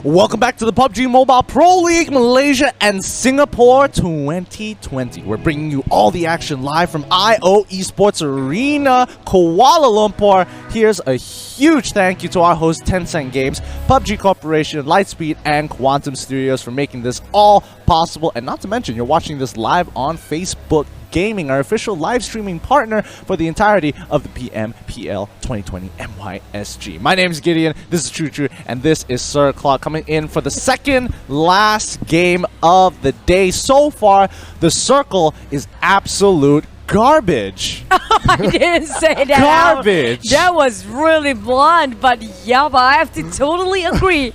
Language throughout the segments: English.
Welcome back to the PUBG Mobile Pro League Malaysia and Singapore 2020. We're bringing you all the action live from IO Esports Arena, Kuala Lumpur. Here's a huge thank you to our host Tencent Games, PUBG Corporation, Lightspeed, and Quantum Studios for making this all possible. And not to mention, you're watching this live on Facebook Gaming, our official live streaming partner for the entirety of the PMPL 2020 MYSG. My name is Gideon, this is True, and this is Sir Claude coming in for the second last game of the day. So far, the circle is absolute garbage. I didn't say that. Garbage. That was really blunt, but yeah, but I have to totally agree.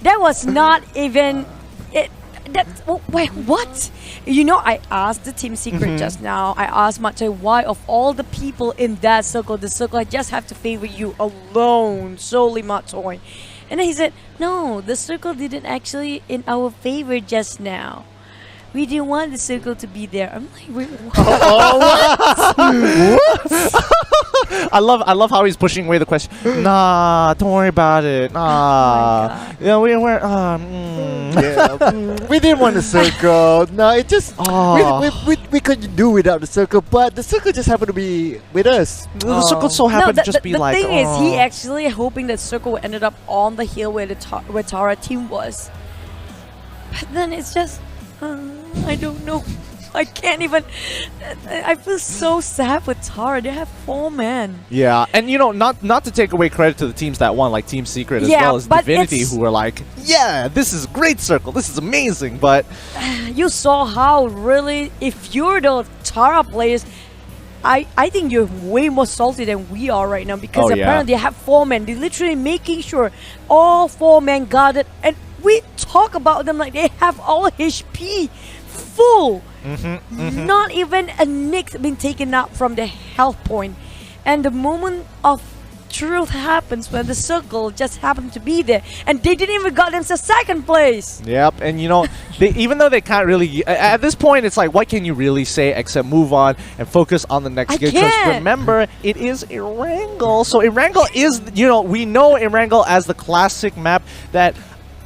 That was not even it. Wait, what? You know, I asked the team secret just now. I asked Matoy why of all the people in that circle, the circle I just have to favor you alone, solely Matoy. And then he said, no, the circle didn't actually in our favor just now. We didn't want the circle to be there. I'm like, wait, what? I love how he's pushing away the question. Nah, don't worry about it. Nah, Oh yeah, we're we didn't want the circle. No, it just we could do without the circle, but the circle just happened to be with us. The circle so happened to just be like. The thing is, he actually hoping that circle ended up on the hill where where Tara team was. But then it's just, I don't know. I can't even. I feel so sad for Tara. They have 4 men. Yeah, and you know, not to take away credit to the teams that won, like Team Secret as well as Divinity, who were like, yeah, this is a great circle, this is amazing, but you saw how really, if you're the Tara players, I think you're way more salty than we are right now because apparently they have 4 men. They're literally making sure all 4 men guarded, and we talk about them like they have all HP full. Not even a nick been taken out from the health point. And the moment of truth happens when the circle just happened to be there, and they didn't even got themselves second place. Yep, and you know, even though they can't really, at this point, it's like, what can you really say except move on and focus on the next game? Because remember, it is Erangel. So Erangel is, you know, we know Erangel as the classic map that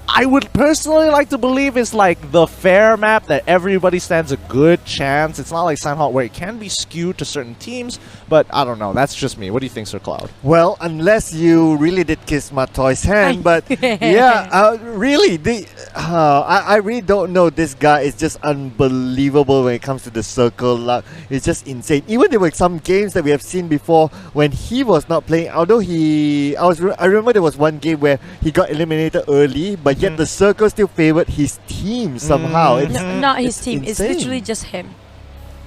I would personally like to believe is like the fair map that everybody stands a good chance. It's not like Sandhawk where it can be skewed to certain teams, but I don't know. That's just me. What do you think, Sir Cloud? Well, unless you really did kiss Matoy's hand, but yeah, really, I really don't know. This guy is just unbelievable when it comes to the circle luck. It's just insane. Even there were some games that we have seen before when he was not playing. Although I remember there was one game where he got eliminated early, but yet the circle still favored his team somehow. Not his team. Insane. It's literally just him.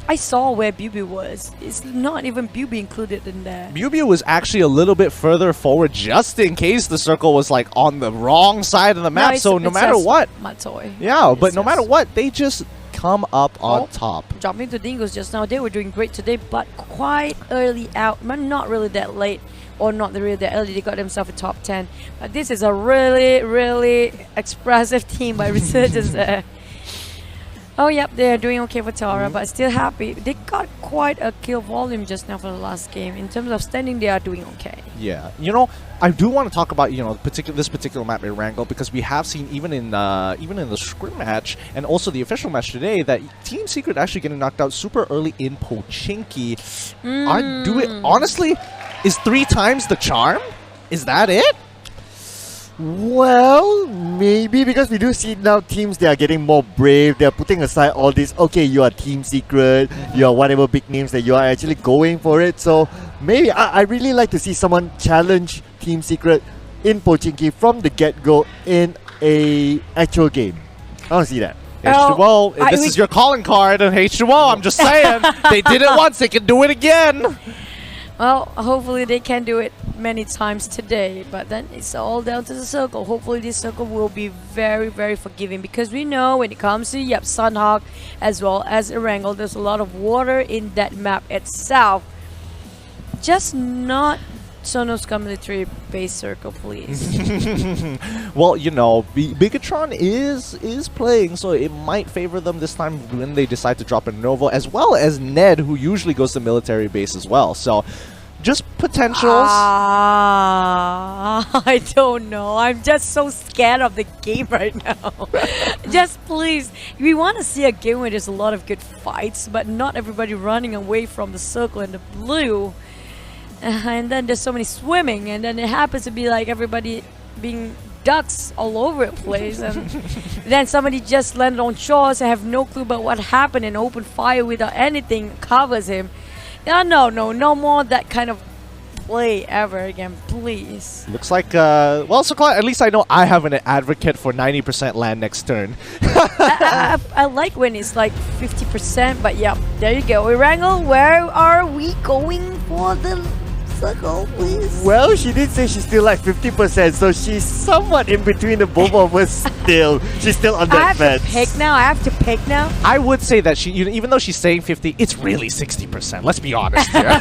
I saw where Bubu was. It's not even Bubu included in there. Bubu was actually a little bit further forward just in case the circle was like on the wrong side of the map. So no matter what, Matoy. Yeah, but no matter what, they just come up on top. Jumping to Dingoes just now, they were doing great today, but quite early out. But not really that late. Or not really that early, they got themselves a top 10. But this is a really, really expressive team by Resurgence there. Oh, yep, they're doing okay for Tara, but still happy. They got quite a kill volume just now for the last game. In terms of standing, they are doing okay. Yeah, you know, I do want to talk about, you know, this particular map Erangel, because we have seen even in the scrim match and also the official match today that Team Secret actually getting knocked out super early in Pochinki. Honestly, is 3 times the charm? Is that it? Well, maybe because we do see now teams, they are getting more brave. They are putting aside all this, okay, you are Team Secret, you are whatever big names that you are actually going for it. So maybe I really like to see someone challenge Team Secret in Pochinki from the get-go in a actual game. I want to see that. H2O, this is your calling card on H2O, I'm just saying. They did it once, they can do it again. Well, hopefully they can do it many times today, but then it's all down to the circle. Hopefully this circle will be very, very forgiving, because we know when it comes to Sandhawk as well as Erangel, there's a lot of water in that map itself. Just not Sonoska military base circle, please. Well, you know, Bigatron is playing, so it might favor them this time when they decide to drop a Novo, as well as Ned, who usually goes to military base as well. So Just potentials. I don't know. I'm just so scared of the game right now. Just please. We want to see a game where there's a lot of good fights, but not everybody running away from the circle and the blue. And then there's so many swimming, and then it happens to be like everybody being ducks all over the place, and then somebody just landed on shores and have no clue about what happened and open fire without anything covers him. No more that kind of play ever again, please. Looks like, well, so at least I know I have an advocate for 90% land next turn. I like when it's like 50%, but yeah, there you go. Wrangle, where are we going for the circle, please? Well, she did say she's still like 50%, so she's somewhat in between the both of us still. She's still on that fence. I have to pick now. I would say that even though she's saying 50, it's really 60%. Let's be honest here.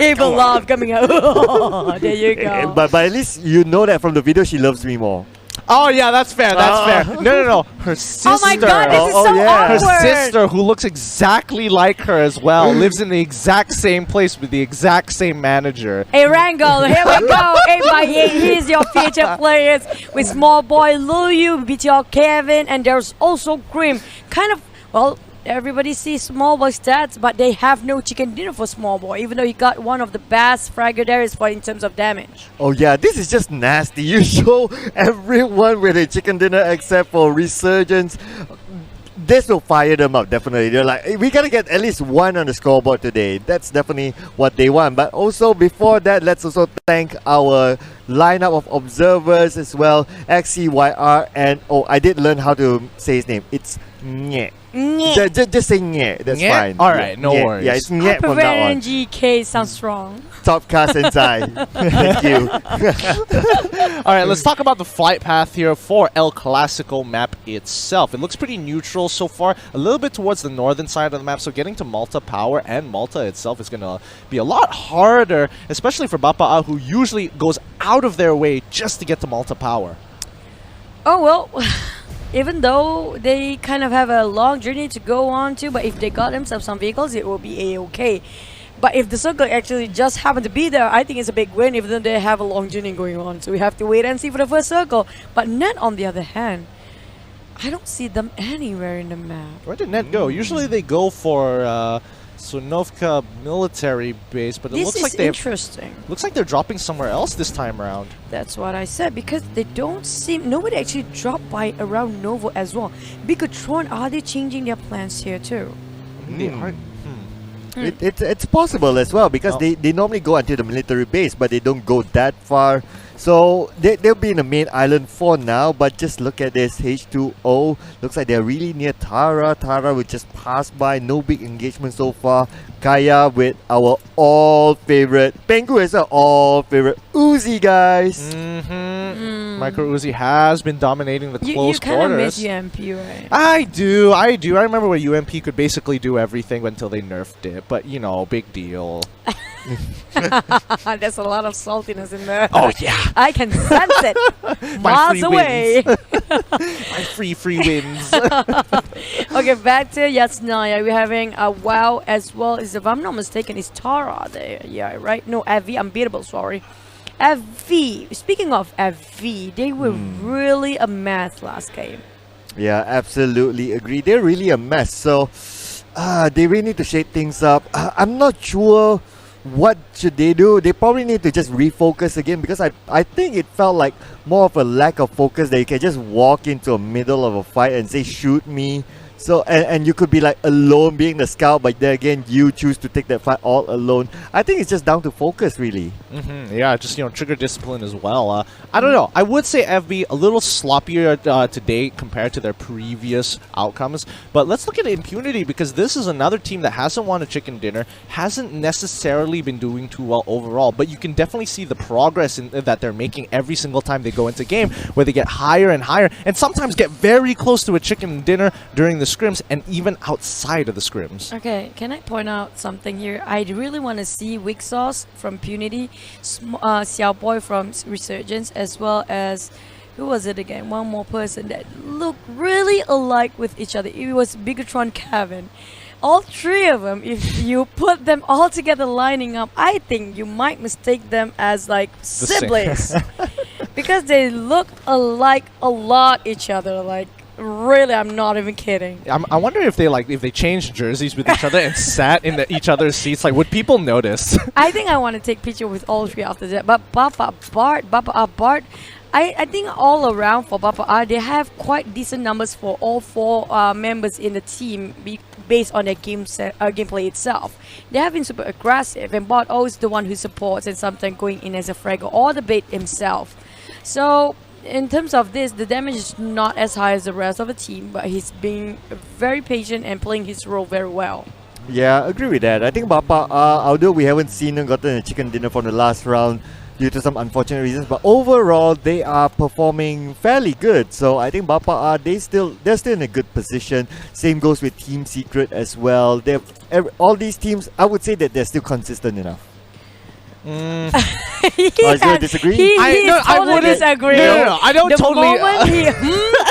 Evil love coming out. There you go. But at least you know that from the video she loves me more. Oh yeah, that's fair. That's fair. No. Her sister. Oh my God, this is so awkward. Her sister, who looks exactly like her as well, lives in the exact same place with the exact same manager. Hey Wrangle, here we go. 8x8. Here's your featured players with Small Boy, Luyu, BTR Kevin, and there's also Grim. Kind of, well, everybody sees Small Boy stats, but they have no chicken dinner for Small Boy, even though he got one of the best fragmentaries for in terms of damage. Oh yeah, this is just nasty. You show everyone with a chicken dinner except for Resurgence. This will fire them up, definitely. They're like, hey, we gotta get at least one on the scoreboard today. That's definitely what they want. But also, before that, let's also thank our lineup of observers as well. XCYR and, oh, I did learn how to say his name. It's Nye. Just say Nye. That's fine. Alright, no worries. Yeah, it's Nye from now on. GK sounds strong. Top cast inside. Thank you. Alright, let's talk about the flight path here for El Clasico map itself. It looks pretty neutral so far, a little bit towards the northern side of the map, so getting to Malta Power and Malta itself is going to be a lot harder, especially for Bapa'a, who usually goes out of their way just to get to Malta Power. Oh, well, even though they kind of have a long journey to go on to, but if they got themselves some vehicles, it will be A-okay. But if the circle actually just happened to be there, I think it's a big win, even though they have a long journey going on. So we have to wait and see for the first circle. But Net, on the other hand, I don't see them anywhere in the map. Where did Net go? Usually they go for Sunovka military base, but it looks like looks like they're dropping somewhere else this time around. That's what I said, because they don't seem, nobody actually dropped by around Novo as well. Bigatron, are they changing their plans here too? They are. It's possible as well, because they normally go until the military base, but they don't go that far. So they'll be in the main island for now, but just look at this. H2O looks like they're really near Tara. Tara will just pass by. No big engagement so far. Kaya with our all favorite, Pengu is our all favorite Uzi, guys. Micro Uzi has been dominating the close quarters. You kind of miss UMP, right? I do. I remember where UMP could basically do everything until they nerfed it, but you know, big deal. There's a lot of saltiness in there. Oh yeah, I can sense it miles away. My free wins. Okay, back to Yasnaya. We're having a WoW as well. If I'm not mistaken, it's Tara there. Yeah, right? No, FV, unbeatable, sorry. FV, speaking of FV, they were really a mess last game. Yeah, absolutely agree. They're really a mess. So they really need to shake things up. I'm not sure what should they do. They probably need to just refocus again, because I think it felt like more of a lack of focus, that you can just walk into the middle of a fight and say shoot me. So and you could be like alone being the scout, but then again you choose to take that fight all alone. I think it's just down to focus, really. Yeah, just trigger discipline as well. I don't know. I would say FB a little sloppier today compared to their previous outcomes. But let's look at Impunity, because this is another team that hasn't won a chicken dinner, hasn't necessarily been doing too well overall. But you can definitely see the progress that they're making every single time they go into game, where they get higher and higher, and sometimes get very close to a chicken dinner during the scrims and even outside of the scrims. Okay, can I point out something here? I really want to see Weak Sauce from Punity, Xiao Boy from Resurgence, as well as, who was it again? One more person that looked really alike with each other. It was Bigatron Kevin. all three of them, if you put them all together lining up, I think you might mistake them as like siblings. Because they look alike a lot each other. Like, really, I'm not even kidding. I wonder if they changed jerseys with each other and sat in each other's seats. Like, would people notice? I think I want to take picture with all three after that. But Bart, I think all around for Bapa, they have quite decent numbers for all four members in the team based on their gameplay itself. They have been super aggressive, and Bart always the one who supports and sometimes going in as a fragger or the bait himself. So in terms of this, the damage is not as high as the rest of the team, but he's being very patient and playing his role very well. Yeah, I agree with that. I think Bapa, although we haven't seen him gotten a chicken dinner from the last round due to some unfortunate reasons, but overall they are performing fairly good. So I think Bapa they're still in a good position. Same goes with Team Secret as well. All these teams, I would say that they're still consistent enough. Is you disagree? I wouldn't disagree. No, I don't the totally. Moment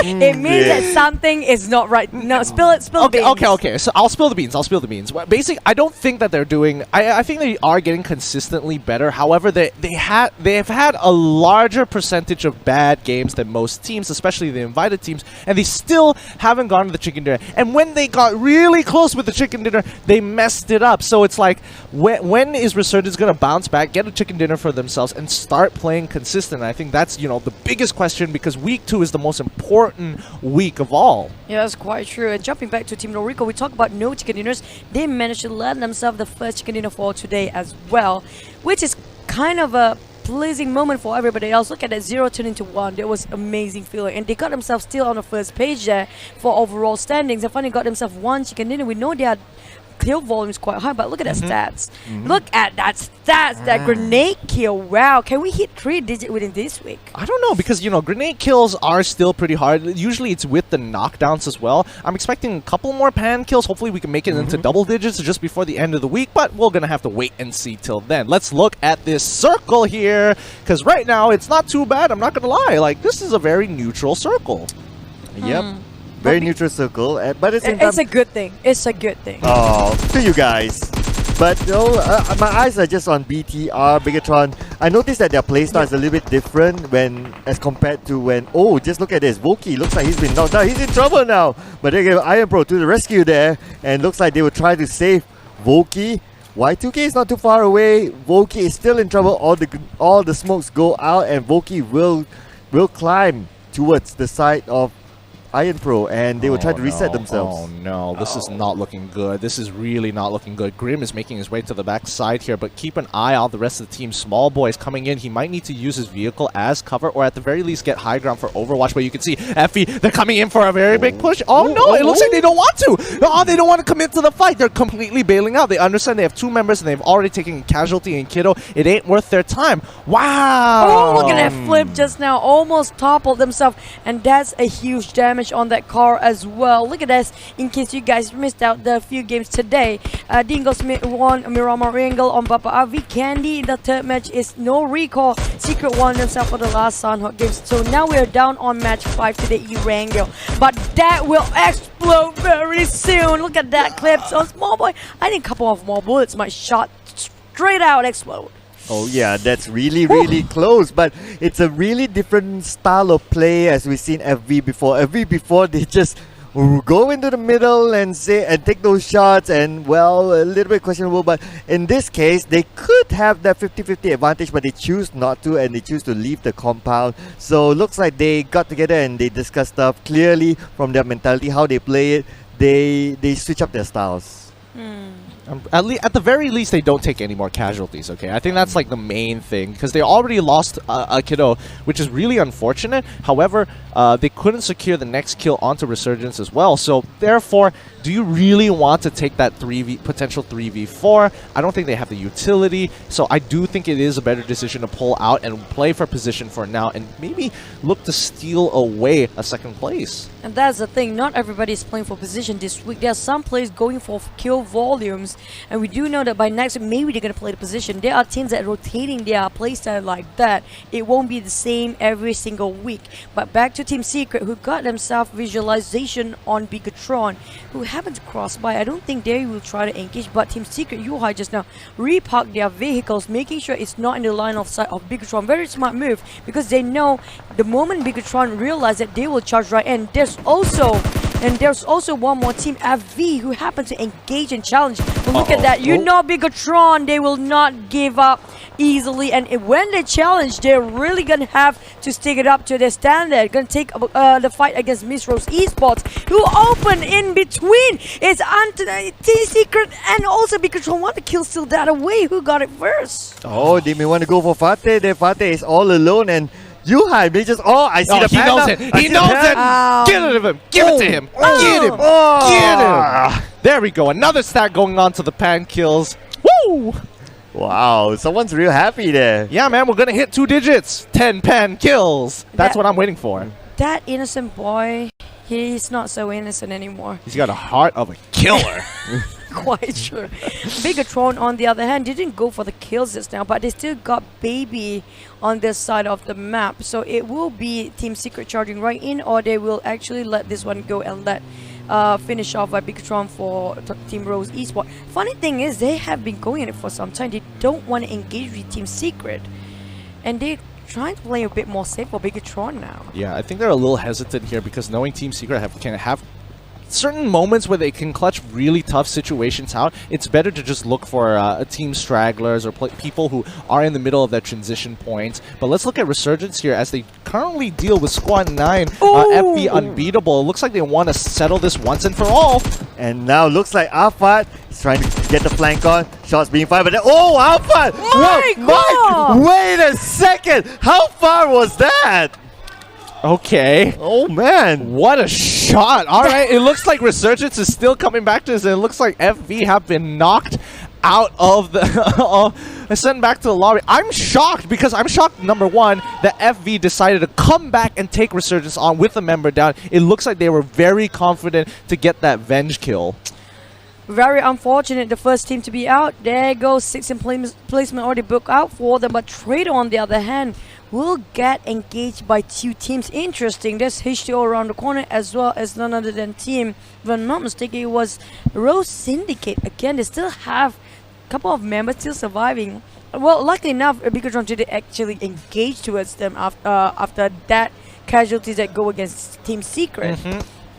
it means that something is not right. No, spill the beans. Okay. So I'll spill the beans. Well, basically, I don't think that they're doing. I think they are getting consistently better. However, they have had a larger percentage of bad games than most teams, especially the invited teams, and they still haven't gone to the chicken dinner. And when they got really close with the chicken dinner, they messed it up. So it's like, when is Resurgence gonna bounce back, get a chicken dinner for themselves, and start playing consistent? I think that's the biggest question, because week 2 is the most important week of all. Yeah, that's quite true. And jumping back to Team Noriko, we talk about no chicken dinners. They managed to land themselves the first chicken dinner for today as well, which is kind of a pleasing moment for everybody else. Look at that 0 turn into 1. That was amazing feeling. And they got themselves still on the first page there for overall standings, and finally got themselves one chicken dinner. We know they are kill volume is quite high, but look at that stats. Look at that stats, that grenade kill. Wow, can we hit 3-digit within this week? I don't know, because grenade kills are still pretty hard. Usually it's with the knockdowns as well. I'm expecting a couple more pan kills. Hopefully we can make it into double digits just before the end of the week, but we're gonna have to wait and see till then. Let's look at this circle here, because right now it's not too bad. I'm not gonna lie, like, this is a very neutral circle. Yep. Very neutral circle, but at the same time, it's a good thing. It's a good thing. Oh, to you guys. But my eyes are just on BTR, Bigatron. I noticed that their playstyle is a little bit different as compared to when. Oh, just look at this. Voki looks like he's been knocked down. He's in trouble now. But they gave Iron Pro to the rescue there, and looks like they will try to save Voki. Y2K is not too far away. Voki is still in trouble. All the smokes go out, and Voki will climb towards the side of Iron Pro, and they will try to reset themselves. Oh no, this is not looking good. This is really not looking good. Grim is making his way to the back side here, but keep an eye on the rest of the team. Small Boy is coming in. He might need to use his vehicle as cover, or at the very least get high ground for Overwatch. But you can see Effie, they're coming in for a very big push. Oh no, it looks like they don't want to. Oh, they don't want to commit to the fight. They're completely bailing out. They understand they have 2 members and they've already taken casualty in Kiddo. It ain't worth their time. Wow. Oh, look at that flip just now. Almost toppled themselves, and that's a huge damage on that car as well. Look at this. In case you guys missed out the few games today, Dingo Smith won Miramar Wrangle on Bapa RV. Candy in the third match is no recall. Secret won themselves for the last Sunhawk games. So now we are down on match 5 today, Wrangle. But that will explode very soon. Look at that clip. So Small Boy, I think a couple of more bullets might shot straight out explode. Oh yeah, that's really close, but it's a really different style of play as we've seen FV before. FV before, they just go into the middle and take those shots, and well, a little bit questionable, but in this case they could have that 50-50 advantage, but they choose not to, and they choose to leave the compound. So looks like they got together and they discussed stuff clearly from their mentality, how they play it. They switch up their styles. At the very least, they don't take any more casualties, okay? I think that's like the main thing, because they already lost a Kiddo, which is really unfortunate. However, they couldn't secure the next kill onto Resurgence as well. So therefore, do you really want to take that potential 3v4? I don't think they have the utility. So I do think it is a better decision to pull out and play for position for now, and maybe look to steal away a second place. And that's the thing, not everybody is playing for position this week. There are some players going for kill volumes, and we do know that by next week, maybe they're going to play the position. There are teams that are rotating their playstyle like that. It won't be the same every single week. But back to Team Secret, who got themselves visualization on Bigatron, who happen to cross by, I don't think they will try to engage. But Team Secret Yuhai just now reparked their vehicles, making sure it's not in the line of sight of Bigatron. Very smart move, because they know the moment Bigatron realize that they will charge right in. There's also one more team, FV, who happen to engage and challenge. But look at that. You know Bigatron, they will not give up easily. And when they challenge, they're really going to have to stick it up to their standard. Going to take the fight against Miss Rose Esports, who open in between. It's Anthony, T-Secret, and also Bigatron want to kill steal that away. Who got it first? Oh, they may want to go for Fateh. There Fateh is all alone, and Yuhai may just, I see the he panda. knows it. He knows it. Get it of him. Give it to him. Get him. Get him. There we go. Another stack going on to the pan kills. Woo! Wow, someone's real happy there. Yeah, man, we're going to hit 2 digits. 10 pan kills. That's what I'm waiting for. That innocent boy, he's not so innocent anymore. He's got a heart of a killer. Quite sure. Bigatron, on the other hand, didn't go for the kills just now, but they still got Baby on this side of the map. So it will be Team Secret charging right in, or they will actually let this one go and let finish off by Bigatron for Team Rose Esports. Funny thing is, they have been going in it for some time. They don't want to engage with Team Secret, and they're trying to play a bit more safe for Bigatron now. Yeah, I think they're a little hesitant here because knowing Team Secret can have certain moments where they can clutch really tough situations out. It's better to just look for team stragglers or people who are in the middle of that transition point. But let's look at Resurgence here as they currently deal with Squad 9. FB unbeatable. It looks like they want to settle this once and for all. And now looks like Afat is trying to get the flank on. Shots being fired, but then, Afat! My God! Wait a second! How far was that? Okay. Oh, man. What a shot. All right. It looks like Resurgence is still coming back to this. And it looks like FV have been knocked out of the... sent back to the lobby. I'm shocked because I'm shocked, number one, that FV decided to come back and take Resurgence on with the member down. It looks like they were very confident to get that Venge kill. Very unfortunate, the first team to be out. There goes 6 in placement already booked out for them. But Trader, on the other hand, will get engaged by 2 teams. Interesting. There's H2O around the corner, as well as none other than team. If I'm not mistaken, it was Rose Syndicate. Again, they still have a couple of members still surviving. Well, luckily enough, Bigatron did actually engage towards them after that casualties that go against Team Secret.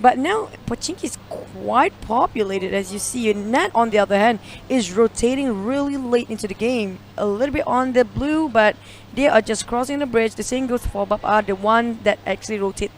But now, Pochinki is quite populated, as you see. And Nat, on the other hand, is rotating really late into the game. A little bit on the blue, but they are just crossing the bridge. The same goes for Bab are the one that actually rotate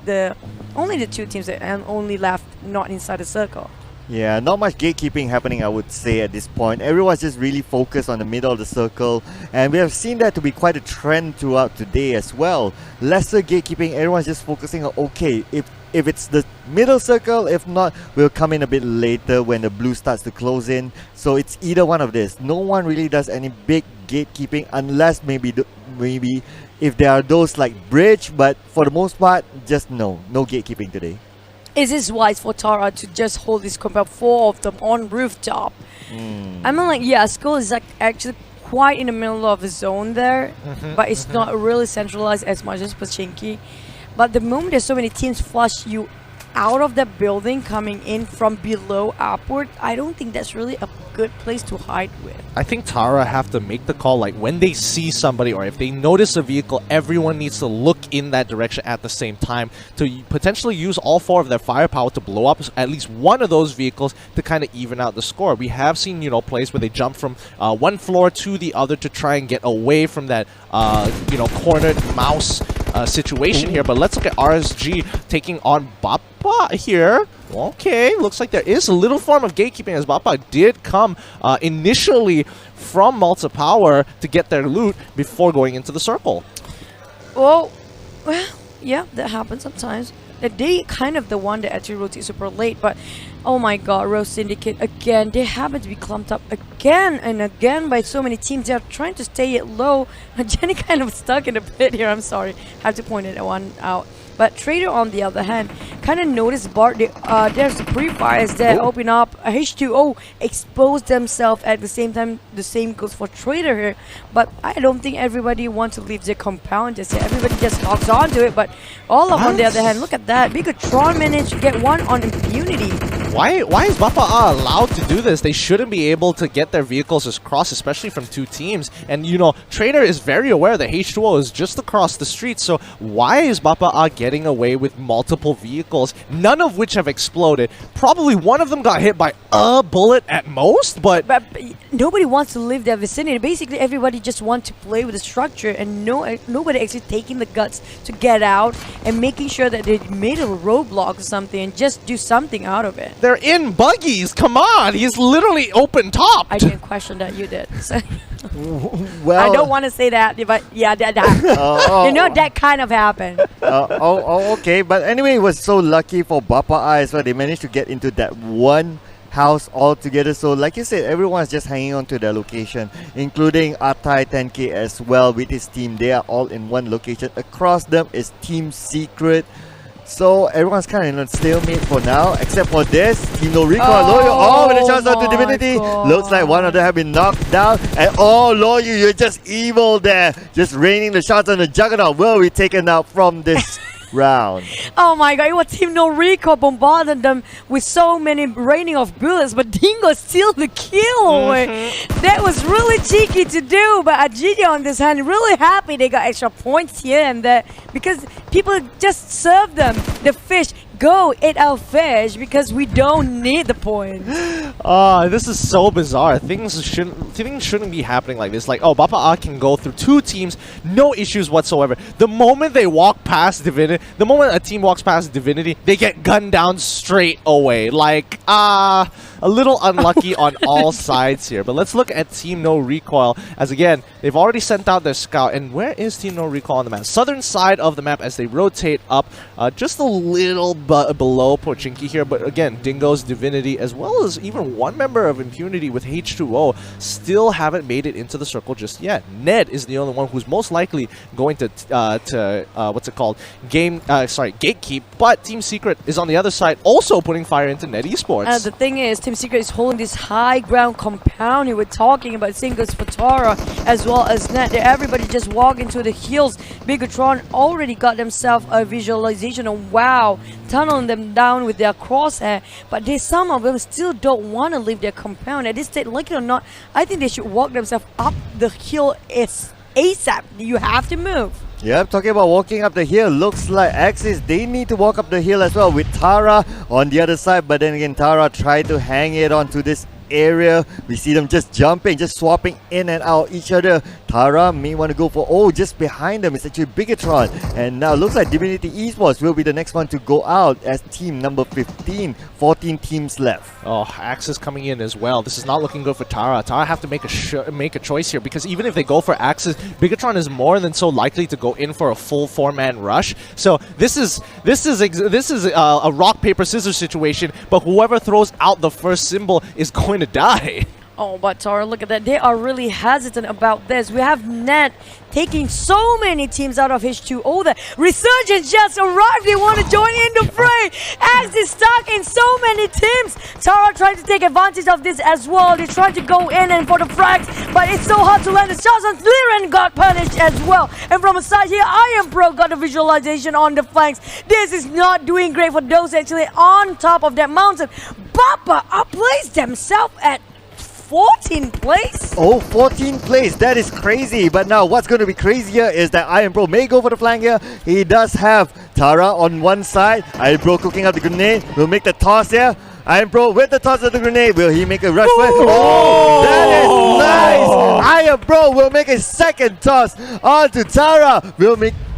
only the 2 teams that and only left not inside the circle. Yeah, not much gatekeeping happening, I would say, at this point. Everyone's just really focused on the middle of the circle, and we have seen that to be quite a trend throughout today as well. Lesser gatekeeping, everyone's just focusing on, okay, if it's the middle circle, if not, we'll come in a bit later when the blue starts to close in. So it's either one of this. No one really does any big gatekeeping unless maybe if there are those like bridge, but for the most part, just no gatekeeping today. Is it wise for Tara to just hold this compound 4 of them on rooftop? I mean, like, yeah, Skull is like actually quite in the middle of the zone there, but it's not really centralized as much as Pochinki. But the moment there's so many teams flush you out of the building coming in from below upward, I don't think that's really a good place to hide with. I think Tara have to make the call, like when they see somebody or if they notice a vehicle, everyone needs to look in that direction at the same time to potentially use all 4 of their firepower to blow up at least one of those vehicles to kind of even out the score. We have seen, plays where they jump from one floor to the other to try and get away from that, cornered mouse situation here. But let's look at RSG taking on Bappa here. Okay, looks like there is a little form of gatekeeping as Bappa did come initially from Malta Power to get their loot before going into the circle. Well, yeah, that happens sometimes. They kind of the one that actually rotates super late, but oh my god, Rose Syndicate again, they happen to be clumped up again and again by so many teams. They are trying to stay it low. Jenny kind of stuck in a pit here, I'm sorry. I have to point it one out. But Trader, on the other hand, kind of noticed there's pre-fires that open up. H2O exposed themselves at the same time. The same goes for Trader here. But I don't think everybody wants to leave their compound just yet. Everybody just locks onto it. But all of on the other hand, look at that. Bigatron managed to get one on impunity. Why is Bapa allowed to do this? They shouldn't be able to get their vehicles across, especially from two teams. And you know, Trader is very aware that H2O is just across the street. So why is Bapa getting away with multiple vehicles, none of which have exploded? Probably one of them got hit by a bullet at most, but nobody wants to leave their vicinity. Basically, everybody just wants to play with the structure, and nobody actually taking the guts to get out and making sure that they made a roadblock or something and just do something out of it. They're in buggies. Come on, he's literally open top. I didn't question that, you did. So. Well, I don't want to say that, but yeah, that you know, that kind of happened. Okay. But anyway, it was so lucky for Bapa as well. They managed to get into that one house all together. So like you said, everyone's just hanging on to their location, including Atai 10K as well with his team. They are all in one location. Across them is Team Secret. So everyone's kind of in a stalemate for now, except for this. Team No Recall, Loyo, with a chance out to Divinity. God. Looks like one of them have been knocked down. And Loyo, you're just evil there. Just raining the shots on the Juggernaut will be taken out from this round. Oh my god, it was Team No Recall bombarded them with so many raining of bullets, but Dingo steal the kill away. That was really cheeky to do, but Ajita on this hand really happy they got extra points here and there because people just serve them the fish. Go eat our fish because we don't need the point. This is so bizarre. Things shouldn't be happening like this. Like, Bapa can go through two teams, no issues whatsoever. The moment they walk past Divinity, the moment a team walks past Divinity, they get gunned down straight away. Like, a little unlucky on all sides here. But let's look at Team No Recoil, as again, they've already sent out their scout. And where is Team No Recoil on the map? Southern side of the map as they rotate up just a little below Pochinki here. But again, Dingo's Divinity, as well as even one member of Impunity with H2O, still haven't made it into the circle just yet. Ned is the only one who's most likely going to what's it called? Gatekeep. But Team Secret is on the other side, also putting fire into Ned Esports. The thing is, Team Secret is holding this high ground compound here. We're talking about singles for Tara as well as Ned. Everybody just walk into the hills. Bigatron already got themselves a visualization of wow, tunneling them down with their crosshair. But some of them still don't want to leave their compound. At this stage, like it or not, I think they should walk themselves up the hill ASAP. You have to move. Yep, talking about walking up the hill, looks like Axis, they need to walk up the hill as well with Tara on the other side. But then again, Tara tried to hang it onto this area. We see them just jumping, just swapping in and out each other. Tara may want to go for, just behind them is actually Bigatron. And now looks like Divinity Esports will be the next one to go out as team number 15. 14 teams left. Axis coming in as well. This is not looking good for Tara. Tara have to make a choice here, because even if they go for Axis, Bigatron is more than so likely to go in for a full 4-man rush. So this is a rock paper scissors situation, but whoever throws out the first symbol is going to die. Oh, but Tara, look at that. They are really hesitant about this. We have Ned taking so many teams out of H2O. The Resurgence just arrived. They want to join in the fray. Axe is stuck in so many teams. Tara tried to take advantage of this as well. They tried to go in and for the frags, but it's so hard to land the shots on Liren got punished as well. And from the side here, Iron Pro got a visualization on the flanks. This is not doing great for those actually on top of that mountain. Bapa placed themselves at 14th place? 14th place. That is crazy. But now what's going to be crazier is that Iron Pro may go for the flank here. He does have Tara on one side. Iron Pro cooking up the grenade. Will make the toss here. Iron Pro with the toss of the grenade. Will he make a rush for it? That is nice. Iron Pro will make a second toss onto Tara.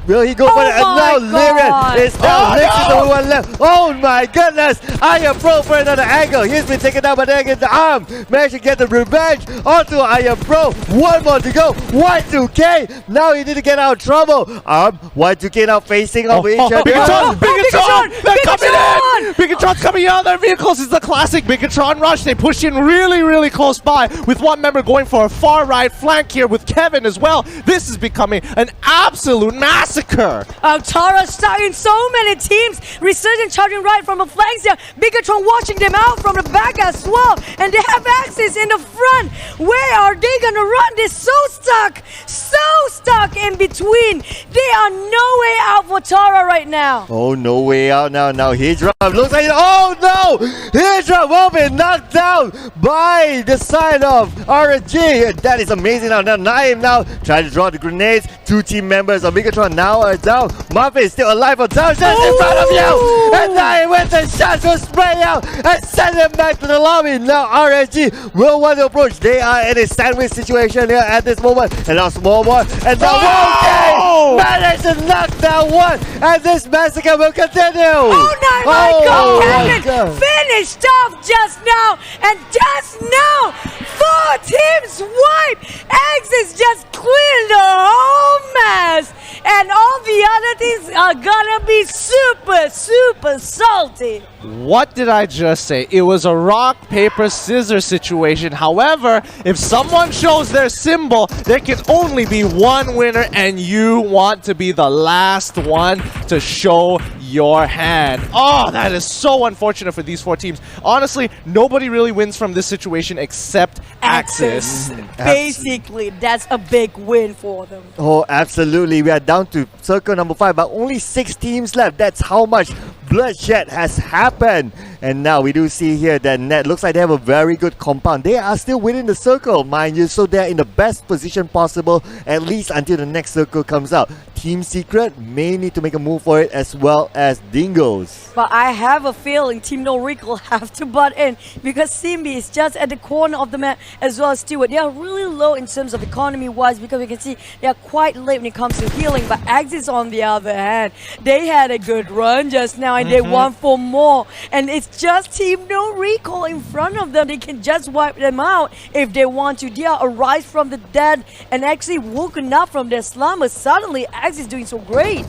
Will he go for it? And now Liren is now next to the one left. Oh my goodness! Iron Pro for another angle. He's been taken down, but then again, the arm managed to get the revenge onto Iron Pro. One more to go. Y2K. Now he need to get out of trouble. Y2K now facing over each other. Bigatron! They're coming in! Bigatron's coming out of their vehicles. It's the classic Bigatron rush. They push in really, really close by with one member going for a far right flank here with Kevin as well. This is becoming an absolute massacre. Tara stuck in so many teams. Resurgent charging right from the flanks here. Bigatron watching them out from the back as well. And they have Axis in the front. Where are they gonna run? They're so stuck. so stuck in between. They are no way out for Tara right now. Oh, no way out now. Now Hydra looks like, oh no! Hydra will be knocked down by the side of RNG. That is amazing. Now Naim now trying to draw the grenades. 2 team members of Megatron now are down. Muffin is still alive for Towers in front of you. And Naim with the shots will spray out and send them back to the lobby. Now RNG will want to approach. They are in a sandwich situation here at this moment. And now small one. And now Wonky managed to knock down one. And this massacre will continue. Oh my God! Finished off just now, and just now, 4 teams wipe. Axis just cleared the whole mess, and all the other teams are gonna be super salty. What did I just say? It was a rock, paper, scissors situation. However, if someone shows their symbol, there can only be one winner, and you want to be the last one to show your hand. Oh, that is so unfortunate for these 4 teams. Honestly, nobody really wins from this situation except Axis. Basically, that's a big win for them. Oh, absolutely. We are down to circle number 5, but only 6 teams left. That's how much bloodshed has happened. And now we do see here that Net looks like they have a very good compound. They are still within the circle, mind you, so they're in the best position possible, at least until the next circle comes out. Team Secret may need to make a move for it, as well as Dingoes. But I have a feeling Team No Recall have to butt in, because Simbi is just at the corner of the map, as well as Stewart. They are really low in terms of economy-wise, because we can see they are quite late when it comes to healing. But Axis, on the other hand, they had a good run just now, and they want for more. And it's just Team No Recall in front of them. They can just wipe them out if they want to. They are arise from the dead and actually woken up from their slumber. Suddenly, Axis is doing so great.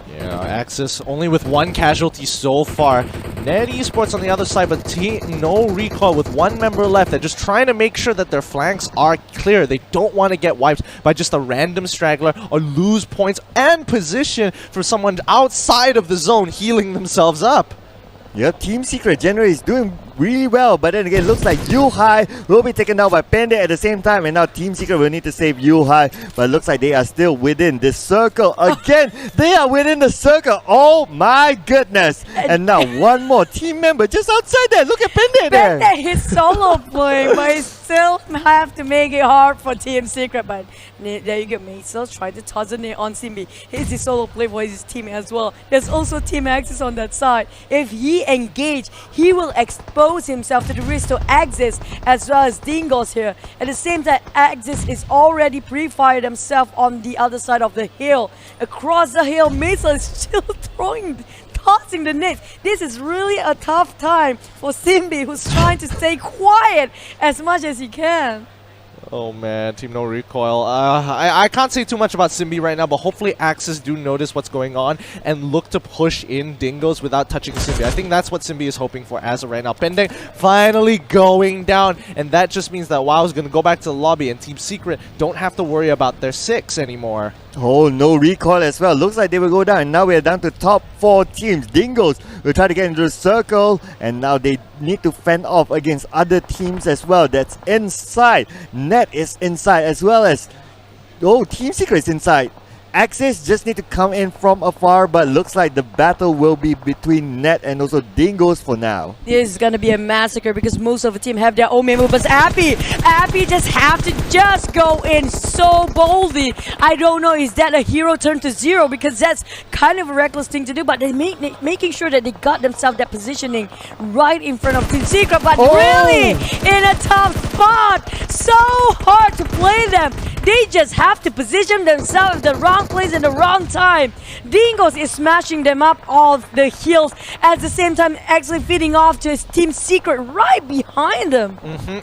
Yeah, Axis only with 1 casualty so far. Net Esports on the other side, but No Recall with 1 member left. They're just trying to make sure that their flanks are clear. They don't want to get wiped by just a random straggler or lose points and position for someone outside of the zone healing themselves up. Yep, Team Secret generally is doing really well, but then again, looks like Yuhai will be taken down by Pende at the same time, and now Team Secret will need to save Yuhai, but it looks like they are still within this circle. Again, they are within the circle. Oh my goodness. And now one more team member just outside there. Look at Pende there. Pende is solo playing, but he still have to make it hard for Team Secret. But there you go, Maisel trying to toss it on Simbi. He's the solo play for his team as well. There's also Team Axis on that side. If he engage, he will expose himself to the risk to Axis as well as Dingoes here. At the same time, Axis is already pre-fired himself on the other side of the hill. Across the hill, Maisel is still tossing the nades. This is really a tough time for Simbi, who's trying to stay quiet as much as he can. Oh man, Team No Recoil. I can't say too much about Simbi right now, but hopefully Axis do notice what's going on and look to push in Dingoes without touching Simbi. I think that's what Simbi is hoping for as of right now. Pending finally going down, and that just means that WoW is going to go back to the lobby, and Team Secret don't have to worry about their 6 anymore. Oh, No Recoil as well. Looks like they will go down. And now we're down to top 4 teams. Dingoes will try to get into the circle, and now they need to fend off against other teams as well. That's inside. Net is inside as well as... Oh, Team Secret is inside. Axis just need to come in from afar, but looks like the battle will be between Net and also Dingoes for now. This is gonna be a massacre because most of the team have their own main move, but Appy just have to just go in so boldly. I don't know, is that a hero turn to 0? Because that's kind of a reckless thing to do, but they're making sure that they got themselves that positioning right in front of Team Secret, but really in a tough spot. So hard to play them. They just have to position themselves in the wrong place in the wrong time. Dingoes is smashing them up off the hills at the same time actually feeding off to his Team Secret right behind them.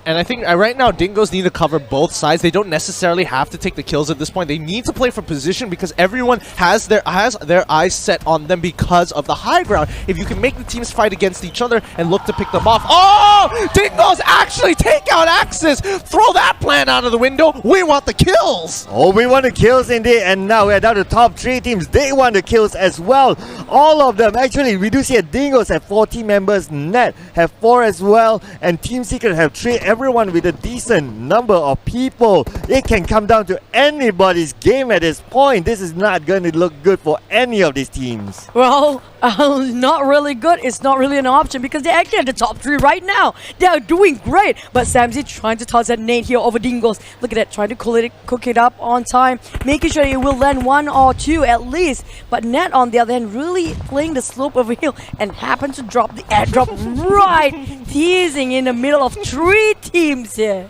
And I think right now Dingoes need to cover both sides. They don't necessarily have to take the kills at this point. They need to play for position because everyone has their eyes set on them because of the high ground. If you can make the teams fight against each other and look to pick them off. Oh! Dingoes actually take out boxes. Throw that plan out of the window. We want the kills. Oh, we want the kills indeed, and now we're down to top 3 teams. They want the kills as well. All of them. Actually, we do see a Dingoes have 4 team members, Net have 4 as well, and Team Secret have 3. Everyone with a decent number of people. It can come down to anybody's game at this point. This is not going to look good for any of these teams. Well, not really good. It's not really an option because they're actually at the top 3 right now. They are doing great. But Samsy trying to toss that nade here over Dingoes. Look at that, trying to cook it up on time, making sure it will land 1 or 2 at least. But Net, on the other hand, really playing the slope of a hill and happened to drop the airdrop right, teasing in the middle of 3 teams here.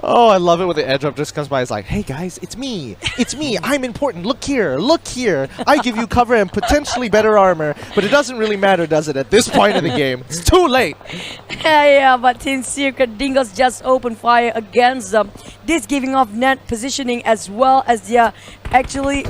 Oh, I love it when the airdrop just comes by. It's like, hey guys, it's me. It's me. I'm important. Look here. Look here. I give you cover and potentially better armor. But it doesn't really matter, does it, at this point in the game? It's too late. Yeah, but Team Secret Dingoes just opened fire against them. This giving off Net positioning as well as their actually,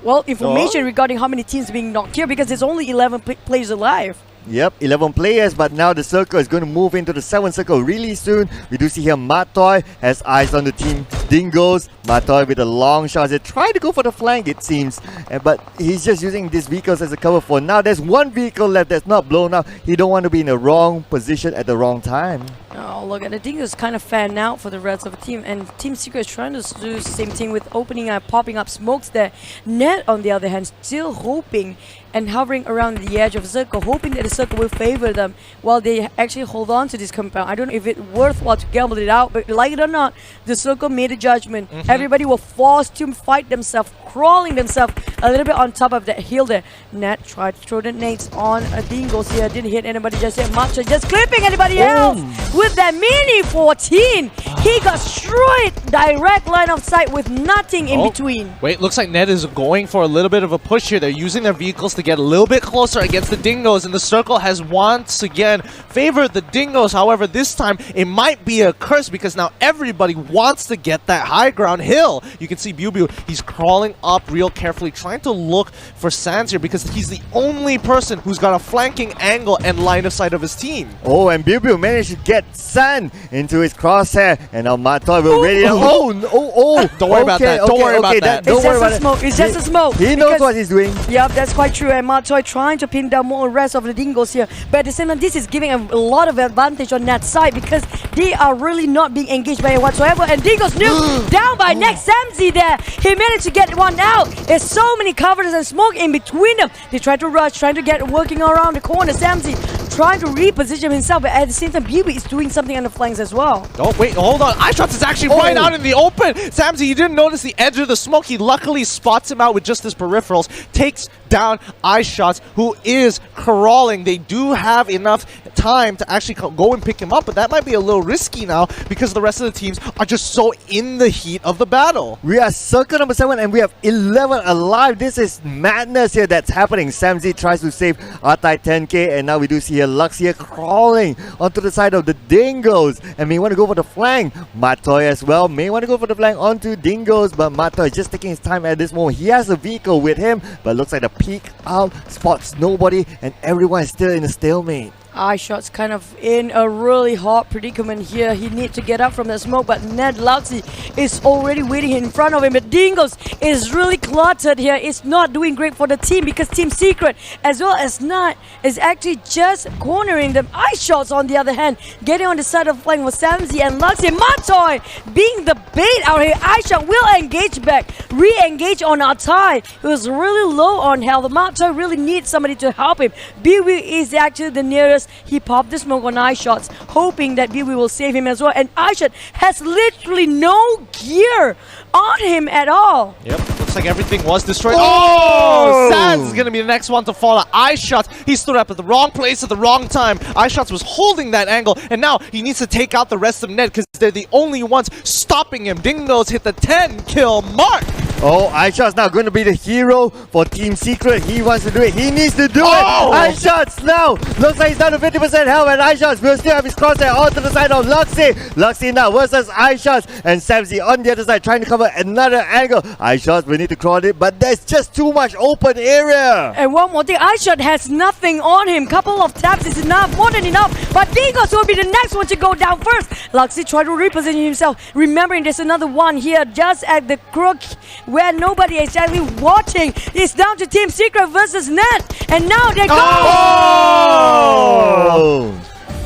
well, information regarding how many teams being knocked here because there's only 11 players alive. Yep, 11 players, but now the circle is going to move into the 7th circle really soon. We do see here Matoy has eyes on the team Dingoes. Matoy with a long shot. They try to go for the flank, it seems, but he's just using these vehicles as a cover for now. There's one vehicle left that's not blown up. He don't want to be in the wrong position at the wrong time. Oh, look at the Dingoes kind of fan out for the rest of the team, and Team Secret is trying to do the same thing with opening and popping up smokes there. Net, on the other hand, still hoping and hovering around the edge of the circle, hoping that the circle will favor them while they actually hold on to this compound. I don't know if it's worthwhile to gamble it out, but like it or not, the circle made a judgment. Everybody was forced to fight themselves, crawling themselves a little bit on top of that hill there. Net tried to throw the nades on Dingoes here, didn't hit anybody just yet. Macho just clipping anybody else with that mini 14. He got straight direct line of sight with nothing in between. Wait, looks like Net is going for a little bit of a push here. They're using their vehicles to get a little bit closer against the Dingoes, and the circle has once again favored the Dingoes. However, this time it might be a curse because now everybody wants to get that high ground hill. You can see Bubu, he's crawling up real carefully, trying to look for Sans here because he's the only person who's got a flanking angle and line of sight of his team. Oh, and Bubu managed to get San into his crosshair, and now Matoy will ready. Don't worry about that. Don't worry about that. It's just a smoke. It's just a smoke. He knows what he's doing. Yep, that's quite true. And Matoy trying to pin down more rest of the Dingoes here. But at the same time, this is giving a lot of advantage on that side because they are really not being engaged by it whatsoever. And Dingoes nuke down by next Samsy there. He managed to get one out. There's so many covers and smoke in between them. They try to rush, trying to get working around the corner. Samsy trying to reposition himself, but at the same time, BB is doing something on the flanks as well. Oh, wait, hold on. iShots is actually right out in the open. Samsy, you didn't notice the edge of the smoke. He luckily spots him out with just his peripherals, takes down iShots, who is crawling. They do have enough time to actually go and pick him up, but that might be a little risky now because the rest of the teams are just so in the heat of the battle. We are circle number 7 and we have 11 alive. This is madness here that's happening. Samsy tries to save Artai 10k, and now we do see here Lux here crawling onto the side of the Dingoes, and may want to go for the flank. Matoy as well may want to go for the flank onto Dingoes, but Matoy just taking his time at this moment. He has a vehicle with him, but looks like the peek out spots nobody, and everyone is still in a stalemate. iShot's kind of in a really hot predicament here. He needs to get up from the smoke, but Ned Luxy is already waiting in front of him. But Dingoes is really cluttered here. It's not doing great for the team because Team Secret as well as Nut is actually just cornering them. iShots, on the other hand, getting on the side of flank with Samsy and Luxy. Matoy being the bait out here. iShot will engage back, re-engage on Artai, who is really low on health. Matoy really needs somebody to help him. BW is actually the nearest. He popped the smoke on iShots, hoping that BB will save him as well. And iShot has literally no gear on him at all. Yep, looks like everything was destroyed. Oh! Sans is going to be the next one to fall. iShots, he stood up at the wrong place at the wrong time. iShots was holding that angle, and now he needs to take out the rest of Ned because they're the only ones stopping him. Dingoes hit the 10-kill mark. Oh, iShot's now going to be the hero for Team Secret. He wants to do it. He needs to do it. iShot's now. Looks like he's down to 50% health, and iShot's will still have his crosshair onto the side of Luxy. Luxy now versus iShot's, and Samsy on the other side trying to cover another angle. iShot's will need to crawl it, but there's just too much open area. And one more thing, iShot has nothing on him. Couple of taps is enough, more than enough. But Dingos will be the next one to go down first. Luxy tried to reposition himself, remembering there's another one here just at the crook where nobody is actually watching. It's down to Team Secret versus Net, and now they go.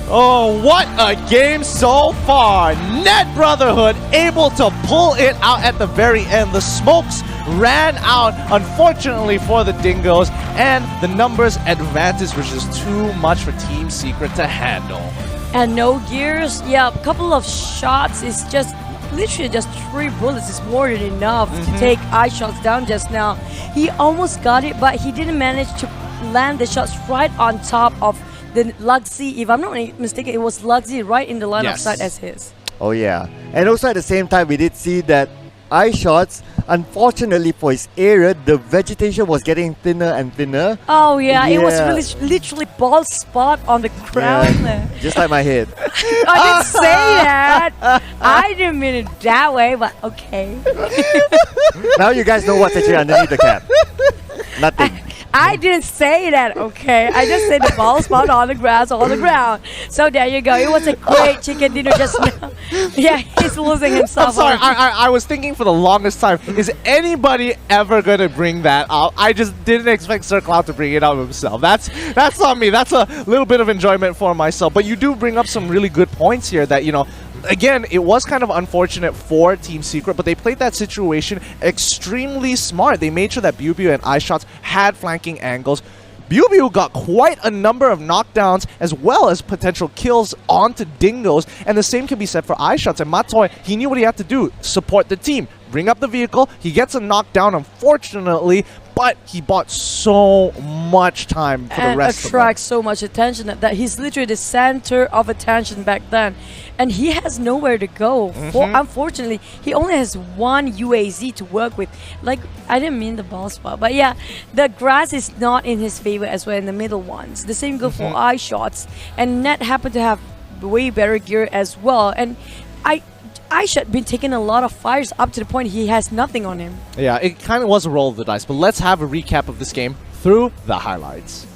Oh, what a game so far. Net Brotherhood able to pull it out at the very end. The smokes ran out, unfortunately for the Dingoes, and the numbers advantage was just too much for Team Secret to handle. And no gears. Yeah, a couple of shots is just literally just 3 bullets is more than enough to take iShots down just now. He almost got it, but he didn't manage to land the shots right on top of the Luxy. If I'm not mistaken, it was Luxy right in the line of sight as his. Oh yeah. And also at the same time, we did see that iShots, unfortunately for his area, the vegetation was getting thinner and thinner. Oh yeah, it was really literally bald spot on the ground there. Just like my head. I didn't say that. I didn't mean it that way, but okay. Now you guys know what's actually underneath the cap. Nothing. I didn't say that, okay? I just said the ball spot on the grass, on the ground. So there you go. It was a great chicken dinner just now. Yeah, he's losing himself. I'm sorry, I was thinking for the longest time, is anybody ever going to bring that up? I just didn't expect Sir Cloud to bring it up himself. That's on me. That's a little bit of enjoyment for myself. But you do bring up some really good points here that, you know, again, it was kind of unfortunate for Team Secret, but they played that situation extremely smart. They made sure that BuBu and iShots had flanking angles. BuBu got quite a number of knockdowns as well as potential kills onto Dingoes, and the same can be said for iShots. And Matoy, he knew what he had to do, support the team, bring up the vehicle. He gets a knockdown, unfortunately, but he bought so much time for the rest of them. Attracts so much attention that he's literally the center of attention back then. And he has nowhere to go. Unfortunately, he only has one UAZ to work with. Like, I didn't mean the ball spot, but yeah, the grass is not in his favor as well in the middle ones. The same goes for iShots. And Net happened to have way better gear as well. And iShot been taking a lot of fires up to the point he has nothing on him. Yeah, it kind of was a roll of the dice, but let's have a recap of this game through the highlights.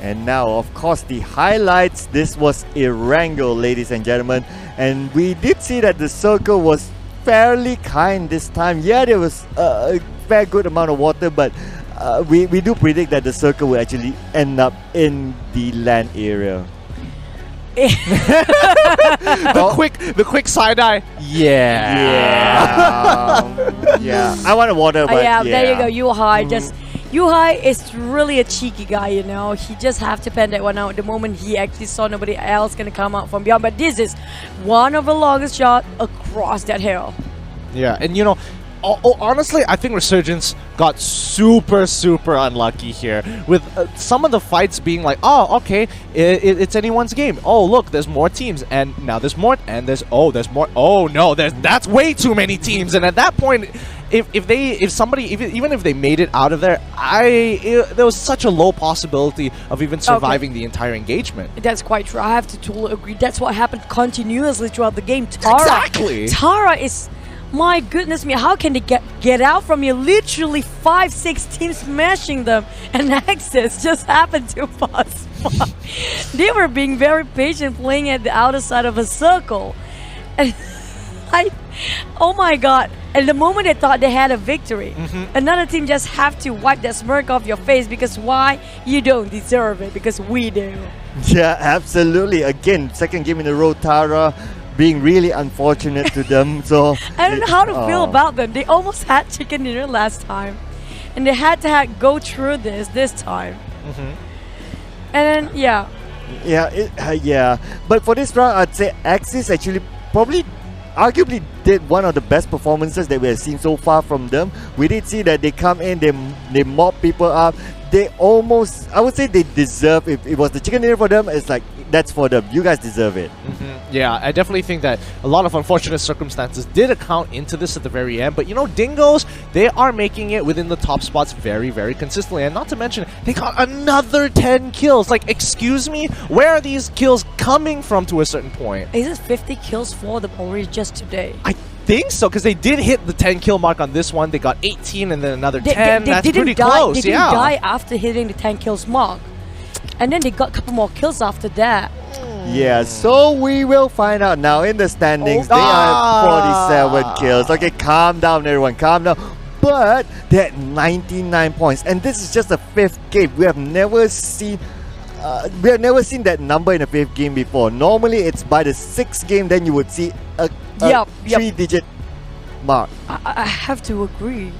And now, of course, the highlights. This was a wrangle, ladies and gentlemen. And we did see that the circle was fairly kind this time. Yeah, there was a fair good amount of water, but we do predict that the circle will actually end up in the land area. The quick side eye. Yeah. I want to water, but yeah, there you go. Yuhai is really a cheeky guy, you know. He just have to pen that one out the moment he actually saw nobody else gonna come out from beyond. But this is one of the longest shot across that hill. Yeah, and you know, honestly, I think Resurgence got super unlucky here with some of the fights being like, oh, okay, it's anyone's game. Oh, look, there's more teams, and now there's more, and there's more. Oh no, that's way too many teams. And at that point, if somebody even if they made it out of there, there was such a low possibility of even surviving the entire engagement. That's quite true. I have to totally agree. That's what happened continuously throughout the game. Tara, exactly. Tara is. My goodness me, how can they get out from here? Literally 5-6 teams smashing them, and access just happened to pass by. They were being very patient playing at the outer side of a circle. And oh my god. And the moment they thought they had a victory, another team just have to wipe that smirk off your face because why? You don't deserve it, because we do. Yeah, absolutely. Again, second game in a row, Tara being really unfortunate to them. So I don't know how to feel about them. They almost had chicken dinner last time, and they had to go through this time. And then yeah. But for this round, I'd say Axis actually arguably did one of the best performances that we have seen so far from them. We did see that they come in, they mop people up. They almost, I would say they deserve, if it was the chicken dinner for them, it's like that's for them. You guys deserve it. Yeah, I definitely think that a lot of unfortunate circumstances did account into this at the very end. But you know, Dingoes, they are making it within the top spots very, very consistently. And not to mention, they got another 10 kills. Like, excuse me, where are these kills coming from to a certain point? Is it 50 kills for the Warriors just today? I think so, because they did hit the 10 kill mark on this one. They got 18 and then another 10. They That's didn't pretty die, close. They didn't die after hitting the 10 kills mark. And then they got a couple more kills after that. Yeah, so we will find out now in the standings. They are 47 kills. Okay, calm down, everyone, calm down. But they're at 99 points, and this is just the 5th game. We have never seen that number in a 5th game before. Normally, it's by the 6th game, then you would see a 3-digit mark. I have to agree.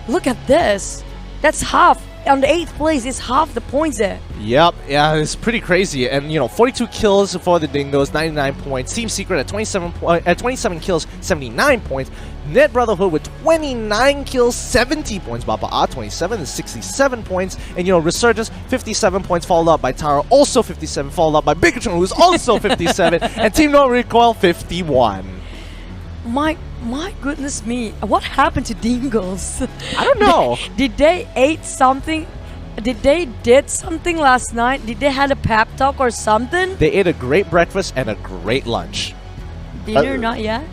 Look at this. That's half. On the 8th place, it's half the points there. Yep, yeah, it's pretty crazy. And you know, 42 kills for the Dingoes, 99 points. Team Secret at 27 kills, 79 points. Net Brotherhood with 29 kills, 70 points. Baba 27 and 67 points. And you know, Resurgence 57 points, followed up by Taro, also 57, followed up by Bigotron, who's also 57, and Team No Recoil 51. My goodness me, what happened to Dingoes? I don't know. Did they ate something? Did something last night? Did they had a pep talk or something? They ate a great breakfast and a great lunch. Dinner not yet?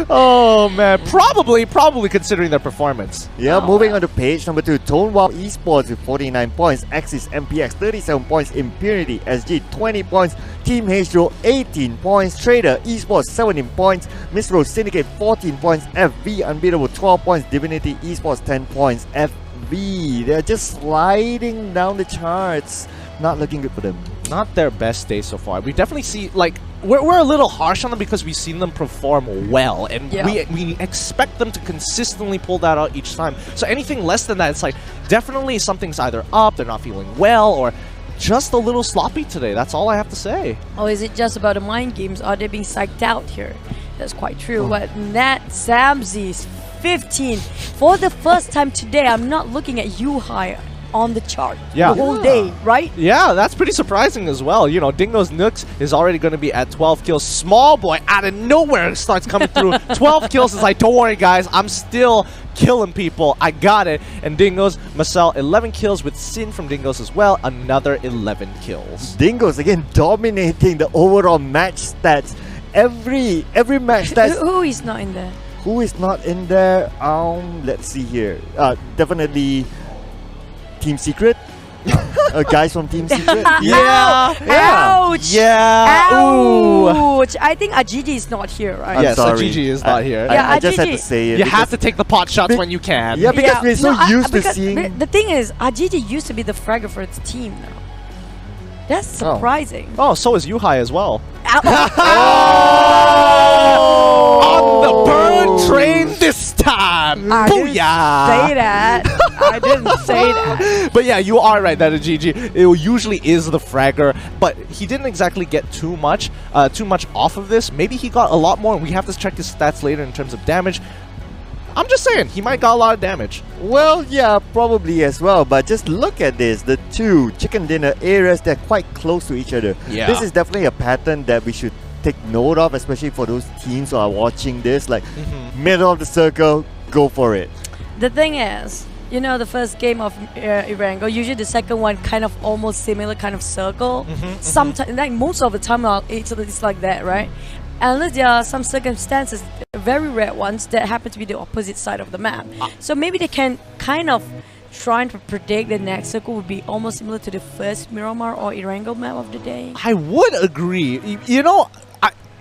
Oh man, probably considering their performance. Yeah, moving on to page number 2, Tonewall Esports with 49 points, Axis MPX 37 points, Impunity SG 20 points, Team H-Row 18 points, Trader Esports 17 points, Misro Syndicate 14 points, FV Unbeatable 12 points, Divinity Esports 10 points, FV. They're just sliding down the charts. Not looking good for them. Not their best day so far. We definitely see, like, we're a little harsh on them because we've seen them perform well, and we expect them to consistently pull that out each time. So anything less than that, it's like definitely something's either up, they're not feeling well, or just a little sloppy today. That's all I have to say. Or is it just about the mind games? Are they being psyched out here? That's quite true. But Nat Samsi's 15 for the first time today. I'm not looking at you higher on the chart the whole day, right? Yeah, that's pretty surprising as well. You know, Dingo's Nooks is already going to be at 12 kills. Small Boy out of nowhere starts coming through. 12 kills is like, don't worry guys, I'm still killing people. I got it. And Dingo's Marcel 11 kills with Sin from Dingo's as well. Another 11 kills. Dingo's again dominating the overall match stats. Every match stats. Who is not in there? Who is not in there? Let's see here. Definitely Team Secret. Guys from Team Secret. Ouch! Yeah. Ouch! I think Ajiji is not here, right? Yes, sorry. Ajiji is not here. I just had to say it. You have to take the pot shots when you can. Yeah, because we're so used to seeing. The thing is, Ajiji used to be the fragger for its team now. That's surprising. Oh, so is Yuhai as well. Oh! On the burn train this time. I didn't Booyah! say that. I didn't say that. But yeah, you are right that Ajiji usually is the fragger, but he didn't exactly get too much off of this. Maybe he got a lot more, and we have to check his stats later in terms of damage. I'm just saying, he might got a lot of damage. Well, yeah, probably as well. But just look at this. The two chicken dinner areas, they're quite close to each other. Yeah. This is definitely a pattern that we should take note of, especially for those teams who are watching this. Like, middle of the circle, go for it. The thing is, you know, the first game of Irango, usually the second one kind of almost similar kind of circle. Sometimes, like most of the time, it's like that, right? Unless there are some circumstances, very rare ones, that happen to be the opposite side of the map. So maybe they can kind of try to predict the next circle would be almost similar to the first Miramar or Irango map of the day. I would agree. You know,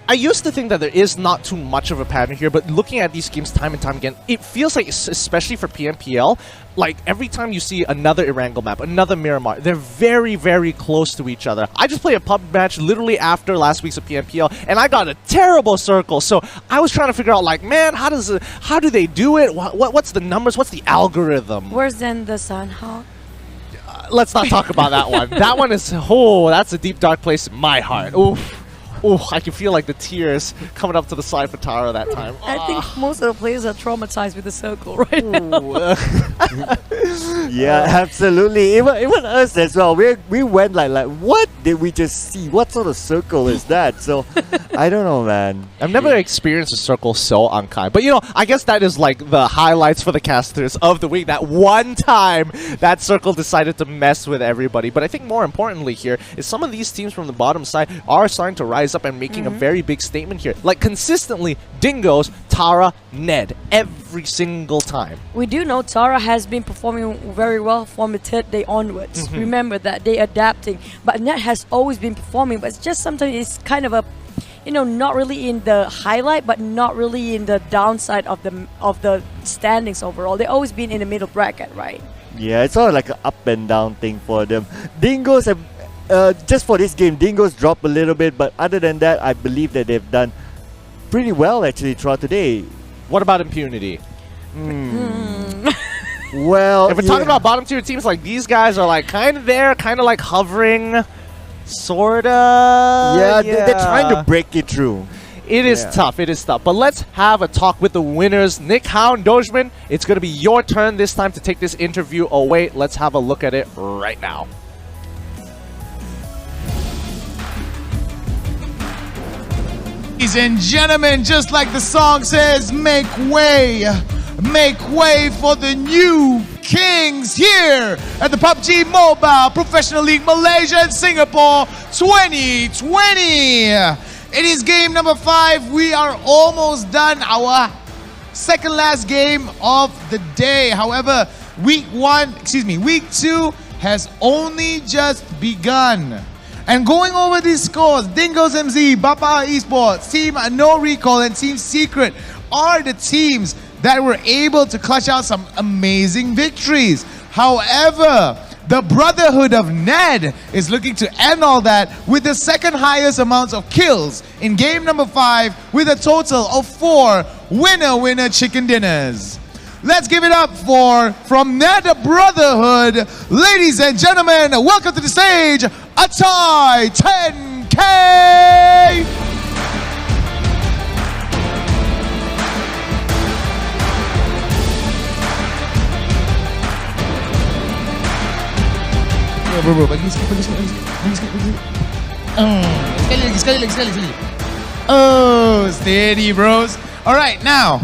I used to think that there is not too much of a pattern here, but looking at these games time and time again, it feels like, especially for PMPL, like every time you see another Irango map, another Miramar, they're very, very close to each other. I just played a pub match literally after last week's of PMPL, and I got a terrible circle. So I was trying to figure out, like, man, how do they do it? What's the numbers? What's the algorithm? Worse than the Sunhawk? Let's not talk about that one. That one is, that's a deep, dark place in my heart. Oof. Oh, I can feel like the tears coming up to the side for Taro that time. I think most of the players are traumatized with the circle right now. Yeah, absolutely. Even us as well. We went like what did we just see? What sort of circle is that? So I don't know, man. I've never experienced a circle so unkind. But I guess that is like the highlights for the casters of the week. That one time that circle decided to mess with everybody. But I think more importantly here is some of these teams from the bottom side are starting to rise up and making a very big statement here. Like consistently, Dingoes, Tara, Ned, every single time. We do know Tara has been performing very well from the third day onwards. Remember that, they adapting. But Ned has always been performing, but it's just sometimes it's kind of a, not really in the highlight, but not really in the downside of the standings overall. They've always been in the middle bracket, right? Yeah, it's sort of like an up and down thing for them. Dingoes have, just for this game, Dingoes dropped a little bit, but other than that, I believe that they've done pretty well actually throughout today. What about Impunity? Well, if we're talking about bottom tier teams, like these guys are like kind of there, kind of like hovering, sorta. Yeah, they're trying to break it through. It is tough. It is tough. But let's have a talk with the winners. Nick, Hound, Dojman, it's going to be your turn this time to take this interview away. Let's have a look at it right now. Ladies and gentlemen, just like the song says, make way for the new kings here at the PUBG Mobile Professional League Malaysia and Singapore 2020. It is game number 5. We are almost done, our second last game of the day. However, week 2 has only just begun. And going over these scores, Dingoes MZ, Bapa Esports, Team No Recall, and Team Secret are the teams that were able to clutch out some amazing victories. However, the Brotherhood of Ned is looking to end all that with the second highest amounts of kills in game number 5 with a total of 4 winner chicken dinners. Let's give it up from Ned Brotherhood. Ladies and gentlemen, welcome to the stage, Atai 10K! Bro, bagi sikit. Sekali lagi. Oh, steady, bros. All right, now,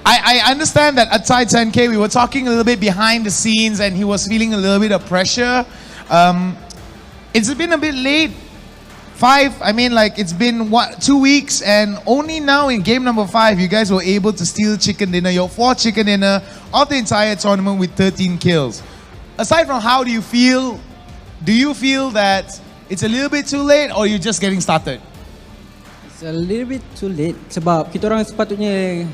I understand that at Tide 10K, we were talking a little bit behind the scenes and he was feeling a little bit of pressure. It's been a bit late. It's been 2 weeks, and only now in game number 5, you guys were able to steal chicken dinner, your 4th chicken dinner of the entire tournament with 13 kills. Aside from how do you feel that it's a little bit too late or you're just getting started? It's a little bit too late sebab kita orang sepatutnya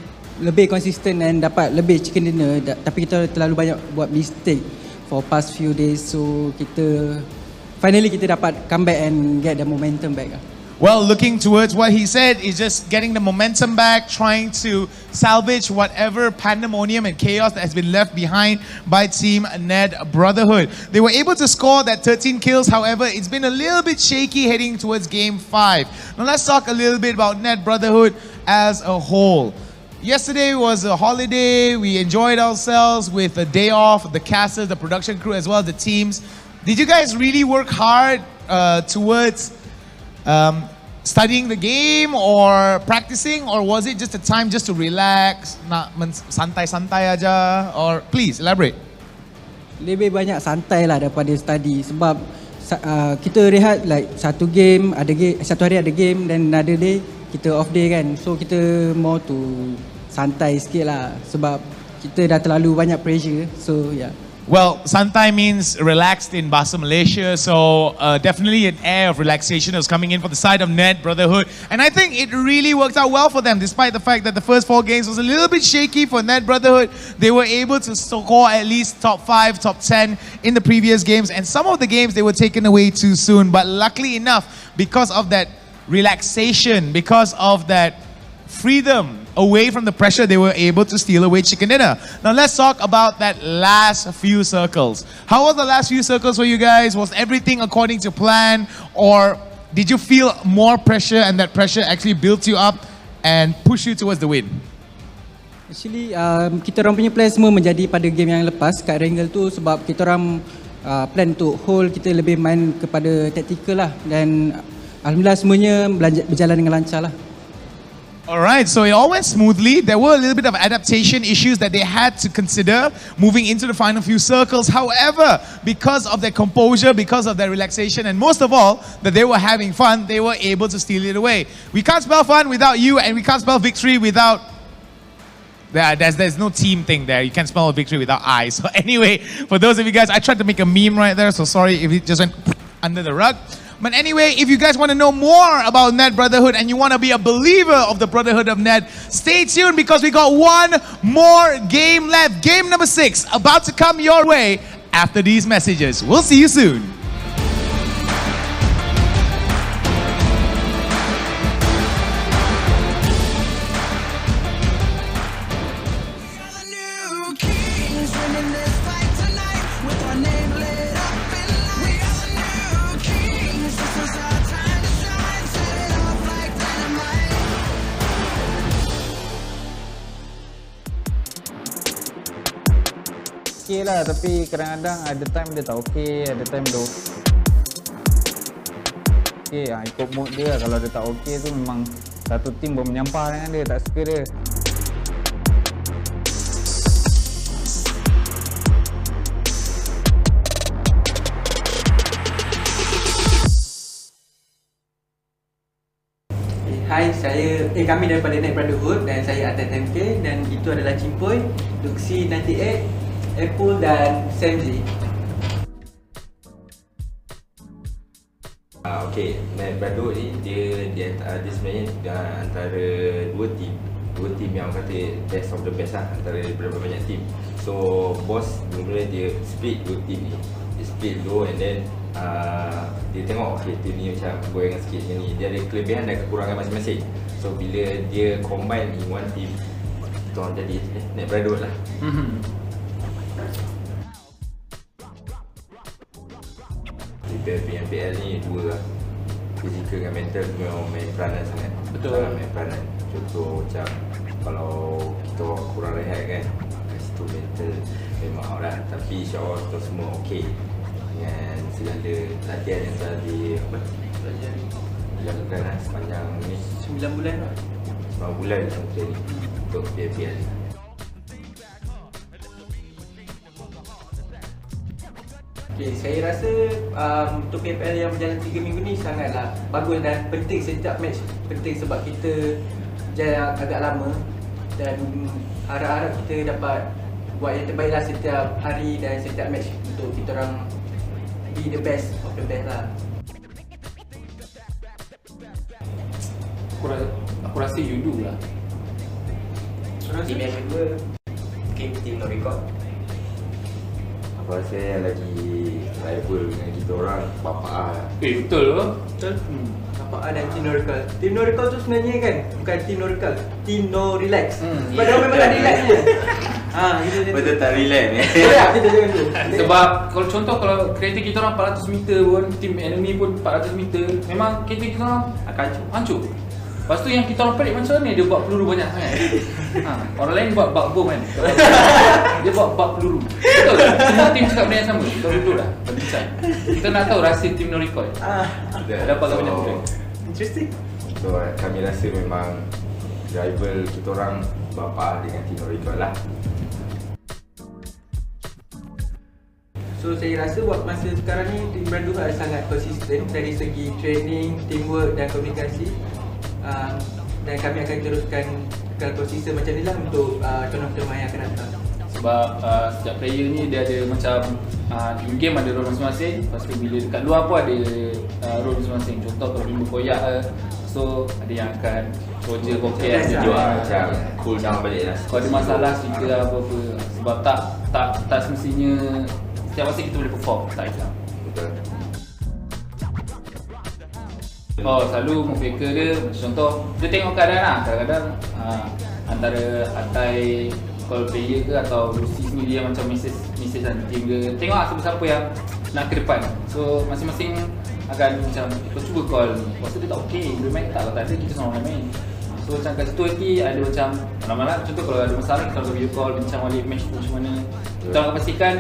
lebih konsisten dan dapat lebih chicken dinner, tapi kita terlalu banyak buat mistake for past few days, so kita finally kita dapat come back and get the momentum back. Well, looking towards what he said is just getting the momentum back, trying to salvage whatever pandemonium and chaos that has been left behind by Team Ned Brotherhood. They were able to score that 13 kills, however, it's been a little bit shaky heading towards game 5. Now let's talk a little bit about Ned Brotherhood as a whole. Yesterday was a holiday, we enjoyed ourselves with a day off, the casters, the production crew, as well as the teams. Did you guys really work hard towards studying the game or practicing, or was it just a time just to relax, nak santai-santai aja, or please elaborate? Lebih banyak santai lah daripada study sebab kita rehat like satu hari ada game, then another day kita off day kan, so kita more to santai sikit lah sebab kita dah terlalu banyak pressure, so yeah. Well, santai means relaxed in Bahasa Malaysia, so definitely an air of relaxation was coming in for the side of Ned Brotherhood. And I think it really worked out well for them, despite the fact that the first 4 games was a little bit shaky for Ned Brotherhood. They were able to score at least top 5, top 10 in the previous games, and some of the games they were taken away too soon. But luckily enough, because of that relaxation, because of that freedom away from the pressure, they were able to steal away chicken dinner. Now let's talk about that last few circles. How was the last few circles for you guys? Was everything according to plan, or did you feel more pressure and that pressure actually built you up and pushed you towards the win? Actually kita orang punya plan semua menjadi pada game yang lepas kat Wrangle tu, sebab kita orang plan untuk hold kita lebih main kepada tactical lah, dan alhamdulillah semuanya berjalan dengan lancar lah. Alright, so it all went smoothly. There were a little bit of adaptation issues that they had to consider moving into the final few circles. However, because of their composure, because of their relaxation, and most of all, that they were having fun, they were able to steal it away. We can't spell fun without you, and we can't spell victory without... There's no team thing there. You can't spell victory without I. So anyway, for those of you guys, I tried to make a meme right there, so sorry if it just went under the rug. But anyway, if you guys want to know more about Net Brotherhood and you want to be a believer of the Brotherhood of Net, stay tuned because we got one more game left. Game number 6 about to come your way after these messages. We'll see you soon. Okay lah, tapi kadang-kadang ada time dia tak okay, ada time dia okay. Ikut mood dia, kalau dia tak okay tu memang satu tim menyampah dengan dia, tak suka dia. Hai, kami daripada Net Brotherhood dan saya Atas MK, dan itu adalah Cimpoy, Luxi 98, Apple dan Samzi. Okay, Net Brotherhood ni dia sebenarnya antara dua tim yang kata best of the best lah antara beberapa banyak tim. So bos mula dia split dua tim ni, dia split dulu and then dia tengok okay, tim ni macam goyangan sikit macam ni, dia ada kelebihan dan kekurangan masing-masing. So bila dia combine in one team, kita orang jadi Net Brotherhood lah. PMPL ni dua lah, fizikal dengan mental memang main peranan sangat. Betul. Main peranan. Contoh macam kalau kita orang kurang rehat kan, kat situ mental memang out lah. Tapi insyaAllah kita semua okey dengan segala latihan yang telah dilakukan lah sepanjang ni 9 bulan lah. 9 bulan sampai ni untuk PMPL ni. Okay, saya rasa untuk PFL yang berjalan 3 minggu ni sangatlah bagus dan penting. Setiap match penting sebab kita jalan agak lama dan harap-harap kita dapat buat yang terbaik lah setiap hari dan setiap match untuk kita orang be the best of the best lah. Aku rasa you do lah. Team yang kedua mungkin team no record. Aku rasa yang lagi rival dengan kita orang Bapak lah. Betul ke? Betul. Bapak A dan Team No Recall. Team No Recall tu sebenarnya kan bukan Team No Recall, Team No Relax. Sebab dia memang tak relax je. Gitu je. Betul tak relax ni. Ya, kita jangan tu. Sebab kalau contoh kalau kereta kita orang 400 meter pun, team enemy pun 400 meter, memang kereta kita orang akan hancur. Lepas tu yang kita orang pelik macam mana dia buat peluru banyak sangat. Orang lain buat bak bom kan. Dia buat bak peluru. Betul tak? Semua tim cakap benda yang sama. Kita betul lah berbincang. Kita nak tahu rahsia tim No Recall. Ada apa banyak benda. Interesting. So kami rasa memang rival kita orang Bapak dengan Tim No Recall lah. So saya rasa buat masa sekarang ni Team Brotherhood sangat konsisten dari segi training, teamwork dan komunikasi. Dan kami akan teruskan konsisten macam ni lah untuk tournament yang akan datang. Sebab setiap player ni dia ada macam in game ada role masing-masing. Lepas tu bila dekat luar pun ada role masing-masing. Contoh kalau bimbo koyak so ada yang akan roger kokek Macam cool down balik lah. Kalau ada masalah cerita lah apa-apa. Sebab tak semestinya setiap masa kita boleh perform. Tak Islam. Betul. Selalu memfaker dia macam contoh dia tengok keadaan lah. Kadang-kadang antara Atai call player ke atau Lucy sendiri dia macam mesej dalam team dia. Tengok siapa-siapa yang nak ke depan. So masing-masing akan macam kau cuba call. Lepas tu dia tak okey, boleh main tak? Kalau tak ada kita sama main. So macam kat situ nanti ada macam malam-malam contoh kalau ada masalah kita akan video call bincang balik match tu macam mana. Kita akan pastikan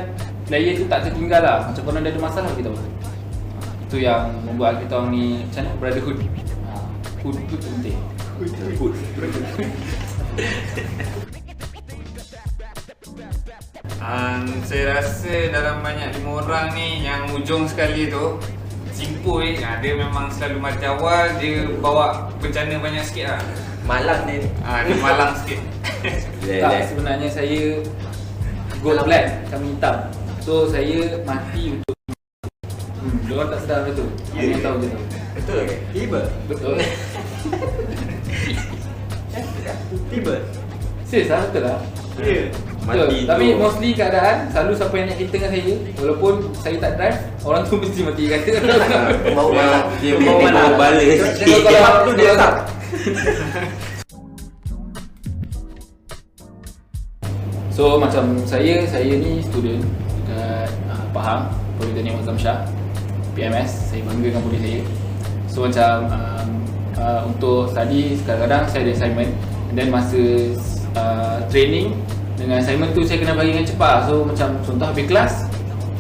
player tu tak tertinggal lah. Macam kalau ada masalah kita tahu. Itu yang membuat kita orang ni macam mana brotherhood. Hood tu penting. Hood. Saya rasa dalam banyak 5 orang ni yang ujung sekali tu Simpul dia memang selalu mati awal, dia bawa bencana banyak sikit lah. Malang dia. Dia malang sikit. Tak, sebenarnya saya gold black, kami hitam. So saya mati untuk diorang tak sedar betul. Yang tahu je tu. Betul ke? Tiba. Betul. Tiba. Serius lah, betul lah. Ya. Betul. Mati Tapi tu. mostly keadaan selalu siapa yang nak cerita dengan saya, walaupun saya tak drive, orang tu mesti mati kata. Mau malang. Dia mau bala sikit. Kalau tu dia tak. So macam saya ni student dekat Pahang, Politeknik Mazam Shah, PMS. Saya bangga dengan polis saya. So macam untuk study kadang-kadang saya ada assignment, and then masa training dengan assignment tu saya kena bagi dengan cepat. So macam contoh habis kelas,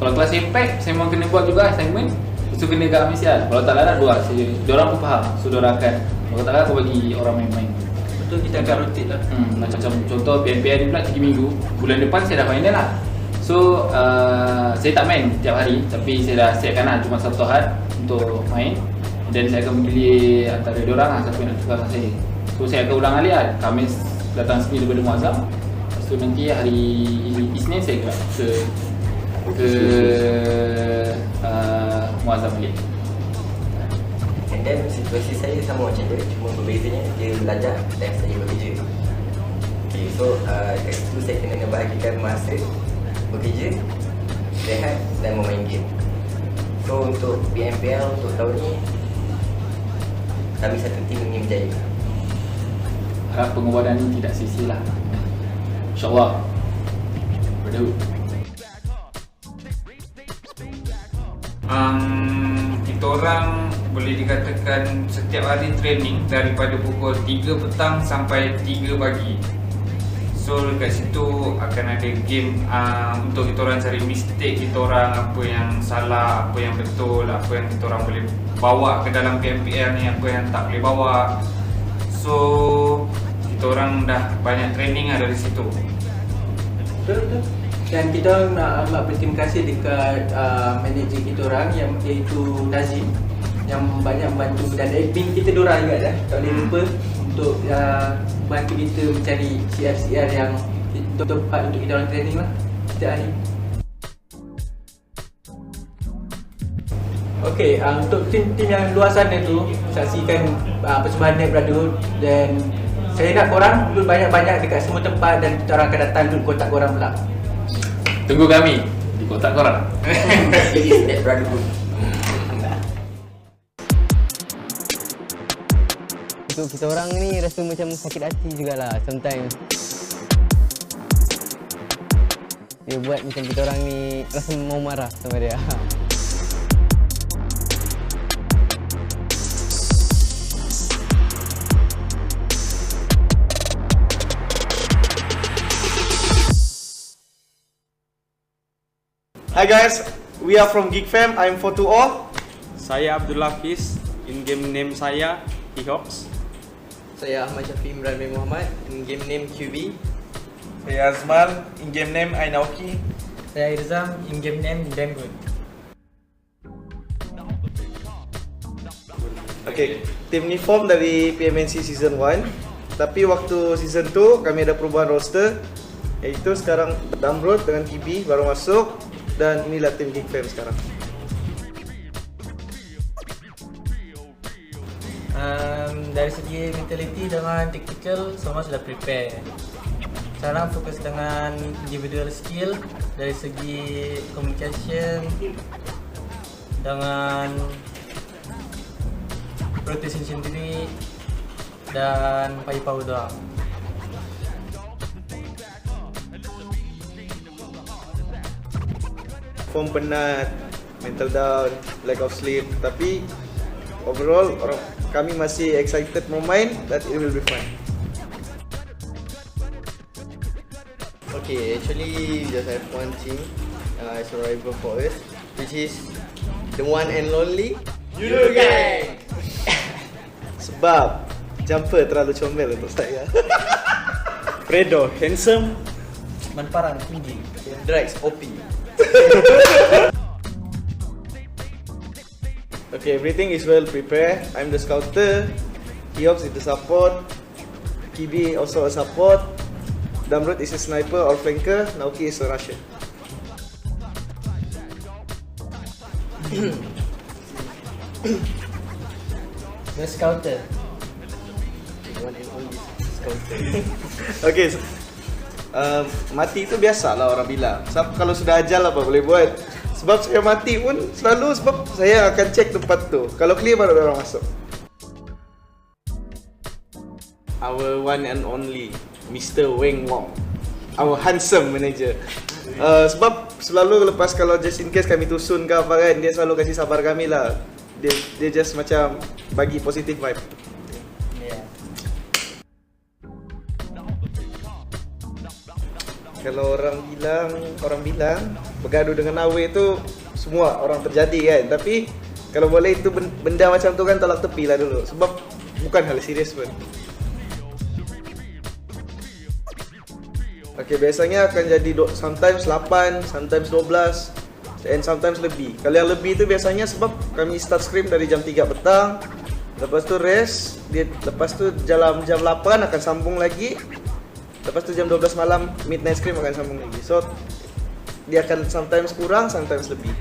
kalau kelas saya pack, saya memang kena buat juga assignment. So kena agak ambil. Kalau tak larat buat saya. Diorang pun faham. So diorang akan, kalau tak larat aku bagi orang main-main. Betul, kita akan rotate lah. Macam contoh PMPR ni pula 3 minggu. Bulan depan saya dah final lah. So saya tak main tiap hari, tapi saya dah siapkan lah cuma satu hari untuk main. Dan saya akan memilih antara diorang lah siapa yang nak tukar dengan saya. So saya akan ulang alik lah. Khamis datang sini daripada Muazzam. Lepas tu nanti hari Isnin saya gerak ke Muazzam balik. And then situasi saya sama macam dia, cuma berbezanya dia belajar dan saya bekerja. Okay, so kat situ saya kena bahagikan masa bekerja, rehat dan memain game. So untuk BMPL untuk tahun ni, kami satu tim ingin berjaya. Harap pengorbanan ini tidak sia-sia lah. InsyaAllah. Brotherhood. Kita orang boleh dikatakan setiap hari training daripada pukul 3 petang sampai 3 pagi. So dekat situ akan ada game untuk kita orang cari mistake kita orang, apa yang salah, apa yang betul, apa yang kita orang boleh bawa ke dalam PMPR ni, apa yang tak boleh bawa. So kita orang dah banyak training dari situ. Betul. Dan kita nak amat berterima kasih dekat manager kita orang yang iaitu Nazim yang banyak membantu, dan admin kita diorang juga dah tak boleh lupa untuk bantu kita mencari CR yang tepat untuk kita orang training lah setiap hari. Okey, untuk tim-tim yang luar sana tu saksikan persembahan Net Brotherhood, dan saya nak korang duduk banyak-banyak dekat semua tempat, dan kita orang akan datang duduk kotak korang pula. Tunggu kami di kotak korang. Jadi Net Brotherhood. Untuk kita orang ni rasa macam sakit hati jugalah sometimes. Dia buat macam kita orang ni rasa mau marah sama dia. Hi guys, we are from Geek Fam. I'm 420. Saya Abdul Hafiz, in-game name saya Hihox. Saya Ahmad Syafiq Imran bin Muhammad, in-game name QB. Saya Azmal, in-game name Ainaoki. Saya Irzam, in-game name Damgood. Okay, tim ni form dari PMNC Season 1. Tapi waktu Season 2 kami ada perubahan roster, iaitu sekarang Damrod dengan TB baru masuk, dan inilah tim Geek Fam sekarang. Dari segi mentality dengan tactical semua sudah prepare. Sekarang fokus dengan individual skill, dari segi communication dengan rotation sendiri dan firepower doang. Form penat, mental down, lack of sleep. Tapi overall kami masih excited mau main dan it will be fun. Okay, actually we just have one team as a rival for us, which is the one and only Judo Gang. Sebab jumper terlalu comel untuk saya. Fredo, handsome. Manparang tinggi. Drax OP. Okay, everything is well prepared. I'm the scouter. Kiox is the support. Kibi also a support. Damrut is a sniper or flanker. Naoki is a rusher. The scouter. The one and only scouter. Okay, mati itu biasalah orang bilang. Kalau sudah ajal apa boleh buat. Sebab saya mati pun selalu sebab saya akan cek tempat tu. Kalau clear baru orang masuk. Our one and only Mr. Weng Wong, our handsome manager. Sebab selalu lepas kalau just in case kami tusun ke apa kan, dia selalu kasih sabar kami lah. Dia just macam bagi positive vibe. Yeah. Kalau orang bilang bergaduh dengan Awe tu semua orang terjadi kan. Tapi kalau boleh itu benda macam tu kan tolak tepi lah dulu. Sebab bukan hal serius pun. Okay, biasanya akan jadi sometimes 8, sometimes 12 and sometimes lebih. Kalau yang lebih tu biasanya sebab kami start scrim dari jam 3 petang. Lepas tu rest, lepas tu jam 8 akan sambung lagi. Lepas tu jam 12 malam midnight scrim akan sambung lagi. So dia akan sometimes kurang, sometimes lebih.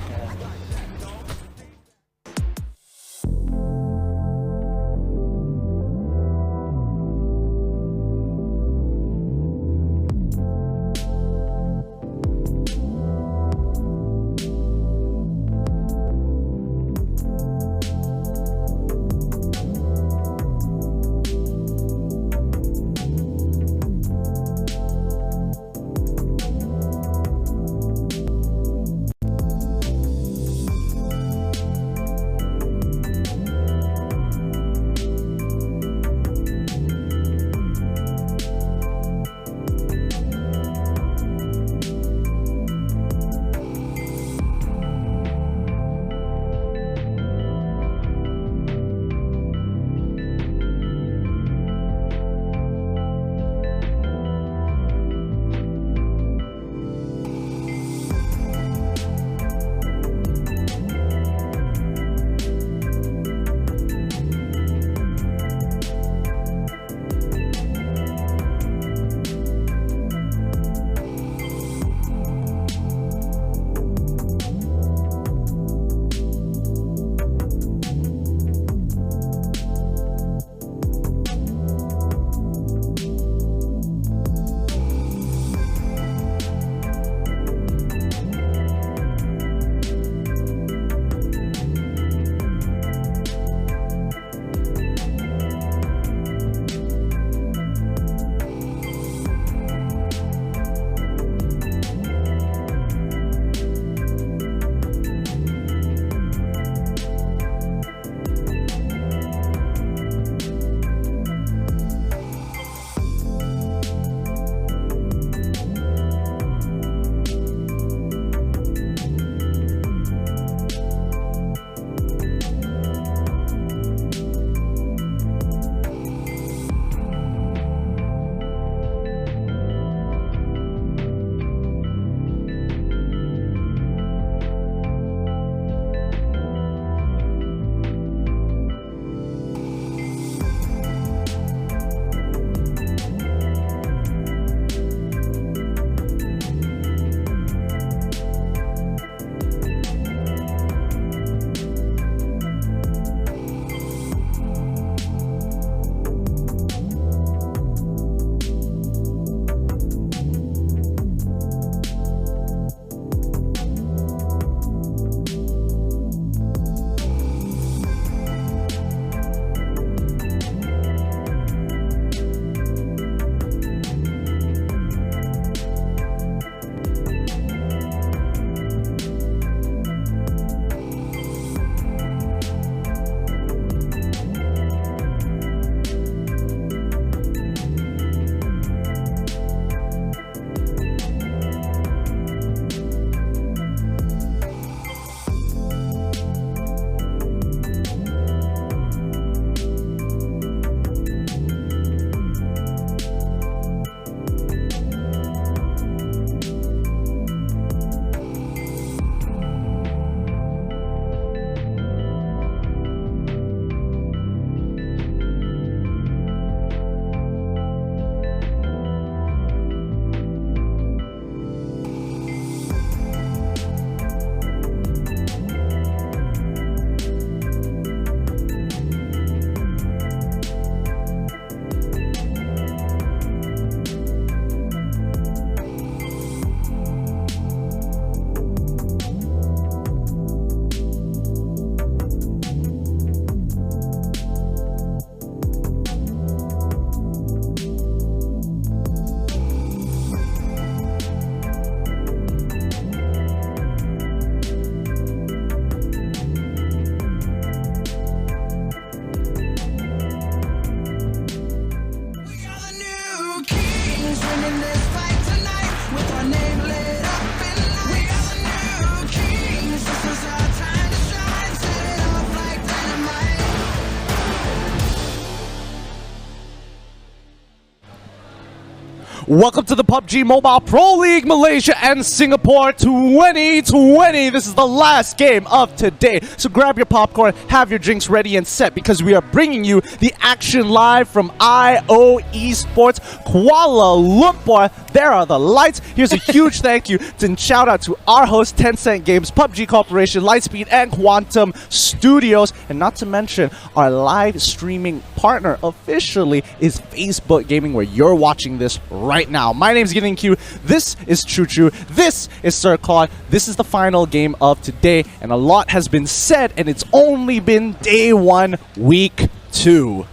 Welcome to the PUBG Mobile Pro League Malaysia and Singapore 2020. This is the last game of today. So grab your popcorn, have your drinks ready and set because we are bringing you the action live from IO Esports Kuala Lumpur. There are the lights. Here's a huge thank you and shout out to our host, Tencent Games, PUBG Corporation, Lightspeed, and Quantum Studios. And not to mention, our live streaming partner officially is Facebook Gaming, where you're watching this right now. My name's Getting Q. This is Choo Choo. This is Sir Claude. This is the final game of today, and a lot has been said, and it's only been day 1, week 2.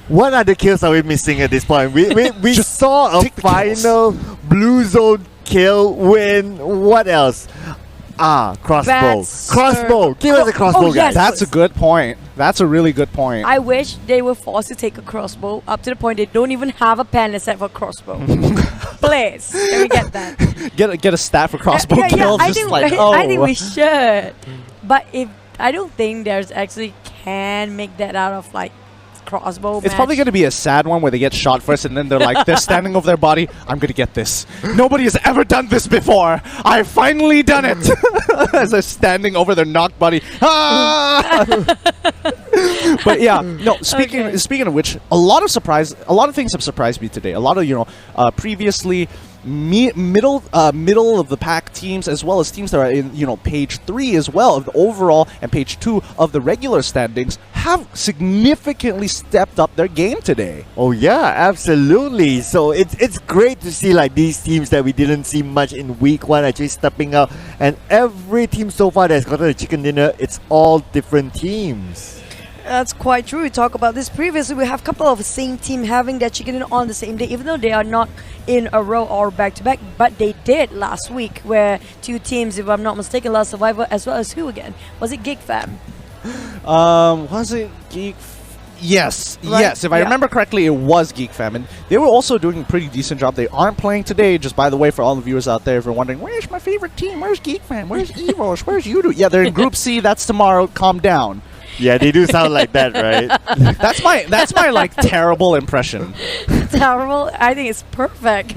What other kills are we missing at this point? We saw a final blue zone kill win. What else? Crossbow. Crossbow. Give us a crossbow, guys. That's a good point. That's a really good point. I wish they were forced to take a crossbow up to the point they don't even have a pen set for crossbow. Please, can we get that? Get a stat for crossbow kills. I think we should. But I don't think there's actually can make that out of like crossbow. It's probably going to be a sad one where they get shot first and then they're standing over their body. I'm going to get this. Nobody has ever done this before. I've finally done it. As they're standing over their knocked body. But yeah, no. Speaking of which, a lot of things have surprised me today. A lot of previously middle of the pack teams, as well as teams that are in page 3 as well of the overall and page 2 of the regular standings, have significantly stepped up their game today. Oh yeah, absolutely. So it's great to see like these teams that we didn't see much in week 1 actually stepping up, and every team so far that's gotten a chicken dinner, it's all different teams. That's quite true. We talked about this previously. We have a couple of the same team having their chicken dinner on the same day, even though they are not in a row or back-to-back, but they did last week, where 2 teams, if I'm not mistaken, Last Survivor, as well as who again? Was it Geek Fam? Was it Geek? Yes, right? Yes. If I remember correctly, it was Geek Fam, and they were also doing a pretty decent job. They aren't playing today, just by the way, for all the viewers out there, if you're wondering, where's my favorite team? Where's Geek Fam? Where's Evos? Where's Yudu? Yeah, they're in Group C. That's tomorrow. Calm down. Yeah, they do sound like that, right? That's my like terrible impression. Terrible? I think it's perfect.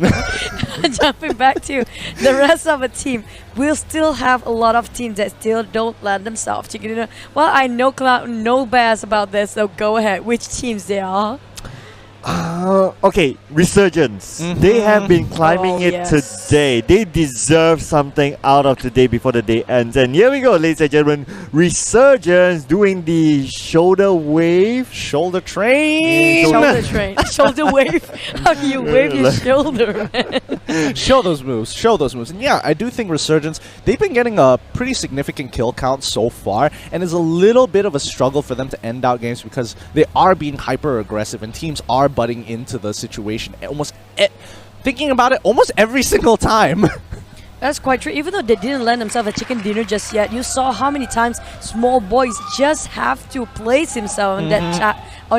Jumping back to the rest of the team, we'll still have a lot of teams that still don't land themselves chicken dinner. Well, I know Cloud no bass about this, so go ahead. Which teams they are? Okay, Resurgence. They have been climbing it today. They deserve something out of today before the day ends. And here we go, ladies and gentlemen. Resurgence doing the shoulder wave. Shoulder train. Shoulder train. Shoulder wave. How do you wave your shoulder, man? Show those moves. Show those moves. And yeah, I do think Resurgence, they've been getting a pretty significant kill count so far. And it's a little bit of a struggle for them to end out games because they are being hyper aggressive and teams are butting into the situation thinking about it almost every single time. That's quite true. Even though they didn't land themselves a chicken dinner just yet, you saw how many times small boys just have to place himself on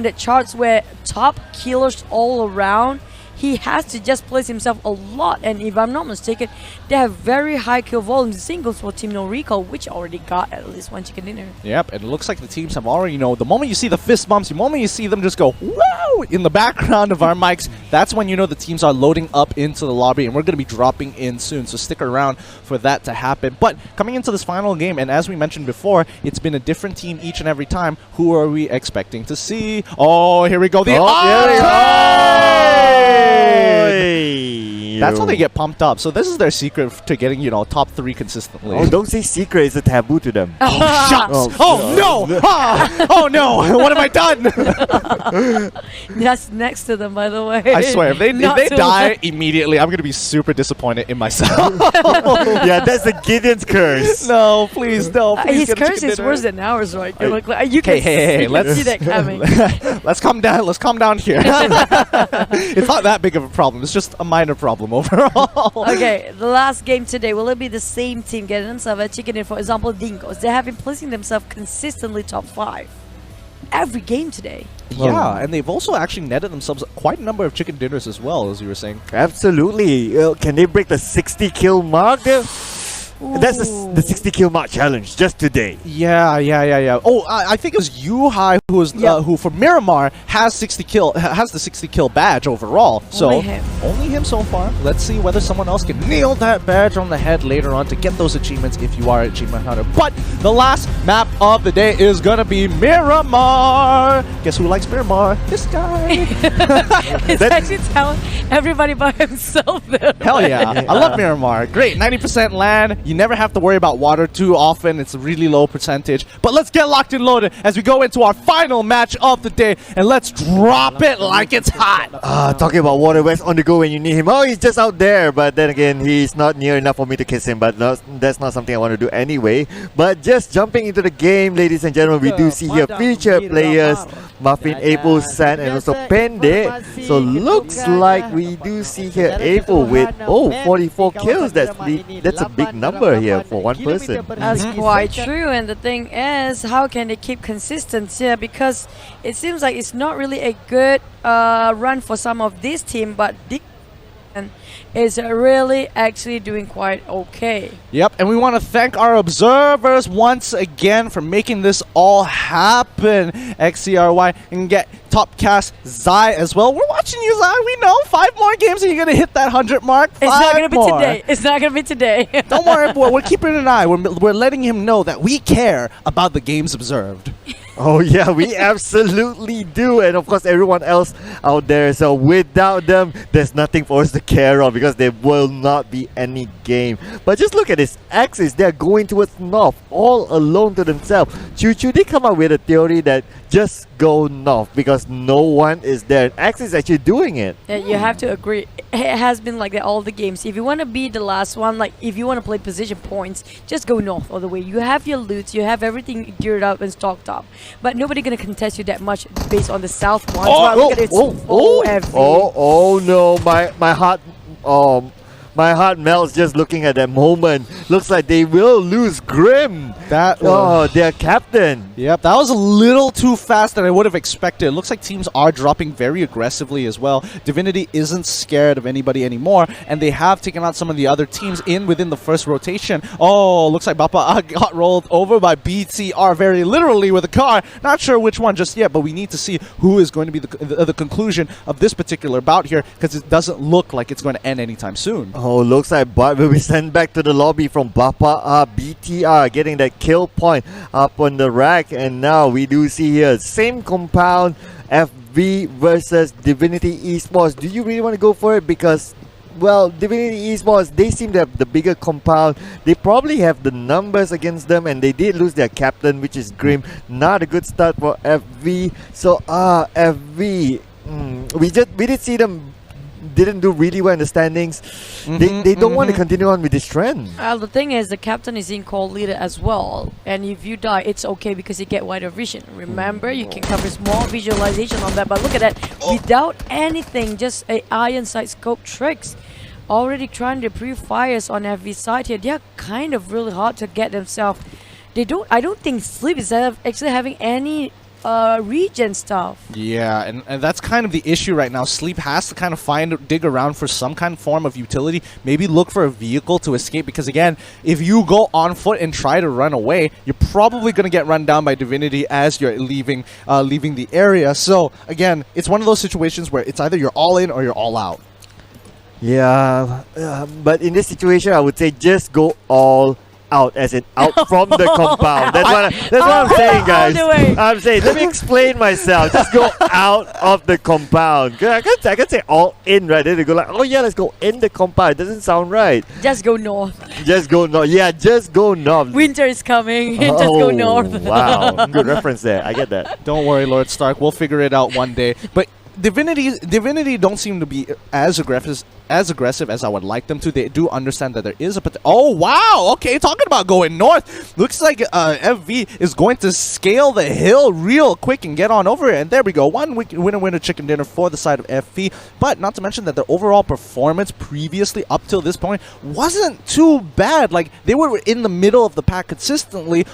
that charts where top killers all around. He has to just place himself a lot, and if I'm not mistaken, they have very high kill volumes. Singles for Team No Recall, which already got at least 1 chicken dinner. Yep, and it looks like the teams have already, the moment you see the fist bumps, the moment you see them just go, wow, in the background of our mics, that's when the teams are loading up into the lobby, and we're going to be dropping in soon, so stick around for that to happen. But coming into this final game, and as we mentioned before, it's been a different team each and every time. Who are we expecting to see? Oh, here we go. That's how they get pumped up. So this is their secret to getting, top 3 consistently. Oh, don't say secret. It's a taboo to them. Oh, shucks. Oh, no. Oh, no. What have I done? That's next to them, by the way. I swear, if they die immediately, I'm going to be super disappointed in myself. Yeah, that's the Gideon's curse. No, please, no. Please his curse is worse than ours, right? You can let's see that coming. Let's calm down. Let's calm down here. It's not that big of a problem. It's just a minor problem overall. Okay, the last game today, will it be the same team getting themselves a chicken dinner? For example, Dingos. They have been placing themselves consistently top 5 every game today. Yeah, and they've also actually netted themselves quite a number of chicken dinners as well, as you were saying. Absolutely. Can they break the 60 kill mark there? That's the 60 kill mark challenge just today. Yeah. Oh, I think it was Yuhai who was who for Miramar has the 60 kill badge overall. So only him so far. Let's see whether someone else can nail that badge on the head later on to get those achievements if you are an achievement hunter. But the last map of the day is gonna be Miramar. Guess who likes Miramar? This guy. It's actually telling everybody by himself there. Hell yeah. I love Miramar. Great. 90% land. You never have to worry about water too often. It's a really low percentage. But let's get locked and loaded as we go into our final match of the day. And let's drop it like it's hot. Talking about water, where's on the go when you need him? Oh, he's just out there. But then again, he's not near enough for me to kiss him. But that's not something I want to do anyway. But just jumping into the game, ladies and gentlemen, we do see here featured players. Muffin, Apple, San, and also Pendek. So looks like we do see here Apple with 44 kills. That's a big number here for one person. That's quite true. And the thing is, how can they keep consistency here? Because it seems like it's not really a good run for some of this team, but is really actually doing quite okay. Yep, and we want to thank our observers once again for making this all happen. XCRY and get top cast Zai as well. We're watching you, Zai. We know 5 more games and you're gonna hit that 100 mark. It's not gonna be today. It's not gonna be today. Don't worry, boy. We're keeping an eye. We're letting him know that we care about the games observed. Oh yeah, we absolutely do. And of course everyone else out there. So without them, there's nothing for us to care of because there will not be any game. But just look at this axis. They're going towards north all alone to themselves. Choo Choo, they come up with a theory that just go north because no one is there. And Axis is actually doing it. Yeah, you have to agree. It has been like that all the games. If you want to be the last one, like if you want to play position points, just go north all the way. You have your loot, you have everything geared up and stocked up. But nobody gonna contest you that much based on the south one. Oh no, my heart. My heart melts just looking at that moment. Looks like they will lose Grim. Their captain. Yep, that was a little too fast than I would have expected. It looks like teams are dropping very aggressively as well. Divinity isn't scared of anybody anymore, and they have taken out some of the other teams within the first rotation. Oh, looks like Bapa got rolled over by BTR very literally with a car. Not sure which one just yet, but we need to see who is going to be the conclusion of this particular bout here, because it doesn't look like it's going to end anytime soon. Oh, looks like Bart will be sent back to the lobby from Bapa BTR, getting that kill point up on the rack. And now we do see here, same compound, FV versus Divinity Esports. Do you really want to go for it? Because, well, Divinity Esports, they seem to have the bigger compound. They probably have the numbers against them, and they did lose their captain, which is Grim. Not a good start for FV. So, FV, we did see them didn't do really well in the standings. They don't want to continue on with this trend. The thing is, the captain is in call leader as well, and if you die, it's okay because you get wider vision. Remember, you can cover small visualization on that, but look at that, without anything, just a iron sight scope tricks. Already trying to pre-fires on every side here. They are kind of really hard to get themselves. I don't think Sleep is actually having any regen stuff. Yeah, and that's kind of the issue right now. Sleep has to kind of dig around for some kind of form of utility, maybe look for a vehicle to escape, because again, if you go on foot and try to run away, you're probably going to get run down by Divinity as you're leaving the area. So again, it's one of those situations where it's either you're all in or you're all out. Yeah, but in this situation, I would say just go all out, as in out from the compound. That's what I'm saying, guys. I'm saying, let me explain myself. Just go out of the compound. I can say all in, right? Then they go like, oh yeah, let's go in the compound. It doesn't sound right. Just go north. Just go north. Yeah, just go north. Winter is coming. Just go north. Wow, good reference there. I get that. Don't worry, Lord Stark. We'll figure it out one day. But Divinity don't seem to be as aggressive as I would like them to. They do understand that there is a oh wow, okay, talking about going north, looks like FV is going to scale the hill real quick and get on over it. And there we go, one winner chicken dinner for the side of FV. But not to mention that their overall performance previously up till this point wasn't too bad. Like, they were in the middle of the pack consistently.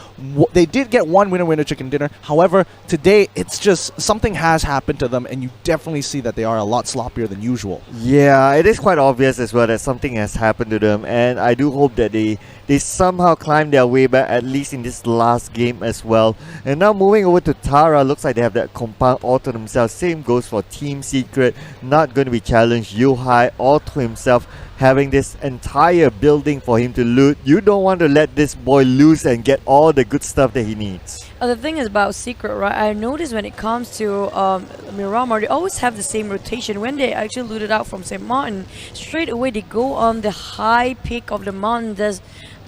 They did get one winner chicken dinner. However, today it's just something has happened to them, and you definitely see that they are a lot sloppier than usual. Yeah, it is quite quite obvious as well that something has happened to them, and I do hope that they somehow climb their way back, at least in this last game as well. And now moving over to Tara, looks like they have that compound all to themselves. Same goes for Team Secret, not going to be challenged. Yuhai all to himself, having this entire building for him to loot. You don't want to let this boy loose and get all the good stuff that he needs. The thing is about Secret, right? I noticed when it comes to Miramar, they always have the same rotation. When they actually looted out from St. Martin, straight away they go on the high peak of the mountain. There's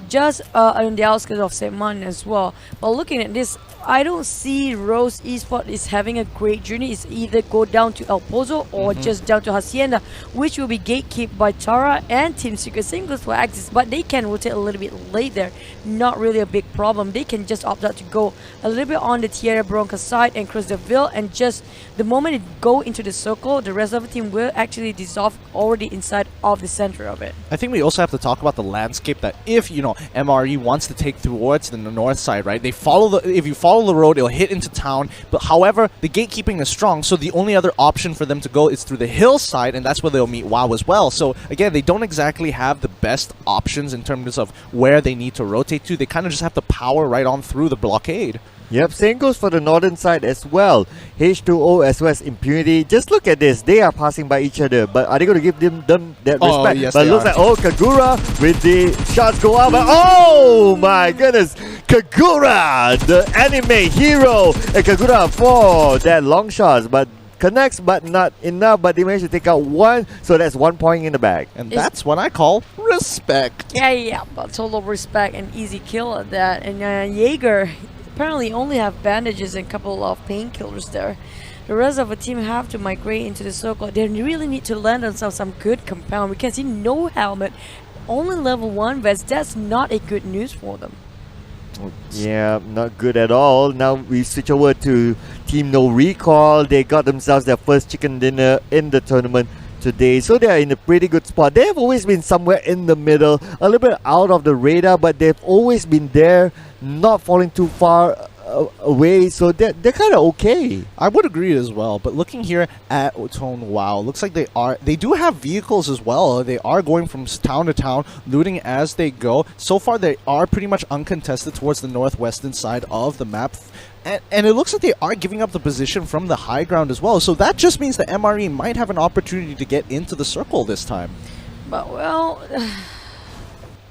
just on the outskirts of St. Martin as well. But looking at this, I don't see Rose Esports is having a great journey. It's either go down to El Pozo or just down to Hacienda, which will be gatekept by Tara and Team Secret. Same goes for Axis, but they can rotate a little bit late there. Not really a big problem. They can just opt out to go a little bit on the Tierra Bronca side and cross the Ville, and just the moment it go into the circle, the rest of the team will actually dissolve already inside of the center of it. I think we also have to talk about the landscape, that if, you know, MRE wants to take towards the north side, right? They follow if you follow the road, it'll hit into town. But however, the gatekeeping is strong, so the only other option for them to go is through the hillside, and that's where they'll meet WoW as well. So again, they don't exactly have the best options in terms of where they need to rotate to. They kind of just have to power right on through the blockade. Yep, same goes for the northern side as well. H2O as well as Impunity. Just look at this. They are passing by each other, but are they going to give them that respect? Yes, but it looks like, Kagura with the shots go out. But oh my goodness, Kagura, the anime hero. And Kagura for that long shots, but connects, but not enough. But they managed to take out one, so that's 1 point in the bag. And that's what I call respect. Yeah, but total respect and easy kill at that. And Jaeger apparently only have bandages and a couple of painkillers there. The rest of the team have to migrate into the circle. They really need to land themselves some good compound. We can see no helmet, only level 1 vest. That's not a good news for them. Yeah, not good at all. Now we switch over to Team No Recall. They got themselves their first chicken dinner in the tournament today, so they are in a pretty good spot. They have always been somewhere in the middle, a little bit out of the radar, but they've always been there, not falling too far away, so they're kind of okay. I would agree as well, but looking here at Tone, wow, looks like they do have vehicles as well. They are going from town to town, looting as they go. So far, they are pretty much uncontested towards the northwestern side of the map. And it looks like they are giving up the position from the high ground as well. So that just means the MRE might have an opportunity to get into the circle this time. But, well,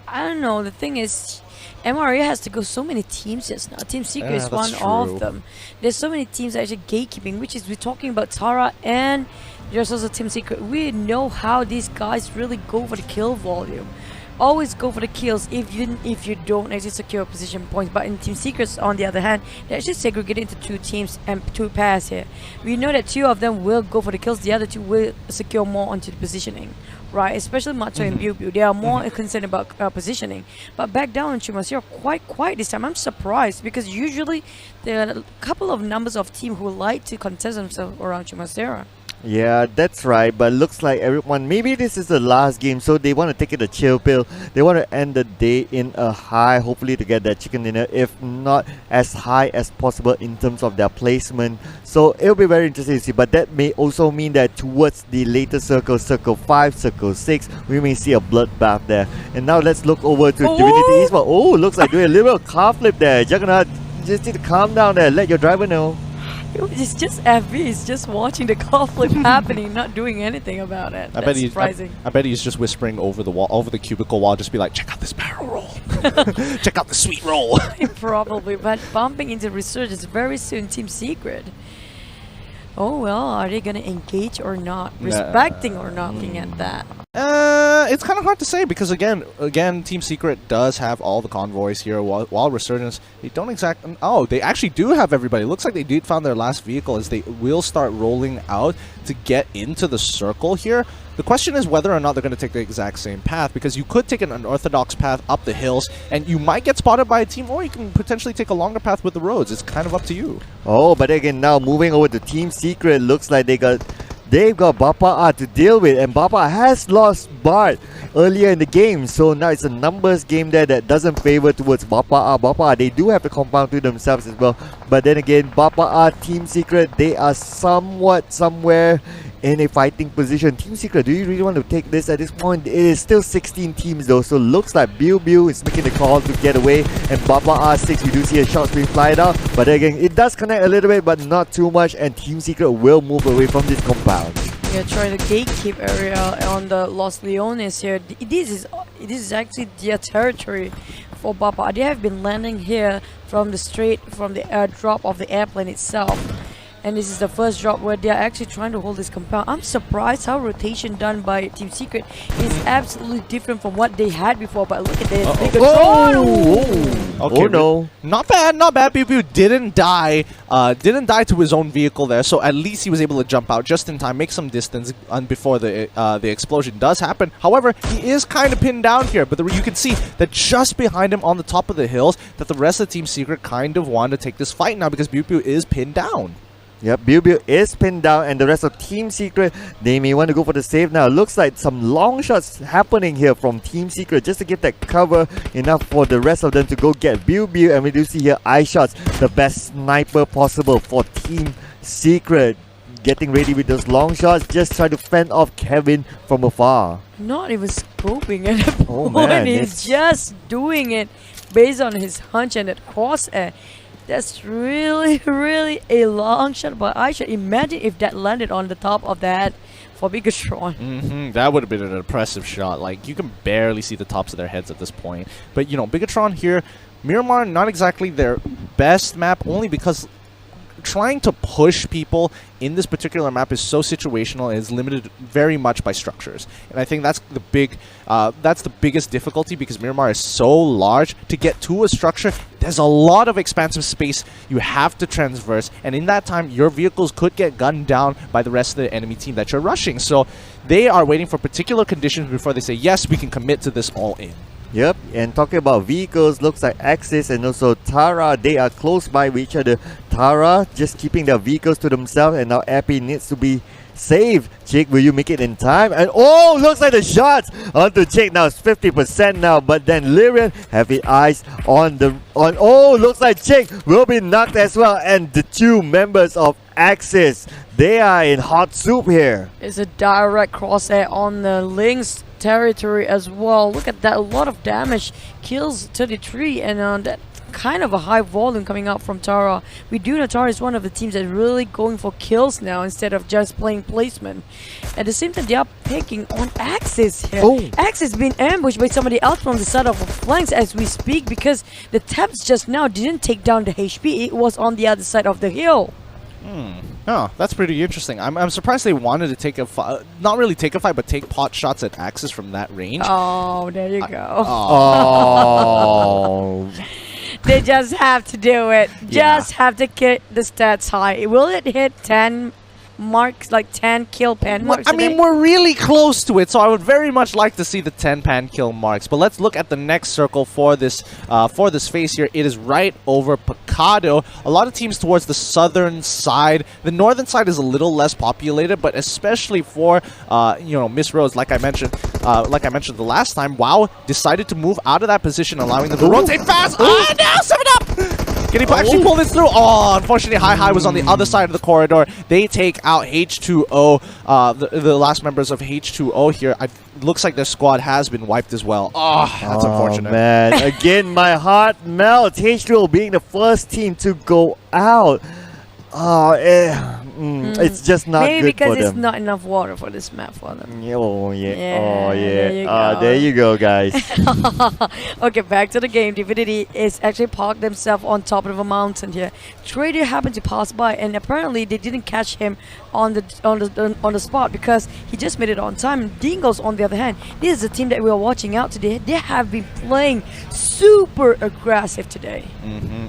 I don't know. The thing is, MRE has to go so many teams just now. Team Secret is one of them. There's so many teams actually gatekeeping, which is we're talking about Tara and there's also Team Secret. We know how these guys really go for the kill volume. Always go for the kills if you don't actually secure position points. But in Team Secrets, on the other hand, they actually segregate into 2 teams and 2 pairs here. We know that 2 of them will go for the kills, the other 2 will secure more onto the positioning, right? Especially Macho and Biu Biu, they are more concerned about positioning. But back down in Chumasira, quite quiet this time. I'm surprised because usually there are a couple of numbers of teams who like to contest themselves around Chumasira. Yeah, that's right, but looks like everyone, maybe this is the last game, so they want to take it a chill pill. They want to end the day in a high, hopefully to get that chicken dinner, if not as high as possible in terms of their placement. So it'll be very interesting to see, but that may also mean that towards the later circle, circle 5, circle 6, we may see a bloodbath there. And now let's look over to Divinity Esports. Oh, looks like doing a little car flip there. Juggernaut, just need to calm down there, let your driver know. It's just FB. He's just watching the car flip happening, not doing anything about it. That's surprising. I bet he's just whispering over the wall, over the cubicle wall, just be like, "Check out this barrel roll. Check out the sweet roll." Probably, but bumping into Resurgence very soon. Team Secret. Oh well, are they gonna engage or not? Respecting or not? Looking at that. It's kind of hard to say because again, Team Secret does have all the convoys here, while Resurgence, they don't exactly. Oh, they actually do have everybody. Looks like they did found their last vehicle as they will start rolling out to get into the circle here. The question is whether or not they're going to take the exact same path, because you could take an unorthodox path up the hills and you might get spotted by a team, or you can potentially take a longer path with the roads. It's kind of up to you. Oh, but again, now moving over to Team Secret, looks like they've got Bapa to deal with, and Bapa has lost Bart earlier in the game, so now it's a numbers game there that doesn't favor towards Bapa. They do have to compound to themselves as well, but then again, Bapa, Team Secret, they are somewhere in a fighting position. Team Secret, do you really want to take this at this point? It is still 16 teams though, so looks like Biu is making the call to get away, and Baba R6, we do see a shot being flied out, but again, it does connect a little bit, but not too much, and Team Secret will move away from this compound. Yeah, trying to gatekeep area on the Los Leones here. This is actually their territory for Baba. They have been landing here from the drop of the airplane itself. And this is the first drop where they're actually trying to hold this compound. I'm surprised how rotation done by Team Secret is absolutely different from what they had before. But look at this. Okay, no. Not bad. Pew didn't die to his own vehicle there. So at least he was able to jump out just in time, make some distance before the explosion does happen. However, he is kind of pinned down here. But you can see that just behind him on the top of the hills, that the rest of Team Secret kind of want to take this fight now because Pew is pinned down. Yep, Biu is pinned down, and the rest of Team Secret, they may want to go for the save now. Looks like some long shots happening here from Team Secret just to give that cover enough for the rest of them to go get Biu, and we do see here eye shots, the best sniper possible for Team Secret. Getting ready with those long shots, just try to fend off Kevin from afar. Not even scoping at the Oh point. man, He's just doing it based on his hunch and that crosshair. That's really, really a long shot, but I should imagine if that landed on the top of the head for Bigatron. That would have been an impressive shot. Like, you can barely see the tops of their heads at this point. But, you know, Bigatron here, Miramar, not exactly their best map, only because trying to push people in this particular map is so situational and is limited very much by structures. And I think that's the biggest difficulty, because Miramar is so large. To get to a structure, there's a lot of expansive space you have to transverse, and in that time your vehicles could get gunned down by the rest of the enemy team that you're rushing. So they are waiting for particular conditions before they say, yes, we can commit to this all in. Yep, and talking about vehicles, looks like Axis and also Tara, they are close by with each other. Tara just keeping their vehicles to themselves, and now Epi needs to be saved. Jake, will you make it in time? And oh, looks like the shots onto Jake now. It's 50% now, but then Lyrian having eyes on oh, looks like Jake will be knocked as well, and the two members of Axis, they are in hot soup here. It's a direct crosshair on the Lynx territory as well. Look at that, a lot of damage, kills 33, and that kind of a high volume coming out from Tara. We do know Tara is one of the teams that's really going for kills now instead of just playing placement. At the same time, they are picking on Axis here. Axis being ambushed by somebody else from the side of the flanks as we speak, because the taps just now didn't take down the HP. It was on the other side of the hill. Oh, that's pretty interesting. I'm surprised they wanted to take a fight, not really take a fight, but take pot shots at Axis from that range. Oh, there you go. Oh. They just have to do it. Just have to get the stats high. Will it hit 10 marks, like 10 kill pan marks? I mean, we're really close to it, so I would very much like to see the 10 pan kill marks. But let's look at the next circle for this phase here. It is right over Picado. A lot of teams towards the southern side. The northern side is a little less populated, but especially for Miss Rose, like I mentioned the last time, WoW decided to move out of that position, allowing them to rotate fast. Oh, now 7-Up! Can he actually pull this through? Oh, unfortunately, Hi was on the other side of the corridor. They take out H2O, the last members of H2O here. Looks like their squad has been wiped as well. Oh, that's unfortunate. Man, again, my heart melts. H2O being the first team to go out. It's just not maybe good because for them. it's not enough water for this map for them. There you go, guys. Okay, back to the game. Divinity is actually parked themselves on top of a mountain here. Trader happened to pass by, and apparently they didn't catch him on the spot because he just made it on time. Dingles, on the other hand, this is a team that we are watching out today. They have been playing super aggressive today.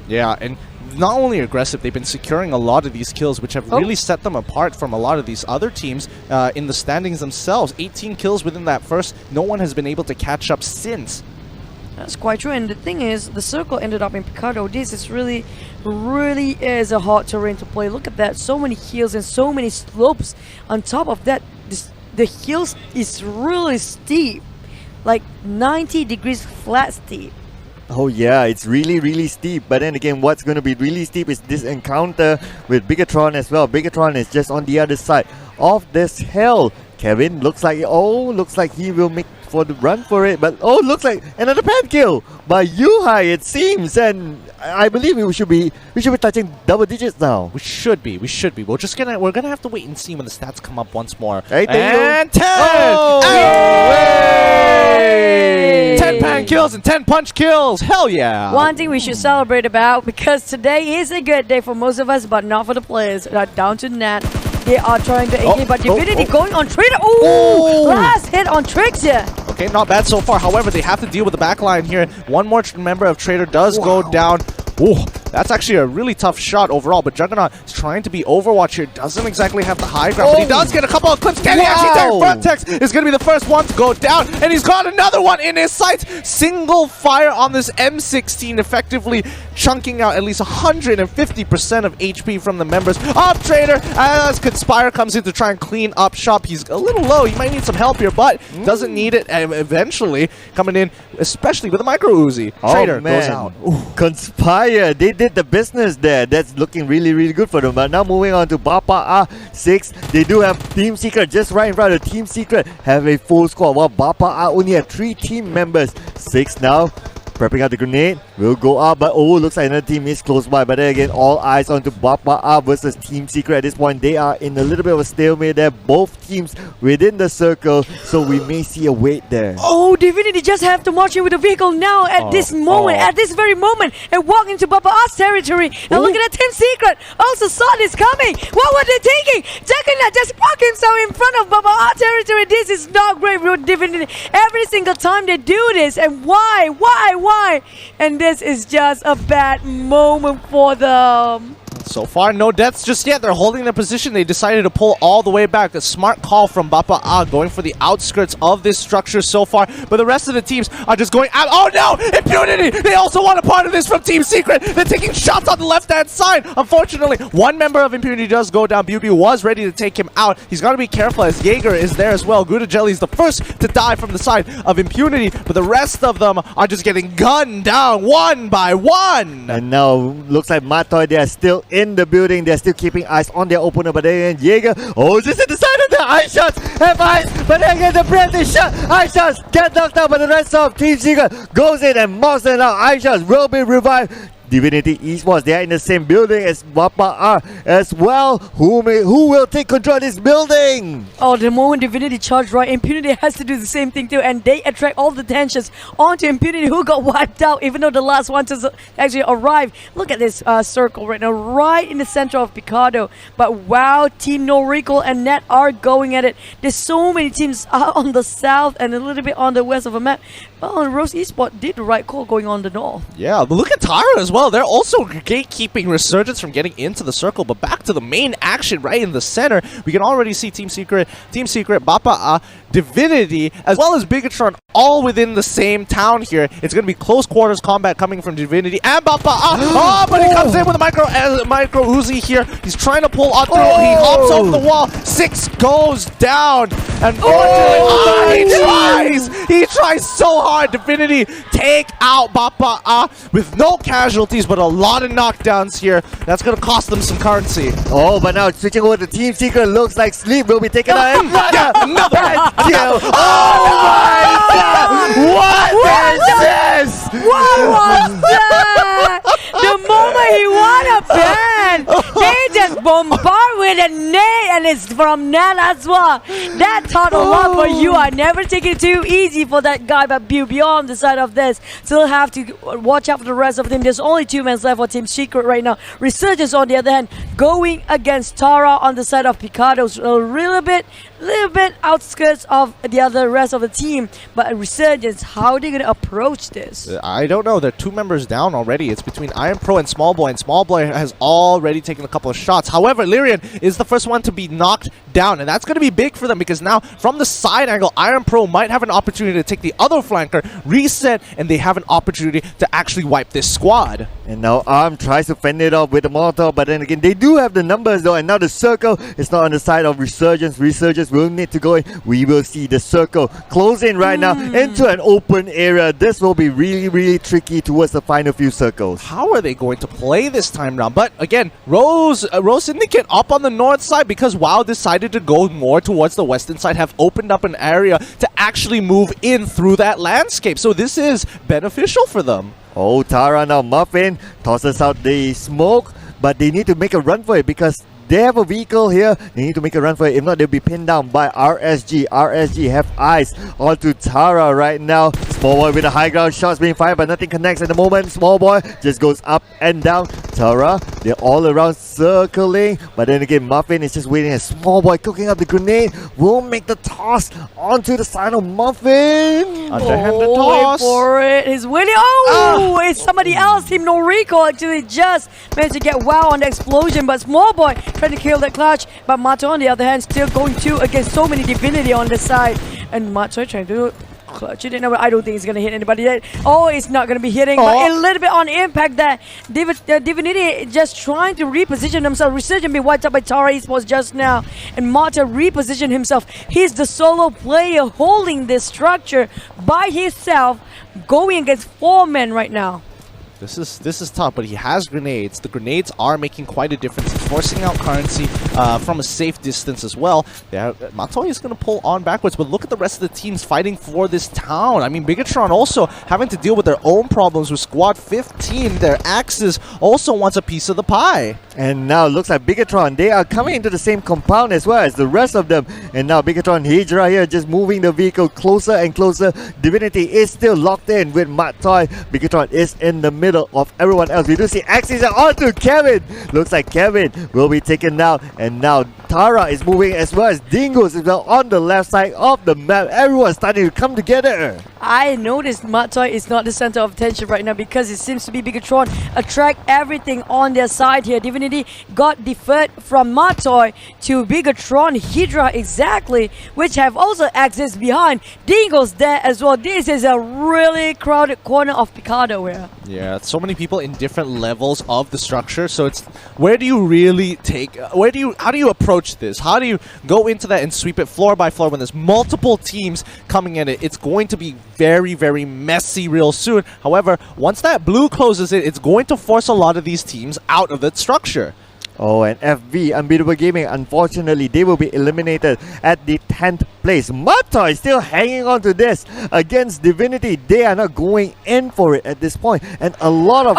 Yeah, and not only aggressive, they've been securing a lot of these kills, which have really set them apart from a lot of these other teams in the standings themselves. 18 kills within that first. No one has been able to catch up since. That's quite true, and the thing is, the circle ended up in Picado. This is really is a hard terrain to play. Look at that, so many hills and so many slopes. On top of that, the hills is really steep, like 90 degrees flat steep. Oh yeah, it's really steep. But then again, what's going to be really steep is this encounter with Bigatron as well. Bigatron is just on the other side of this hill. Kevin looks like he will make for the run for it, but looks like another pan kill by Yuhai, it seems, and I believe we should be touching double digits now. We should be. We're gonna have to wait and see when the stats come up once more. Hey, and 10! Oh! Yay! 10 pan kills and 10 punch kills. Hell yeah! One thing we should celebrate about, because today is a good day for most of us, but not for the players. Down to Nat. They are trying to engage, but Divinity going on Trader. Ooh! Last hit on Tricks here. Okay, not bad so far. However, they have to deal with the backline here. One more member of Trader does go down. Ooh, that's actually a really tough shot overall, but Juggernaut is trying to be Overwatch here. Doesn't exactly have the high ground, but he does get a couple of clips. Can he actually take Frontex? Is going to be the first one to go down, and he's got another one in his sights. Single fire on this M16, effectively chunking out at least 150% of HP from the members of Trader. As Conspire comes in to try and clean up shop. He's a little low. He might need some help here, but doesn't need it. And eventually coming in, especially with a micro Uzi. Trader goes out. Conspire. They did the business there. That's looking really good for them. But now moving on to Bapa 6. They do have Team Secret just right in front of Team Secret. Have a full squad, while Bapa only have 3 team members. 6 now. Prepping out the grenade. Will go up, but looks like another team is close by. But then again, all eyes onto Bapa versus Team Secret. At this point, they are in a little bit of a stalemate there. Both teams within the circle, so we may see a wait there. Oh, Divinity just have to march in with the vehicle now at this moment, at this very moment, and walk into Bapa's territory. And look at that Team Secret. Also saw this coming. What were they thinking? Juggernaut just park himself in front of Bapa's territory. This is not great with Divinity. Every single time they do this, and why? And this is just a bad moment for them. So far, no deaths just yet. They're holding their position. They decided to pull all the way back. A smart call from Bapa going for the outskirts of this structure so far. But the rest of the teams are just going out. Oh no! Impunity! They also want a part of this from Team Secret. They're taking shots on the left-hand side. Unfortunately, one member of Impunity does go down. Bubu was ready to take him out. He's got to be careful as Jaeger is there as well. Gouda Jelly is the first to die from the side of Impunity. But the rest of them are just getting gunned down one by one. And now, looks like Matoy, they are still in the building. They're still keeping eyes on their opponent, but then Jaeger, just at the side of the ice shots, have eyes, but then again the breath is shot. Ice shots get knocked out, but the rest of Team Secret goes in and mocks them out. Ice shots will be revived. Divinity Esports, they are in the same building as Bapa as well. Who will take control of this building? Oh, the moment Divinity charged right, Impunity has to do the same thing too, and they attract all the tensions onto Impunity, who got wiped out even though the last one to actually arrive. Look at this circle right now, right in the center of Picado. But wow, Team No Recall and Net are going at it. There's so many teams on the south and a little bit on the west of the map. Well, Rose Esports did the right call going on the north. Yeah, but look at Tara as well. They're also gatekeeping Resurgence from getting into the circle, but back to the main action right in the center. We can already see Team Secret, Bapa, Divinity, as well as Bigatron all within the same town here. It's going to be close quarters combat coming from Divinity and Bapa. But he comes in with a micro Uzi here. He's trying to pull up through. He hops over the wall. 6 goes down. Unfortunately, he tries so hard. Divinity take out Bapa with no casualties, but a lot of knockdowns here. That's going to cost them some currency. But now switching over to Team Secret, looks like Sleep will be taken out. Another kill. Oh my god! What is this? What was that? The moment he won a ban, they just bombard with a nade, and it's from Nat as well. That taught a lot for you. I never take it too easy for that guy, but beyond the side of this, still have to watch out for the rest of them. There's only 2 men left for Team Secret right now. Resurgence, on the other hand, going against Tara on the side of Picado's a little bit outskirts of the other rest of the team. But Resurgence, how are they going to approach this? I don't know. They're 2 members down already. It's between Iron Pro and Small Boy, and Small Boy has already taken a couple of shots. However, Lyrian is the first one to be knocked down, and that's going to be big for them because now from the side angle, Iron Pro might have an opportunity to take the other flanker, reset, and they have an opportunity to actually wipe this squad. And now Arm tries to fend it off with the Molotov, but then again, they do have the numbers though, and now the circle is not on the side of Resurgence. Resurgence will need to go in. We will see the circle close in right now. into an open area. This will be really, really tricky towards the final few circles. How are they going to play this time round? But again, Rose Syndicate up on the north side because WoW decided to go more towards the western side, have opened up an area to actually move in through that landscape. So this is beneficial for them. Oh, Tara now Muffin tosses out the smoke, but they need to make a run for it because they have a vehicle here. They need to make a run for it. If not, they'll be pinned down by RSG. RSG have eyes onto Tara right now. Small boy with a high ground shots being fired, but nothing connects at the moment. Small boy just goes up and down. Tara, they're all around circling. But then again, Muffin is just waiting. A small boy cooking up the grenade. Will make the toss onto the side of Muffin. Underhanded toss. Wait for it. He's winning. It's somebody else. Team No Recall actually just managed to get WoW on the explosion. But Small Boy trying to kill that clutch. But Mato on the other hand still going to against so many Divinity on the side. And Mato trying to clutch it in. I don't think it's going to hit anybody yet. Oh, it's not going to be hitting. But a little bit on impact that Divinity just trying to reposition themselves. Resurgent being wiped out by Tara Esports just now. And Mata repositioned himself. He's the solo player holding this structure by himself, going against 4 men right now. This is tough, but he has grenades. The grenades are making quite a difference, forcing out currency from a safe distance as well. Matoy is going to pull on backwards, but look at the rest of the teams fighting for this town. I mean, Bigatron also having to deal with their own problems with Squad 15. Their Axis also wants a piece of the pie. And now it looks like Bigatron, they are coming into the same compound as well as the rest of them. And now Bigatron Hydra here just moving the vehicle closer and closer. Divinity is still locked in with Matoy. Bigatron is in the middle of everyone else. We do see Axis onto Kevin. Looks like Kevin will be taken down. And now Tara is moving as well as Dingoes is well on the left side of the map. Everyone's starting to come together. I noticed Matoy is not the center of attention right now because it seems to be Bigatron attract everything on their side here. Divinity got deferred from Matoy to Bigatron Hydra exactly, which have also access behind. Dingo's there as well. This is a really crowded corner of Picardo here. Yeah, so many people in different levels of the structure. So it's where do you really take? How do you approach this? How do you go into that and sweep it floor by floor when there's multiple teams coming in it? It's going to be very, very messy real soon. However, once that blue closes it, it's going to force a lot of these teams out of that structure. Oh, and FV, Unbeatable Gaming, unfortunately, they will be eliminated at the 10th place. Matoy still hanging on to this against Divinity. They are not going in for it at this point. And a lot of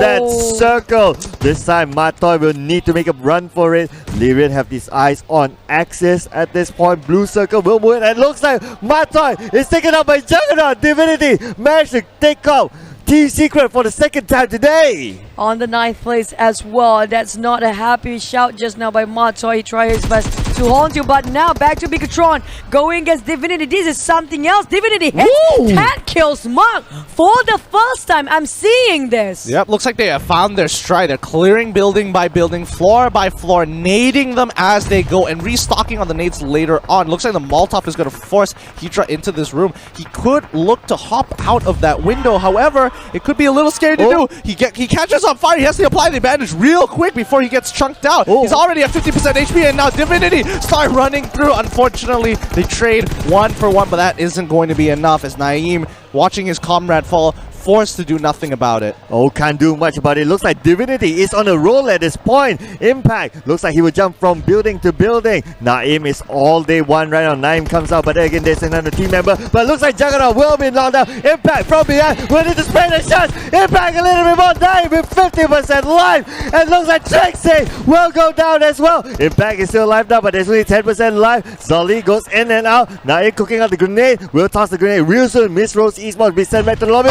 that circle. This time, Matoy will need to make a run for it. Lyrian have his eyes on Axis at this point. Blue circle will move it. And looks like Matoy is taken out by Juggernaut. Divinity managed to take out Team Secret for the second time today. On the 9th place as well. That's not a happy shout just now by Matoy. He tried his best to hold you, but now back to Bigatron going against Divinity. This is something else. Divinity hits 10 kills mark for the first time. I'm seeing this. Yep, looks like they have found their stride. They're clearing building by building, floor by floor, nading them as they go and restocking on the nades later on. Looks like the Molotov is going to force Hydra into this room. He could look to hop out of that window. However, it could be a little scary to do. He catches on fire. He has to apply the bandage real quick before he gets chunked out. He's already at 50% HP, and now Divinity start running through. Unfortunately, they trade 1 for 1, but that isn't going to be enough as Naeem, watching his comrade fall, forced to do nothing about it. Oh, can't do much about it. Looks like Divinity is on a roll at this point. Impact looks like he will jump from building to building. Naeem is all day one right now. Naeem comes out, but then again, there's another team member. But looks like Juggernaut will be knocked down. Impact from behind. We need to spray the shots. Impact a little bit more. Naeem with 50% life. And looks like Trixie will go down as well. Impact is still alive now, but there's only 10% life. Zolly goes in and out. Naeem cooking out the grenade. Will toss the grenade real soon. Miss Rose Esports will be sent back to the lobby.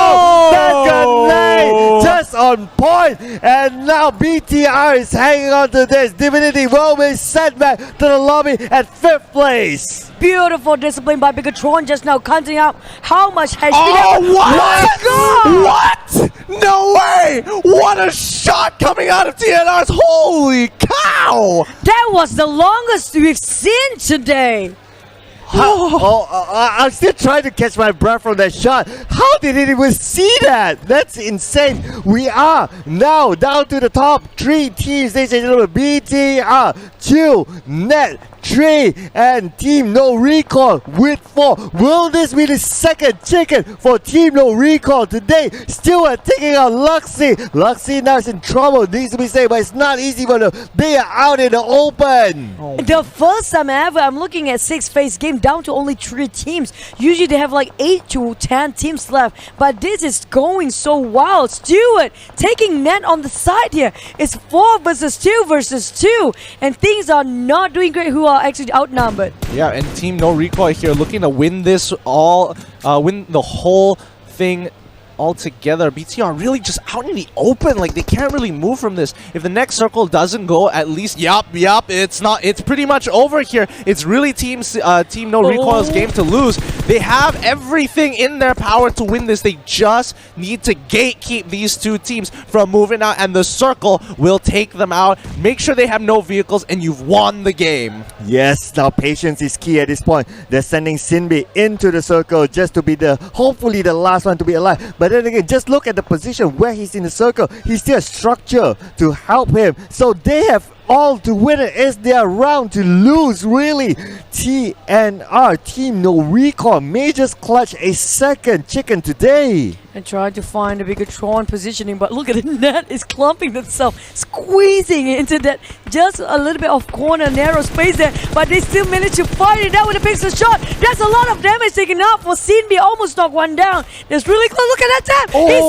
That grenade just on point, and now BTR is hanging on to this. Divinity will be sent back to the lobby at 5th place. Beautiful discipline by Bigatron just now counting out how much HP. What? No way! What a shot coming out of TNRs! Holy cow! That was the longest we've seen today. I'm still trying to catch my breath from that shot. How did it even see that? That's insane. We are now down to the top 3 teams. Ladies and gentlemen, BTR, Chill, Net, 3, and Team No Recall with 4. Will this be the second chicken for Team No Recall today? Stewart taking out Luxy. Luxy now is in trouble, needs to be saved, but it's not easy for them. They are out in the open. The first time ever, I'm looking at 6-phase game down to only 3 teams. Usually they have like 8 to 10 teams left, but this is going so wild. Stewart taking net on the side here. It's 4 versus 2 versus 2, and things are not doing great. Who are actually outnumbered? Yeah, and Team No Recoil here looking to win this win the whole thing altogether. BTR really just out in the open, like they can't really move from this. If the next circle doesn't go, at least it's pretty much over here. It's really Team No Recoil's game to lose. They have everything in their power to win this. They just need to gatekeep these 2 teams from moving out, and the circle will take them out. Make sure they have no vehicles, and you've won the game. Yes, now patience is key at this point. They're sending Sinbi into the circle just to be hopefully the last one to be alive. But then again, just look at the position where he's in the circle. He's still a structure to help him. So they have all to win it. It's their round to lose, really. TNR, Team No Recall, may just clutch a second chicken today. And trying to find a bigger Tron positioning, but look at it, net is clumping themselves, squeezing into that just a little bit of corner, narrow space there, but they still manage to fight it out with a pixel shot. That's a lot of damage taken out for Sinbi, almost knocked one down. That's really close, look at that tap! He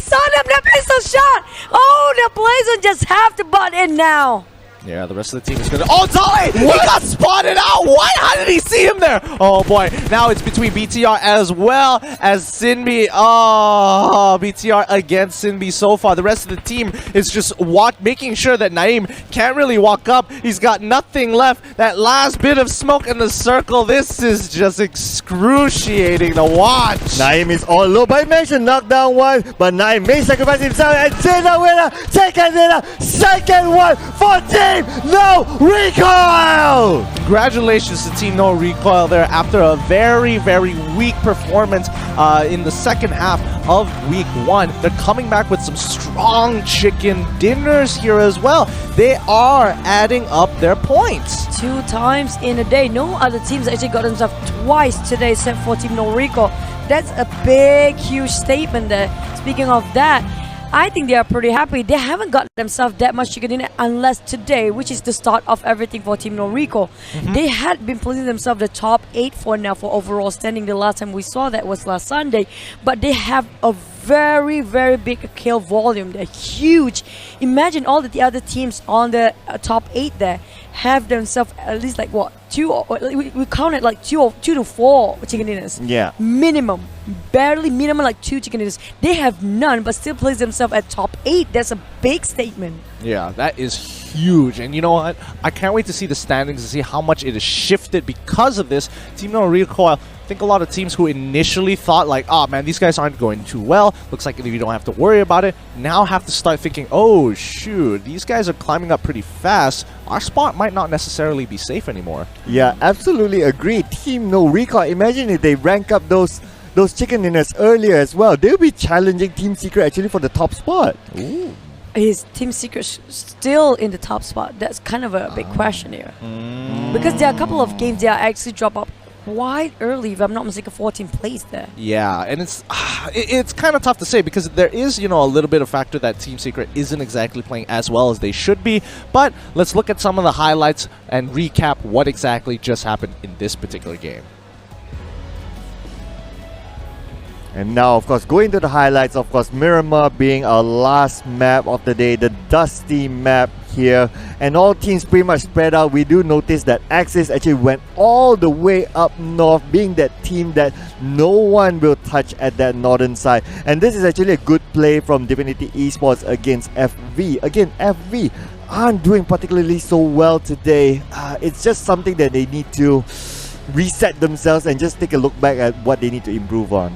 saw them, that pixel shot! Oh, the Blazon just have to butt in now. Yeah, the rest of the team is gonna. Oh, Dolly! He got spotted out! What? How did he see him there? Oh boy, now it's between BTR as well as Sinbi. Oh, BTR against Sinbi so far. The rest of the team is just making sure that Naeem can't really walk up. He's got nothing left. That last bit of smoke in the circle, this is just excruciating to watch. Naeem is all low, but he mentioned knockdown 1, but Naeem may sacrifice himself, and Zena winner, second one for Team No Recoil! Congratulations to Team No Recoil there after a very, very weak performance in the second half of week 1. They're coming back with some strong chicken dinners here as well. They are adding up their points. 2 times in a day. No other teams actually got themselves twice today except for Team No Recoil. That's a big, huge statement there. Speaking of that, I think they are pretty happy. They haven't got themselves that much chicken dinner unless today, which is the start of everything for Team No Recoil. They had been placing themselves the top 8 for now for overall standing. The last time we saw that was last Sunday. But they have a very, very big kill volume. They're huge. Imagine all the other teams on the top 8 there have themselves at least like what? 2 or we counted like 2 to 4 chicken dinners. Yeah. Minimum. Barely minimum like 2 chicken dinners. They have none but still place themselves at top 8. That's a big statement. Yeah, that is huge. And you know what? I can't wait to see the standings and see how much it has shifted because of this. Team No Recoil, I think a lot of teams who initially thought like, oh man, these guys aren't going too well. Looks like we don't have to worry about it. Now have to start thinking, oh shoot, these guys are climbing up pretty fast. Our spot might not necessarily be safe anymore. Yeah, absolutely agree. Team No Recoil, imagine if they rank up those chicken dinners earlier as well. They'll be challenging Team Secret actually for the top spot. Ooh. Is Team Secret still in the top spot? That's kind of a big question here. Because there are a couple of games they are actually drop up quite early, if I'm not mistaken, 14th place there. Yeah, and it's kind of tough to say because there is, you know, a little bit of factor that Team Secret isn't exactly playing as well as they should be. But let's look at some of the highlights and recap what exactly just happened in this particular game. And now, of course, going to the highlights, of course, Miramar being our last map of the day, the dusty map here. And all teams pretty much spread out. We do notice that Axis actually went all the way up north, being that team that no one will touch at that northern side. And this is actually a good play from Divinity Esports against FV. Again, FV aren't doing particularly so well today. It's just something that they need to reset themselves and just take a look back at what they need to improve on.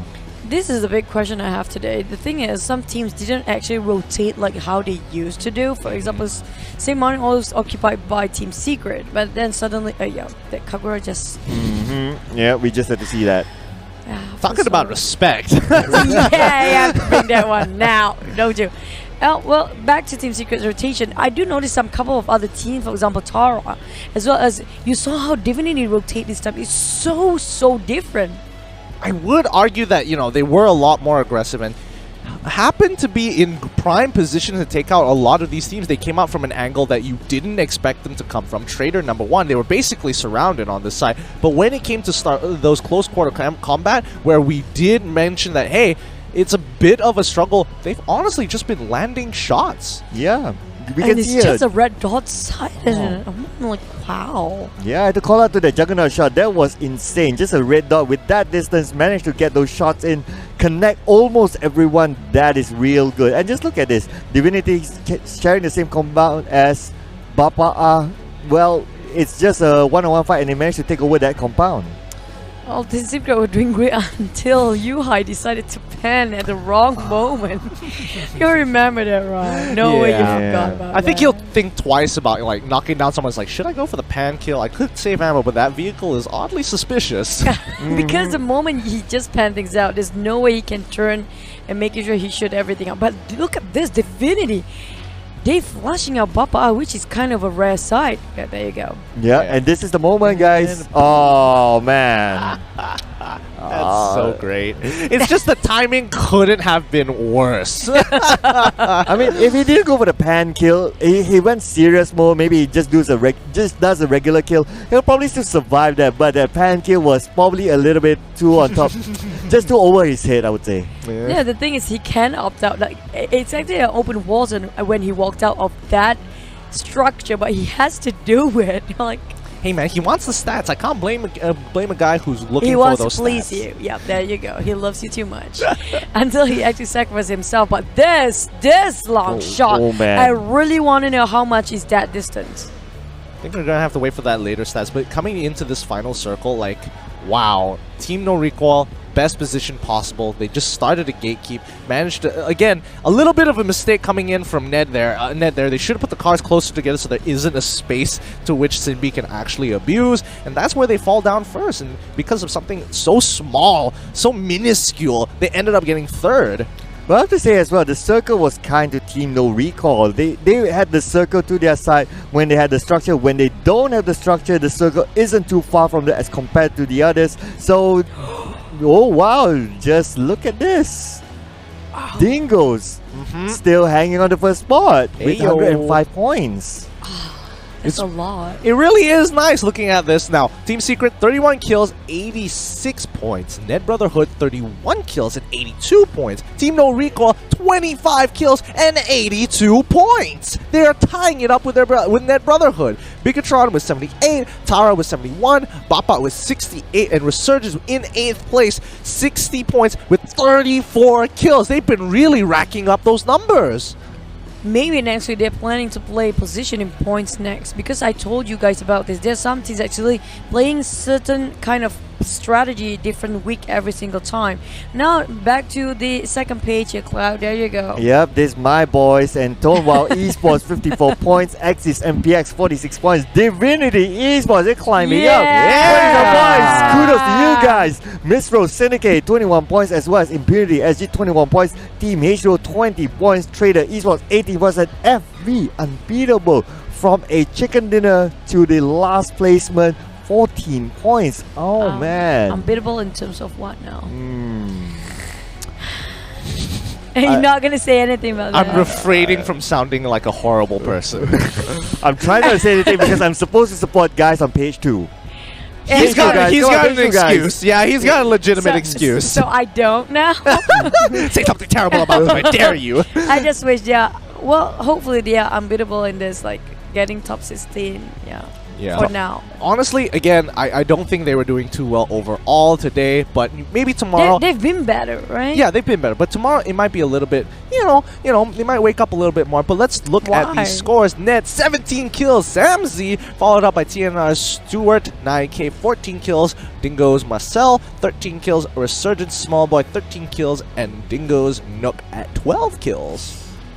This is a big question I have today. The thing is, some teams didn't actually rotate like how they used to do. For example, St. Martin was occupied by Team Secret, but then suddenly, that Kagura just... Yeah, we just had to see that. Talking about respect. yeah, bring that one now, don't you? Well, back to Team Secret's rotation, I do notice some couple of other teams, for example, Tara, as well as you saw how Divinity rotate this time. It's so different. I would argue that, they were a lot more aggressive and happened to be in prime position to take out a lot of these teams. They came out from an angle that you didn't expect them to come from. Trader number one, they were basically surrounded on this side. But when it came to start those close quarter combat, where we did mention that, hey, it's a bit of a struggle, they've honestly just been landing shots. Yeah. We and can it's see just it. a red dot side. I'm like, wow. Yeah, I had to call out to the Juggernaut shot. That was insane. Just a red dot with that distance, managed to get those shots in, connect almost everyone. That is real good. And just look at this. Divinity sharing the same compound as Bapa'a. Well, it's just a one-on-one fight and they managed to take over that compound. Well, Team Secret were doing great until Yuhai decided to pan at the wrong moment. You remember that, right? No way you forgot about I think that. you'll think twice about knocking down someone's like, should I go for the pan kill? I could save ammo, but that vehicle is oddly suspicious. Because the moment he just panned things out, there's no way he can turn and making sure he shoot everything out. But look at this, Divinity. They flushing out Papa, which is kind of a rare sight. Yeah, there you go. Yeah, and this is the moment, guys. Oh, man. That's so great. It's just the timing couldn't have been worse. I mean, if he didn't go for the pan kill, he went serious mode. Maybe he just does a regular kill. He'll probably still survive that. But the pan kill was probably a little bit too on top, just too over his head, I would say. Yeah, the thing is, he can opt out. Like, it's actually an open wall zone when he walked out of that structure, but he has to do it. Like, hey man, he wants the stats. I can't blame a guy who's looking he for wants those to please stats. you. Yep, there you go. He loves you too much. Until he actually sacrificed himself. But this long shot, man. I really want to know how much is that distance. I think we're gonna have to wait for that later stats. But coming into this final circle, like, wow, Team No Recoil, best position possible. They just started a gatekeep, managed to, again, a little bit of a mistake coming in from Ned there. They should have put the cars closer together so there isn't a space to which Sinbi can actually abuse, and that's where they fall down first. And because of something so small, so minuscule, they ended up getting third. But I have to say as well, the circle was kind to Team No Recall. They had the circle to their side when they had the structure. When they don't have the structure, the circle isn't too far from them as compared to the others. So, oh wow, just look at this. Dingoes still hanging on the first spot with 105 points. That's a lot. It really is nice looking at this. Now, Team Secret, 31 kills, 86 points. Ned Brotherhood, 31 kills and 82 points. Team No Recoil, 25 kills and 82 points. They are tying it up with Ned Brotherhood. Bigatron with 78, Tara with 71, Bapa with 68, and Resurgence in 8th place, 60 points with 34 kills. They've been really racking up those numbers. Maybe next week they're planning to play positioning points next, because I told you guys about this. There's some teams actually playing certain kind of strategy different week every single time. Now back to the second page here, Cloud. There you go. Yep, this my boys and Tonewall Esports 54 points, Axis MPX 46 points, Divinity Esports, they're climbing up. Yeah, kudos to you guys. Miss Rose Syndicate 21 points, as well as Impunity SG 21 points, Team Hero 20 points, Trader Esports 18 points, and FV Unbeatable from a chicken dinner to the last placement, 14 points. Oh man. Unbeatable in terms of what now? And you're not going to say anything about that. I'm refraining from sounding like a horrible person. I'm trying not to say anything because I'm supposed to support guys on page 2. He's got an excuse. Yeah, he's got a legitimate excuse. So I don't now? Say something terrible about them, I dare you. I just wish, well, hopefully they are unbeatable in this, like, getting top 16, for now. Honestly, again, I don't think they were doing too well overall today, but maybe tomorrow... They've been better, right? Yeah, they've been better, but tomorrow it might be a little bit, you know, they might wake up a little bit more, but let's look at these scores. Ned, 17 kills, Samzy, followed up by TNR Stewart, 9K, 14 kills, Dingo's Marcel, 13 kills, Resurgence Smallboy, 13 kills, and Dingo's Nook at 12 kills.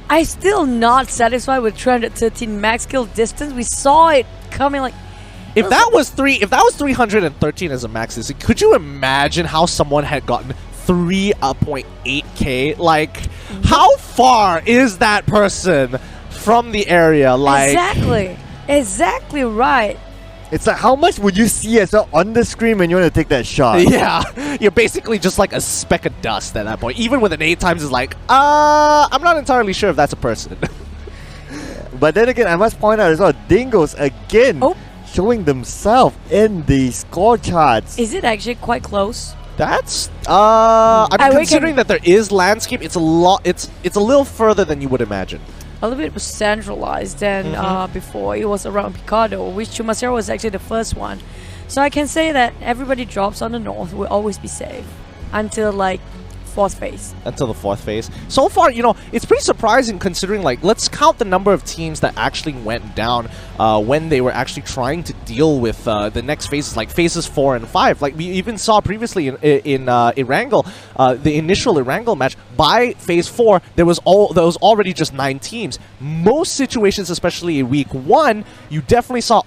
I'm still not satisfied with 313 max kill distance. We saw it coming like... If that was 313 as a max, could you imagine how someone had gotten 3.8k? Like, How far is that person from the area? Like Exactly right. It's like, how much would you see as well on the screen when you want to take that shot? Yeah, you're basically just like a speck of dust at that point. Even with an 8 times, it's like, I'm not entirely sure if that's a person. But then again, I must point out as well, Dingoes again showing themselves in the score charts. Is it actually quite close? That's considering that there is landscape, it's a lot. It's a little further than you would imagine. A little bit centralized than before. It was around Picado, which Chumasero was actually the first one. So I can say that everybody drops on the north will always be safe until like 4th phase. Until the 4th phase. So far, you know, it's pretty surprising considering, like, let's count the number of teams that actually went down when they were actually trying to deal with the next phases, like phases 4 and 5. Like we even saw previously in Erangel, the initial Erangel match, by phase 4, there was already just 9 teams. Most situations, especially in week 1, you definitely saw,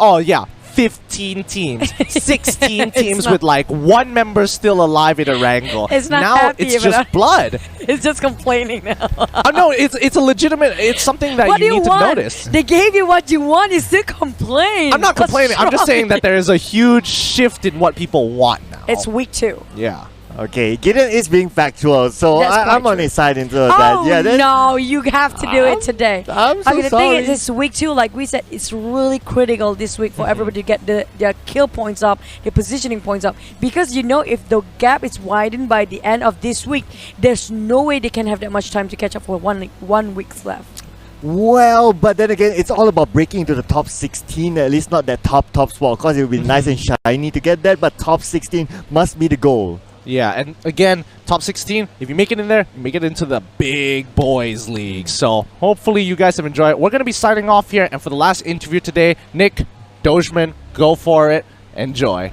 15 teams, 16 teams with like 1 member still alive in a wrangle. It's not now happy, it's just blood. It's just complaining now. No, it's a legitimate. It's something that you need to notice. They gave you what you want. You still complain. I'm not complaining. I'm just saying that there is a huge shift in what people want now. It's week 2. Yeah. Okay, Gideon is being factual, so I'm on his side into that. Yeah, no, you have to do it today. I'm so the sorry. thing is, it's week 2, like we said, it's really critical this week for everybody to get their kill points up, their positioning points up. Because you know, if the gap is widened by the end of this week, there's no way they can have that much time to catch up for one week's left. Well, but then again, it's all about breaking into the top 16, at least not that top spot. Of course, it would be nice and shiny to get that, but top 16 must be the goal. Yeah, and again, top 16, if you make it in there, you make it into the big boys league. So hopefully you guys have enjoyed it. We're going to be signing off here, and for the last interview today, Nick, Dogeman, go for it. Enjoy.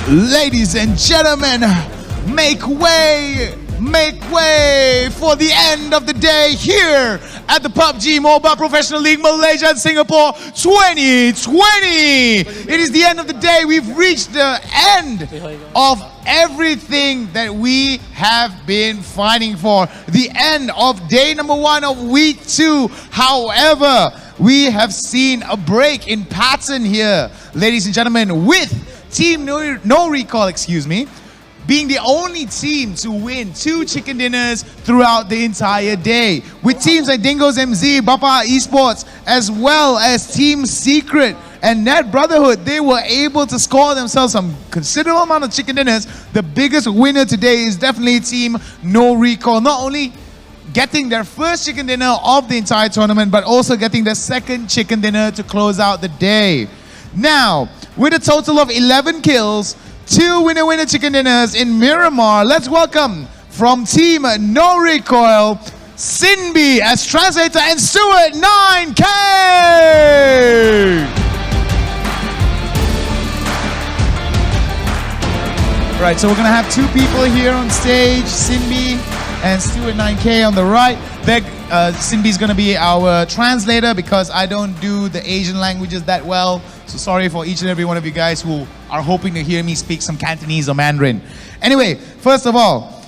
Ladies and gentlemen, make way for the end of the day here at the PUBG Mobile Professional League Malaysia and Singapore 2020. It is the end of the day. We've reached the end of everything that we have been fighting for. The end of day number 1 of week 2. However, we have seen a break in pattern here, ladies and gentlemen, with Team No Recall, being the only team to win 2 chicken dinners throughout the entire day. With teams like Dingoes MZ, Bapa Esports, as well as Team Secret and Net Brotherhood, they were able to score themselves some considerable amount of chicken dinners. The biggest winner today is definitely Team No Recall. Not only getting their first chicken dinner of the entire tournament, but also getting their second chicken dinner to close out the day. Now, with a total of 11 kills, 2 winner chicken dinners in Miramar, let's welcome from Team No Recoil, Sinbi as translator and Stuart 9K! Right, so we're gonna have 2 people here on stage, Sinbi and Stuart 9K on the right. Sinbi's gonna be our translator because I don't do the Asian languages that well. So sorry for each and every one of you guys who are hoping to hear me speak some Cantonese or Mandarin. Anyway, first of all,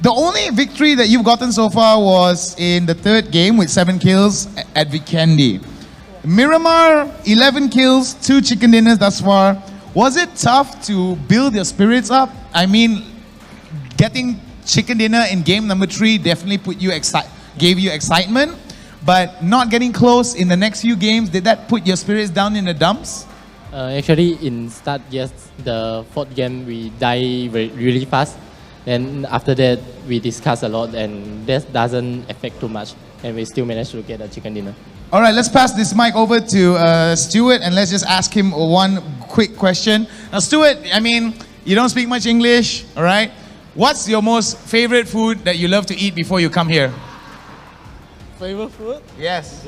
the only victory that you've gotten so far was in the 3rd game with 7 kills at Vikendi. Miramar, 11 kills, 2 chicken dinners thus far. Was it tough to build your spirits up? I mean, getting chicken dinner in game number 3 definitely gave you excitement. But not getting close in the next few games, did that put your spirits down in the dumps? Actually, in start, yes, the 4th game we die really fast. Then after that, we discuss a lot and that doesn't affect too much. And we still managed to get a chicken dinner. All right, let's pass this mic over to Stuart and let's just ask him one quick question. Now, Stuart, I mean, you don't speak much English, all right? What's your most favorite food that you love to eat before you come here? Favorite food? Yes.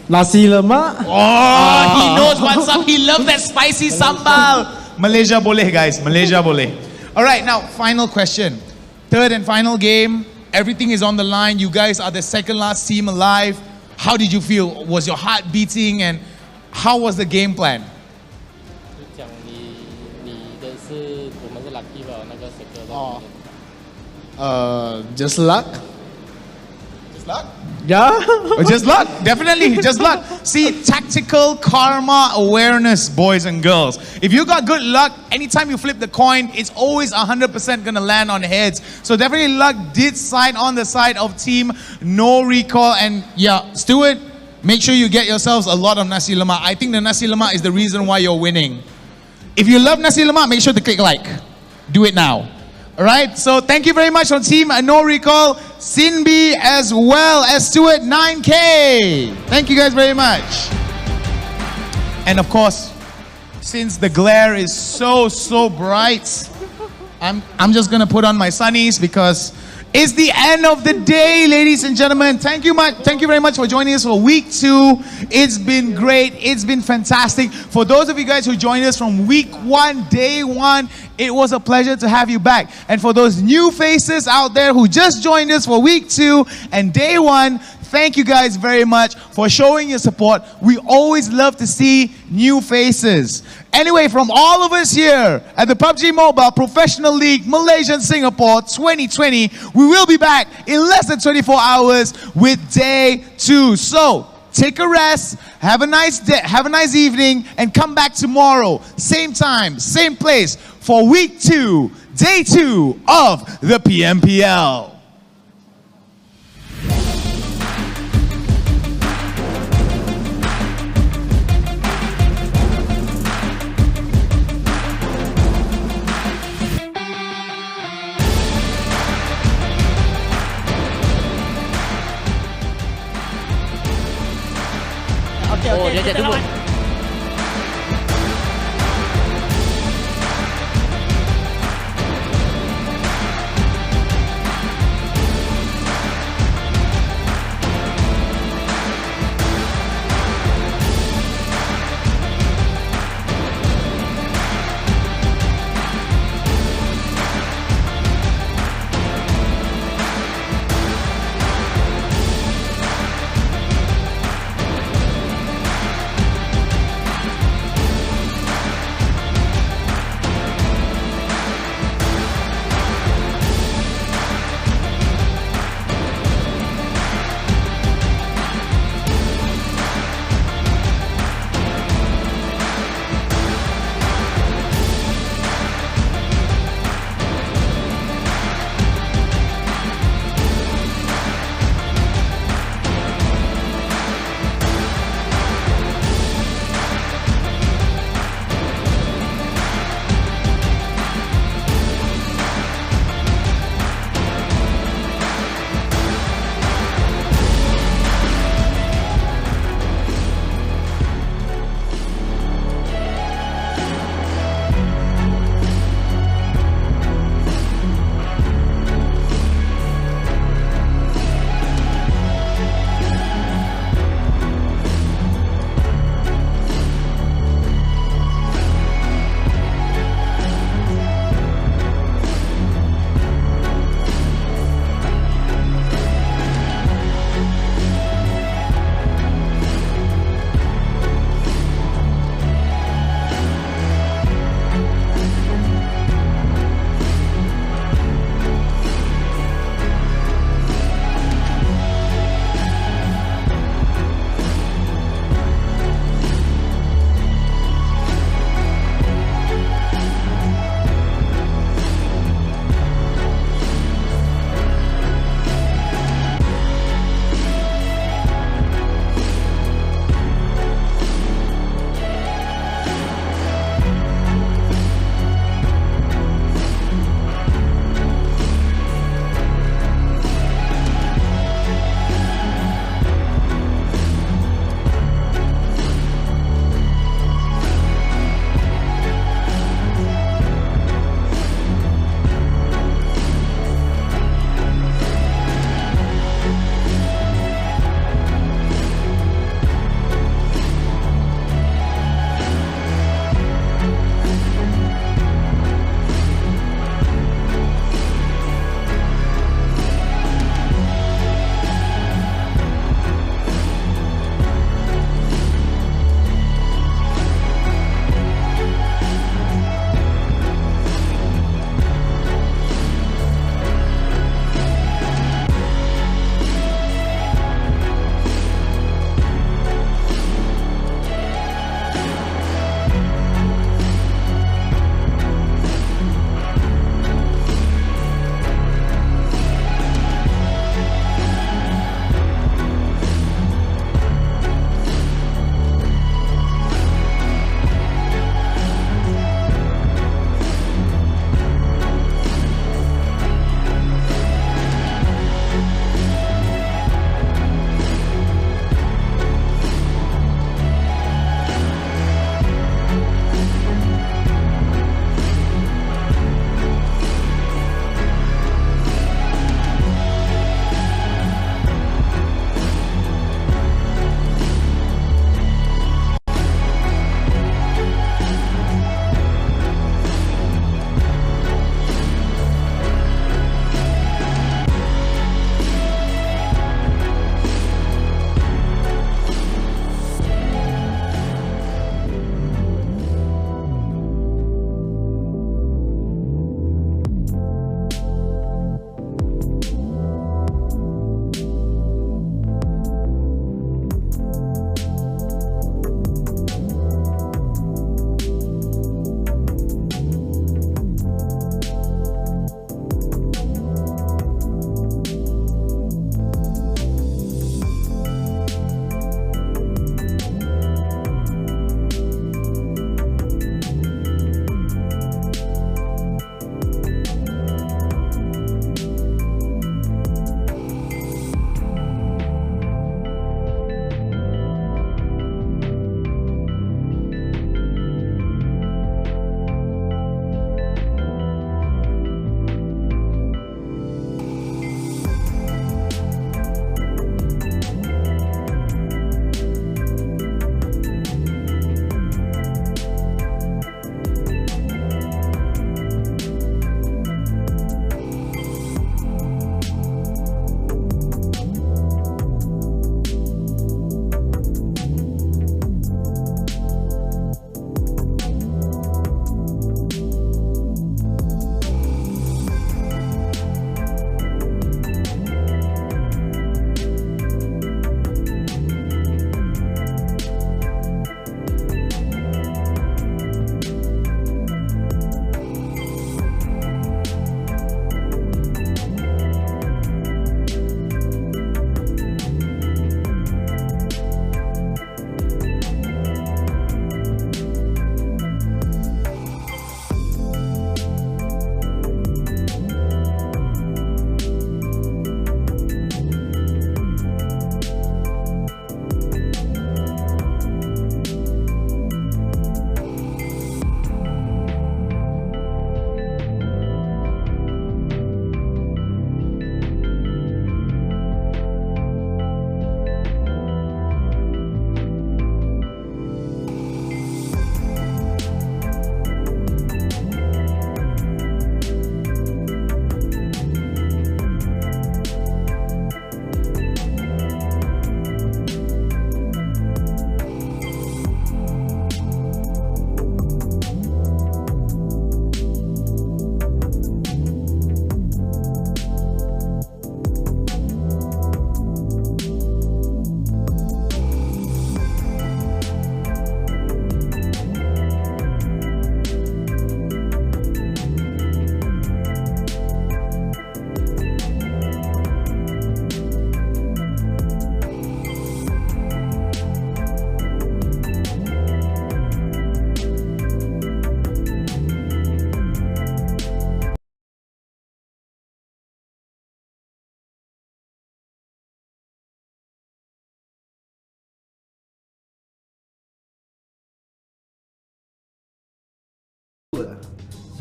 Nasi lemak. Oh, he knows what's up. He loves that spicy sambal. Malaysia boleh, guys. Malaysia boleh. All right, now, final question. 3rd and final game. Everything is on the line. You guys are the 2nd last team alive. How did you feel? Was your heart beating? And how was the game plan? 讲你的是我们是 lucky Just luck. Just luck? Yeah. Just luck, definitely, just luck. See, tactical karma awareness, boys and girls. If you got good luck, anytime you flip the coin, it's always 100% gonna land on heads. So definitely luck did side on the side of team No Recall. And yeah, Stuart, make sure you get yourselves a lot of nasi lemak. I think the nasi lemak is the reason why you're winning. If you love nasi lemak, make sure to click like. Do it now. Alright, so thank you very much on team No Recall, Sinbi, as well as Stuart 9K. Thank you guys very much. And of course, since the glare is so bright, I'm just gonna put on my sunnies because it's the end of the day, ladies and gentlemen. Thank you very much for joining us for week 2. It's been great. It's been fantastic. For those of you guys who joined us from week 1, day 1, it was a pleasure to have you back. And for those new faces out there who just joined us for week 2 and day 1, thank you guys very much for showing your support. We always love to see new faces. Anyway, from all of us here at the PUBG Mobile Professional League Malaysia and Singapore 2020, we will be back in less than 24 hours with day 2. So take a rest, have a nice day, have a nice evening, and come back tomorrow, same time, same place, for week 2, day 2 of the PMPL. Okay, dia tunggu.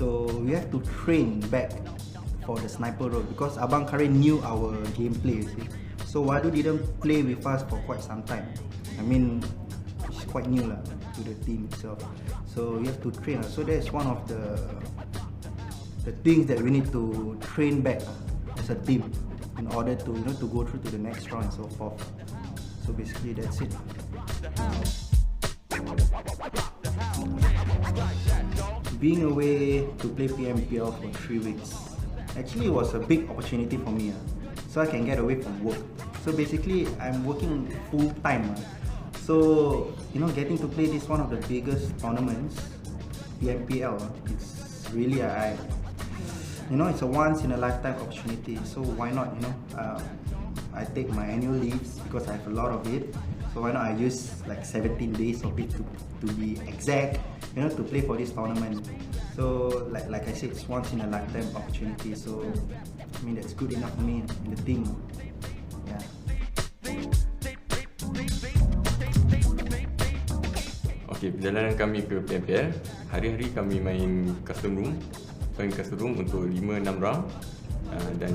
So we have to train back for the sniper role because Abang Karim knew our gameplay, you see. So Wadu didn't play with us for quite some time. I mean, it's quite new lah to the team itself. So we have to train. So that's one of the things that we need to train back as a team in order to to go through to the next round and so forth. So basically that's it. Being away to play PMPL for 3 weeks actually was a big opportunity for me, so I can get away from work. So basically I'm working full time, so getting to play this one of the biggest tournaments, PMPL, it's really it's a once in a lifetime opportunity. So why not, I take my annual leaves because I have a lot of it. So why not I use like 17 days of it to be exact, to play for this tournament. So like I said, it's once in a lifetime opportunity. So I mean that's good enough for me in the team. Yeah. Okay, perjalanan kami ke PMPL, hari-hari kami main custom room untuk 5-6 round, dan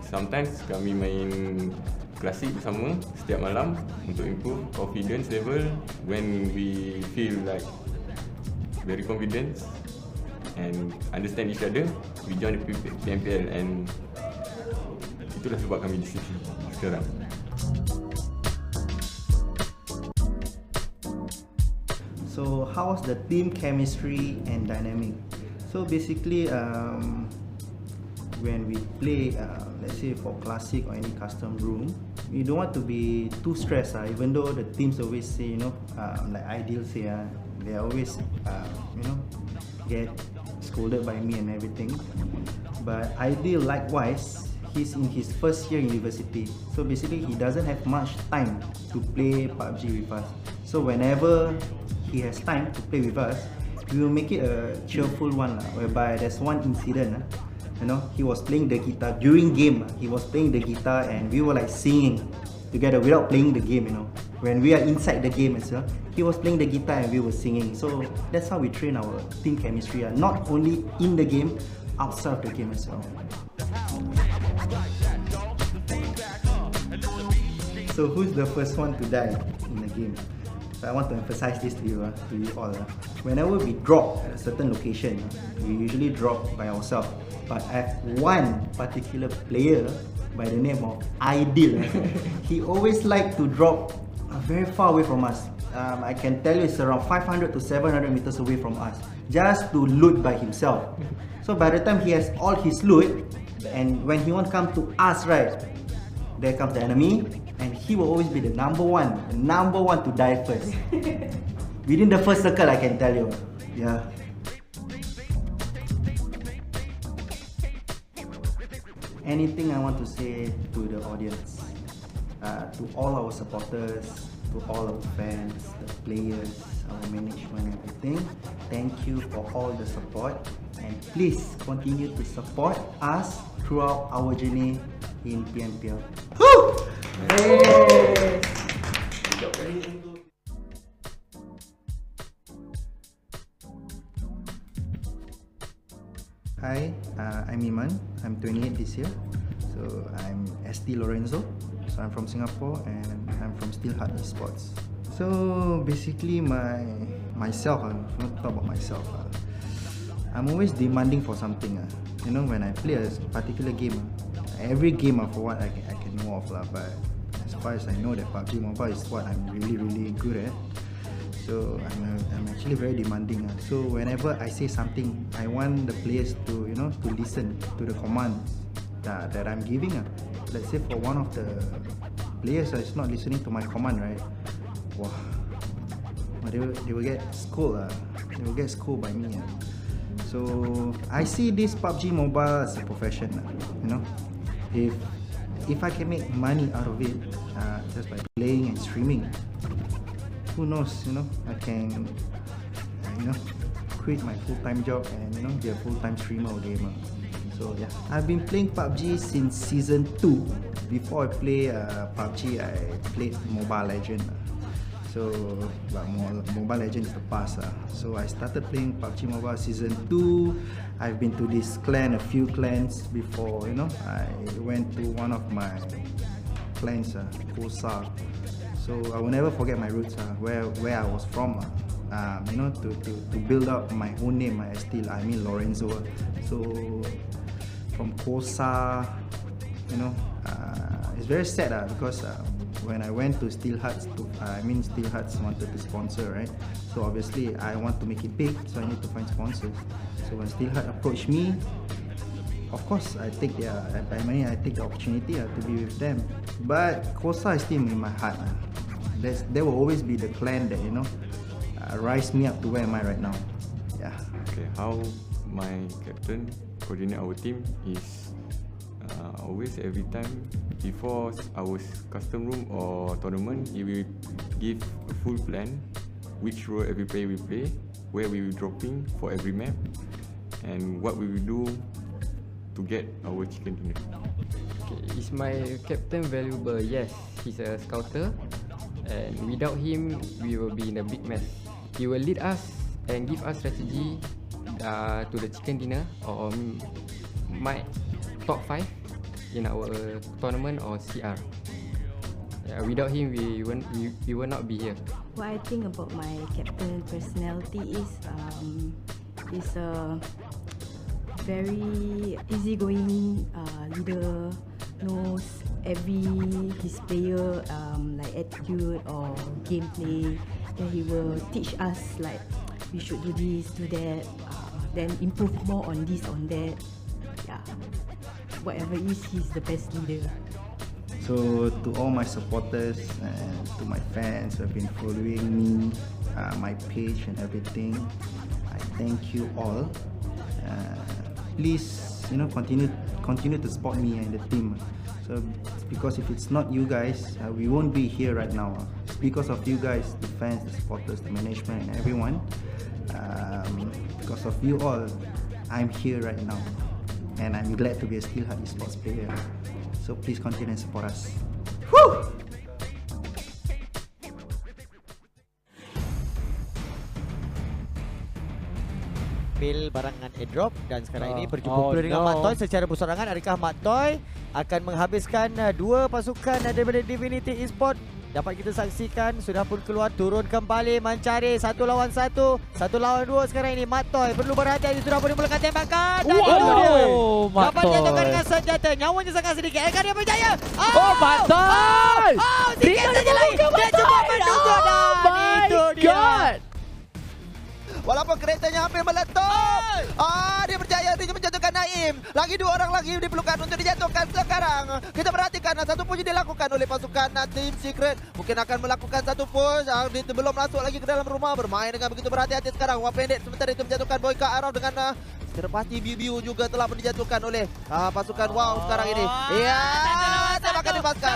sometimes kami main klasik bersama setiap malam untuk improve confidence level. When we feel like very confident and understand each other, we join the PMPL, and itulah sebab kami di sini sekarang. So how was the team chemistry and dynamic? So basically, when we play, let's say for classic or any custom room, you don't want to be too stressed. Even though the teams always say, like Ideal say, they always, get scolded by me and everything. But Ideal, likewise, he's in his first year university. So basically, he doesn't have much time to play PUBG with us. So whenever he has time to play with us, we will make it a cheerful one, whereby there's one incident. He was playing the guitar during game. He was playing the guitar and we were like singing together without playing the game. When we are inside the game as well, he was playing the guitar and we were singing. So that's how we train our team chemistry. Not only in the game, outside of the game as well. So who's the first one to die in the game? So I want to emphasize this to you all. Whenever we drop at a certain location, we usually drop by ourselves. But I have one particular player by the name of Ideal. He always like to drop very far away from us. I can tell you it's around 500 to 700 meters away from us, just to loot by himself. So by the time he has all his loot, and when he won't come to us, right, there comes the enemy, and he will always be the number one to die first. Within the first circle, I can tell you. Yeah. Anything I want to say to the audience, to all our supporters, to all our fans, the players, our management, everything, thank you for all the support, and please continue to support us throughout our journey in PMPL. Woo! Hey! Hi, I'm Iman. I'm 28 this year. So I'm ST Lorenzo. So I'm from Singapore and I'm from Steelheart Esports. So basically myself, I'm not talk about myself. I'm always demanding for something. When I play a particular game, every game for what I can know of, but as far as I know that PUBG Mobile is what I'm really good at. So I'm actually very demanding. So whenever I say something, I want the players to to listen to the commands that I'm giving. Let's say for one of the players is not listening to my command, right? Wow, they will get scolded. They will get scolded by me. So I see this PUBG Mobile as a profession. If I can make money out of it just by playing and streaming, who knows? I can quit my full-time job and be a full-time streamer or gamer. So yeah, I've been playing PUBG since season 2. Before I play PUBG, I played Mobile Legend. So, but Mobile Legends is the past. So I started playing PUBG Mobile Season 2. I've been to this clan, a few clans before, you know. I went to one of my clans, Kosa. So I will never forget my roots, where I was from. You know, to build up my own name, I mean Lorenzo. So from Kosa, you know, it's very sad because when I went to Steel Huts, Steel Huts wanted to sponsor, right? So obviously I want to make it big, so I need to find sponsors. So when Steel Hut approached me, of course I take the opportunity to be with them. But Kosa is still in my heart. There will always be the clan that, you know, rise me up to where am I right now. Yeah. Okay, how my captain coordinate our team is always every time before our custom room or tournament, he will give a full plan which role every player will play, where we will dropping for every map, and what we will do to get our chicken dinner. Okay, is my captain valuable? Yes, he's a scouter, and without him, we will be in a big mess. He will lead us and give us strategy to the chicken dinner or my top 5 in our tournament or CR. Yeah, without him, we will not be here. What I think about my captain personality is he's a very easygoing leader, knows his player like attitude or gameplay. Then he will teach us like we should do this, do that, then improve more on this, on that. Yeah, whatever it is, he's the best leader. So to all my supporters and to my fans who have been following me, my page and everything, I thank you all. Please, you know, continue to support me and the team. So because if it's not you guys, we won't be here right now. It's because of you guys, the fans, the supporters, the management, and everyone. Because of you all, I'm here right now, and I'm glad to be a Steel Hut Esports player. So please continue and support us. Woo! Ambil barangan airdrop dan sekarang ini berjumpa pula dengan Mat Toy secara bersorangan. Adakah Mat Toy akan menghabiskan 2 pasukan daripada Divinity Esports? Dapat kita saksikan sudah pun keluar, turun kembali mencari 1 lawan 1, 1 lawan 2 sekarang ini. Mat Toy perlu berhati-hati, sudah pun dimulakan tembakan dan dapat dijatuhkan dengan senjata. Nyawanya sangat sedikit. Adakah dia berjaya? Mat Toy! Sikit saja lagi. Dia cuba menunggu dan itu dia. Walaupun keretanya hampir meletup. Dia berjaya menjatuhkan Naim. Lagi 2 orang lagi diperlukan untuk dijatuhkan sekarang. Kita perhatikan satu push dilakukan oleh pasukan Team Secret. Mungkin akan melakukan satu push. Belum masuk lagi ke dalam rumah. Bermain dengan begitu berhati-hati sekarang. Wah pendek sementara itu menjatuhkan Boyka Araf dengan terpati Biu juga telah dijatuhkan oleh pasukan Wow sekarang ini. Iya, tembakan dibaskan.